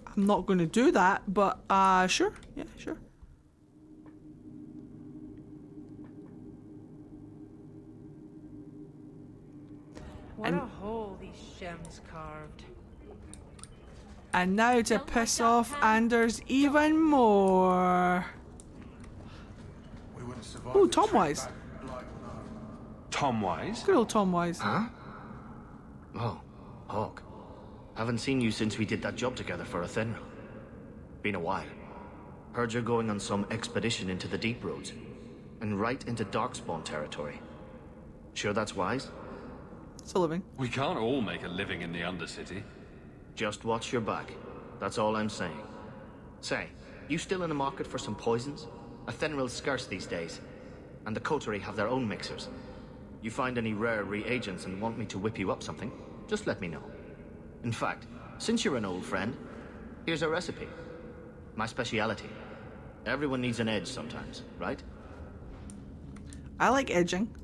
I'm not going to do that, but, sure. Yeah, sure. What a hole these Shems carved. And now to piss off Anders even more. Oh, Tomwise. Tomwise? Good old Tomwise. Huh? Oh, Hawk. Haven't seen you since we did that job together for Athenra. Been a while. Heard you're going on some expedition into the Deep Roads. And right into Darkspawn territory. Sure that's wise? It's a living. We can't all make a living in the Undercity. Just watch your back. That's all I'm saying. Say, you still in the market for some poisons? Athenril's scarce these days. And the Coterie have their own mixers. You find any rare reagents and want me to whip you up something, just let me know. In fact, since you're an old friend, here's a recipe. My speciality. Everyone needs an edge sometimes, right? I like edging.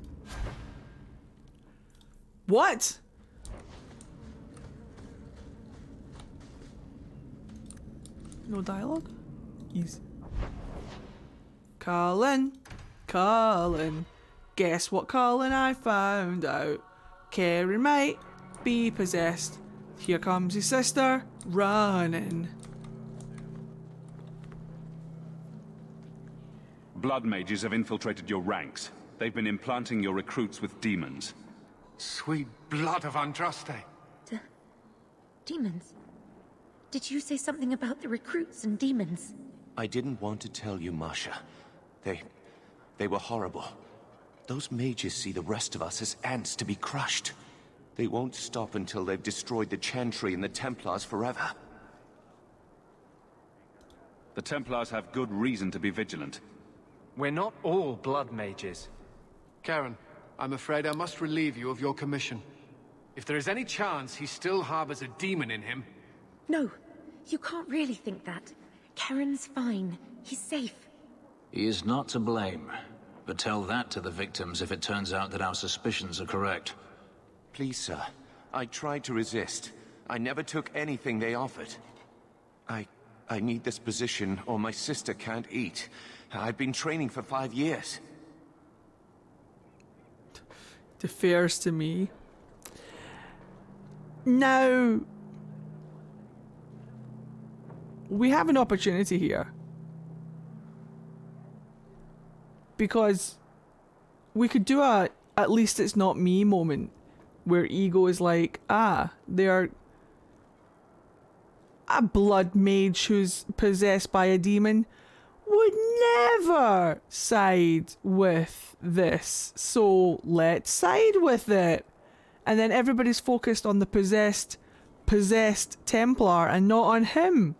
What? No dialogue? Easy. Cullen. Guess what, Cullen? I found out. Carrie might be possessed. Here comes his sister running. Blood mages have infiltrated your ranks. They've been implanting your recruits with demons. Sweet blood of Andraste. Demons? Did you say something about the recruits and demons? I didn't want to tell you, Masha. They were horrible. Those mages see the rest of us as ants to be crushed. They won't stop until they've destroyed the Chantry and the Templars forever. The Templars have good reason to be vigilant. We're not all blood mages. Karen, I'm afraid I must relieve you of your commission. If there is any chance he still harbors a demon in him... No, you can't really think that. Karen's fine. He's safe. He is not to blame. But tell that to the victims if it turns out that our suspicions are correct. Please, sir. I tried to resist. I never took anything they offered. I need this position or my sister can't eat. I've been training for 5 years. Defers to me. Now, we have an opportunity here. Because we could do a at least it's not me moment where Ego is like, they're a blood mage who's possessed by a demon would never side with this, so let's side with it. And then everybody's focused on the possessed Templar and not on him.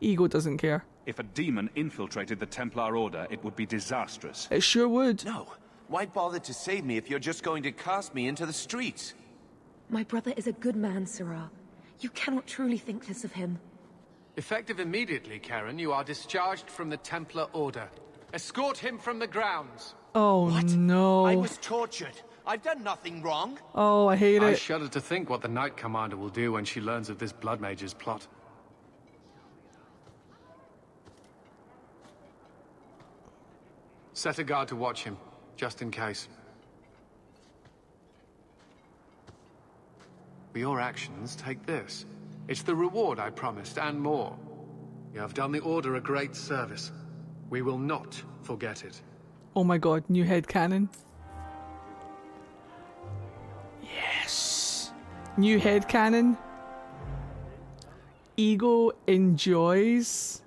Ego doesn't care. If a demon infiltrated the Templar Order, it would be disastrous. It sure would. No. Why bother to save me if you're just going to cast me into the streets? My brother is a good man, Sirrah. You cannot truly think this of him. Effective immediately, Karen, you are discharged from the Templar Order. Escort him from the grounds. Oh, what? No. I was tortured. I've done nothing wrong. Oh, I hate it. I shudder to think what the Knight Commander will do when she learns of this Blood Mage's plot. Set a guard to watch him, just in case. For your actions, take this. It's the reward I promised, and more. You have done the Order a great service. We will not forget it. Oh my god, new headcanon. Yes. New headcanon. Ego enjoys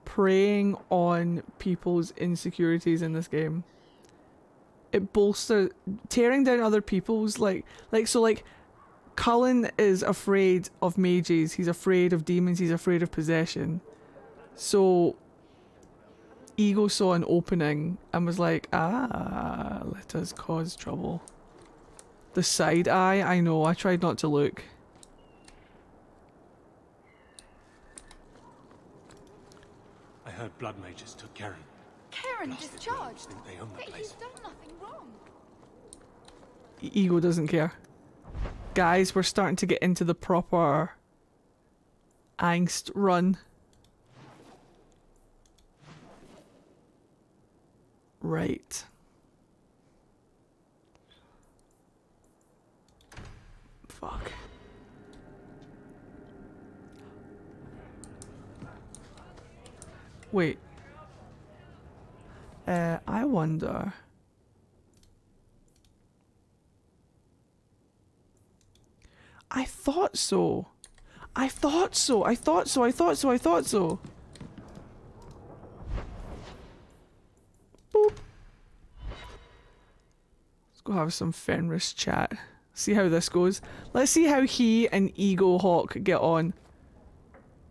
preying on people's insecurities in this game. It bolsters tearing down other people's like Cullen is afraid of mages, he's afraid of demons, he's afraid of possession. So Ego saw an opening and was like, let us cause trouble. The side eye, I know, I tried not to look. I heard blood mages took Karen. Karen discharged. Think they own the But place. he's done nothing wrong. Ego doesn't care. Guys, we're starting to get into the proper angst run. Right. Fuck. Wait. I wonder. I thought so. I thought so. I thought so. I thought so. I thought so. Boop. Let's go have some Fenris chat. See how this goes. Let's see how he and Ego Hawk get on.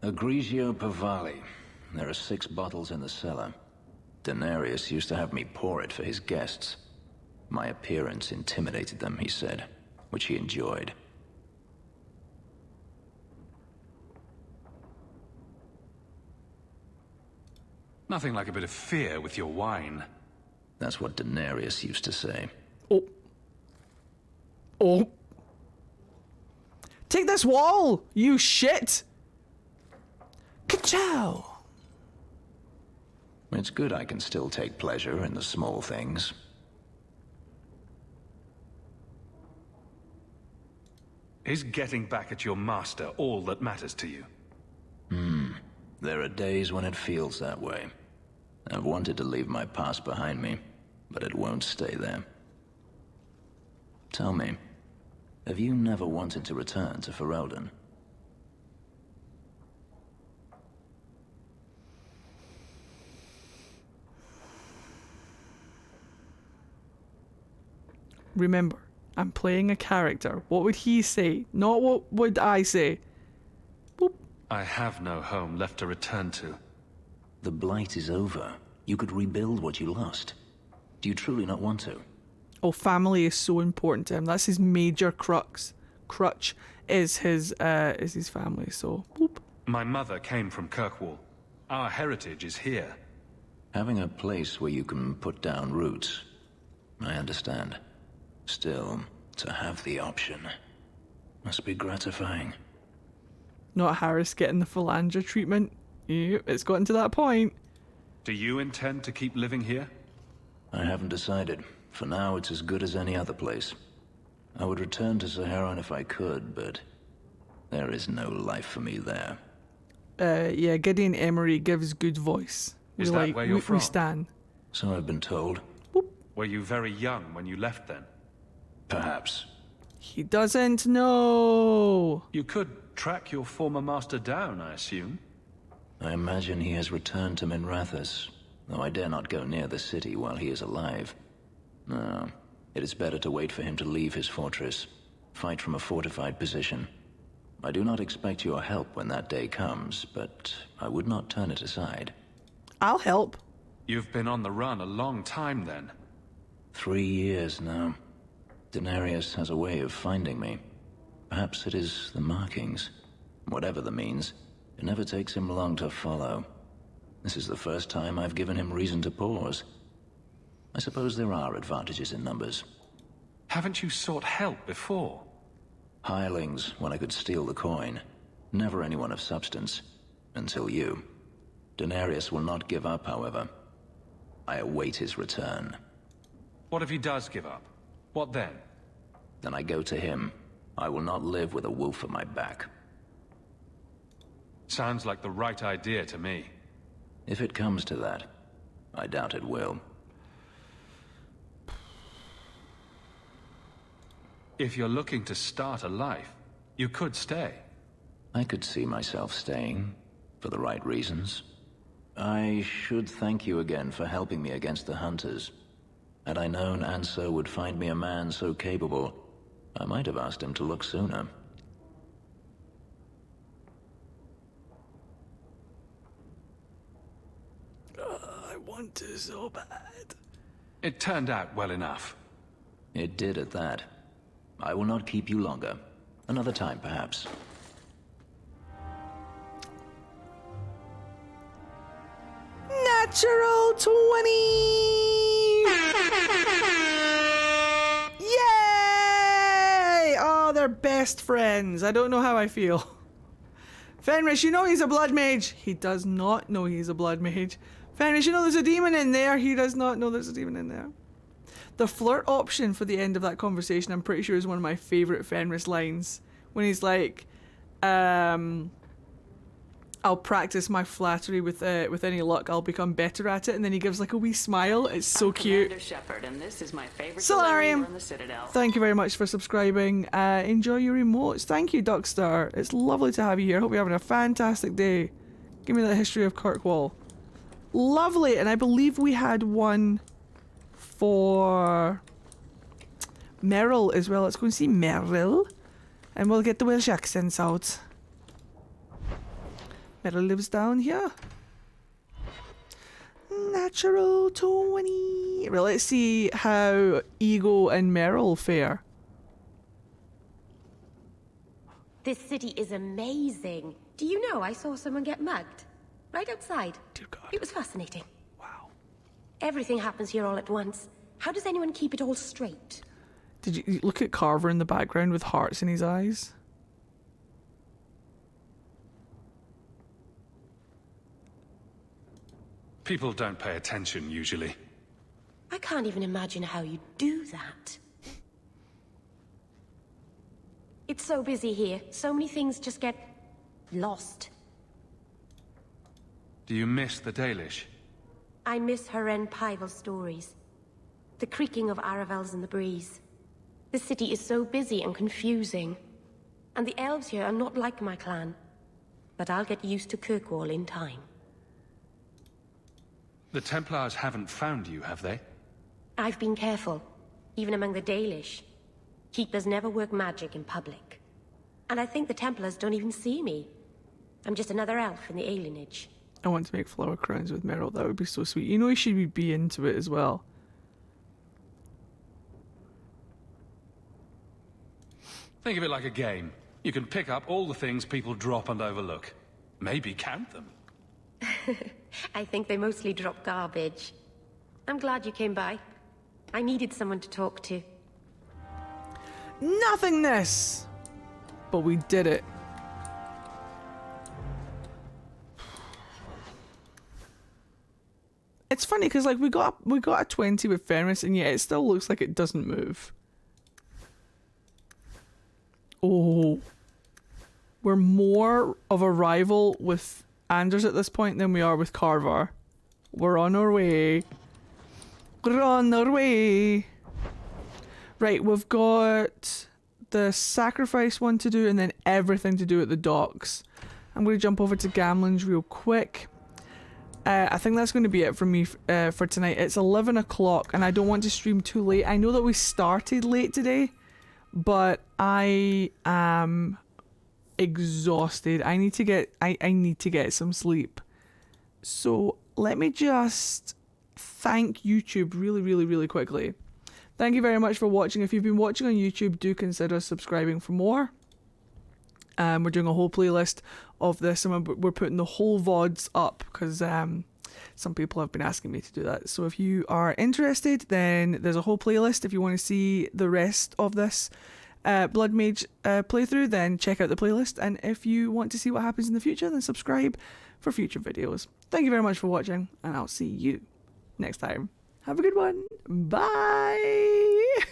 Agrigio Pavali. There are 6 bottles in the cellar. Denarius used to have me pour it for his guests. My appearance intimidated them, he said, which he enjoyed. Nothing like a bit of fear with your wine. That's what Denarius used to say. Oh. Oh. Take this wall, you shit! Ka-chow! It's good I can still take pleasure in the small things. Is getting back at your master all that matters to you? There are days when it feels that way. I've wanted to leave my past behind me, but it won't stay there. Tell me, have you never wanted to return to Ferelden? Remember, I'm playing a character. What would he say? Not what would I say. Boop. I have no home left to return to. The Blight is over. You could rebuild what you lost. Do you truly not want to? Oh, family is so important to him. That's his major crutch is his family, so boop. My mother came from Kirkwall. Our heritage is here. Having a place where you can put down roots. I understand. Still, to have the option must be gratifying. Not Harris getting the Philandra treatment. Yep, it's gotten to that point. Do you intend to keep living here? I haven't decided. For now, it's as good as any other place. I would return to Saharan if I could, but there is no life for me there. Yeah, Gideon Emery gives good voice. Is that where you're from? We stand. So I've been told. Were you very young when you left then? Perhaps. He doesn't know. You could track your former master down, I assume. I imagine he has returned to Minrathous, though I dare not go near the city while he is alive. No, it is better to wait for him to leave his fortress, fight from a fortified position. I do not expect your help when that day comes, but I would not turn it aside. I'll help. You've been on the run a long time then. 3 years now. Denarius has a way of finding me. Perhaps it is the markings. Whatever the means, it never takes him long to follow. This is the first time I've given him reason to pause. I suppose there are advantages in numbers. Haven't you sought help before? Hirelings, when I could steal the coin. Never anyone of substance. Until you. Denarius will not give up, however. I await his return. What if he does give up? What then? Then I go to him. I will not live with a wolf at my back. Sounds like the right idea to me. If it comes to that, I doubt it will. If you're looking to start a life, you could stay. I could see myself staying, for the right reasons. I should thank you again for helping me against the hunters. Had I known Anso would find me a man so capable, I might have asked him to look sooner. I want to so bad. It turned out well enough. It did at that. I will not keep you longer. Another time, perhaps. Natural 20! Yay! Oh, they're best friends. I don't know how I feel. Fenris, you know he's a blood mage. He does not know he's a blood mage. Fenris, you know there's a demon in there. He does not know there's a demon in there. The flirt option for the end of that conversation, I'm pretty sure, is one of my favourite Fenris lines. When he's like, I'll practice my flattery with any luck. I'll become better at it. And then he gives like a wee smile. It's so cute. Shepard, and this is my favorite Solarium, in the Citadel. thank you very much for subscribing. Enjoy your emotes. Thank you, Duckstar. It's lovely to have you here. Hope you're having a fantastic day. Give me the history of Kirkwall. Lovely. And I believe we had one for Meryl as well. Let's go and see Meryl. And we'll get the Welsh accents out. Meryl lives down here. Natural 20. Well, let's see how Ego and Meryl fare. This city is amazing. Do you know I saw someone get mugged? Right outside. Dear God. It was fascinating. Wow. Everything happens here all at once. How does anyone keep it all straight? Did you look at Carver in the background with hearts in his eyes? People don't pay attention, usually. I can't even imagine how you do that. It's so busy here. So many things just get lost. Do you miss the Dalish? I miss Haren Pival stories. The creaking of Aravels in the breeze. The city is so busy and confusing. And the elves here are not like my clan. But I'll get used to Kirkwall in time. The Templars haven't found you, have they? I've been careful, even among the Dalish. Keepers never work magic in public. And I think the Templars don't even see me. I'm just another elf in the alienage. I want to make flower crowns with Meryl. That would be so sweet. You know, she would be into it as well. Think of it like a game. You can pick up all the things people drop and overlook. Maybe count them. I think they mostly drop garbage. I'm glad you came by. I needed someone to talk to. Nothingness! But we did it. It's funny because like we got a 20 with Fenris and yet it still looks like it doesn't move. Oh. We're more of a rival with Anders at this point than we are with Carver. We're on our way. We're on our way. Right, we've got the sacrifice one to do and then everything to do at the docks. I'm going to jump over to Gamlen's real quick. I think that's going to be it for me for tonight. It's 11 o'clock and I don't want to stream too late. I know that we started late today, but I am exhausted. I need to get some sleep. So let me just thank YouTube really quickly. Thank you very much for watching. If you've been watching on YouTube, do consider subscribing for more. We're doing a whole playlist of this and we're putting the whole VODs up because some people have been asking me to do that. So if you are interested, then there's a whole playlist. If you want to see the rest of this Blood Mage playthrough, then check out the playlist. And if you want to see what happens in the future, then subscribe for future videos. Thank you very much for watching and I'll see you next time. Have a good one. Bye.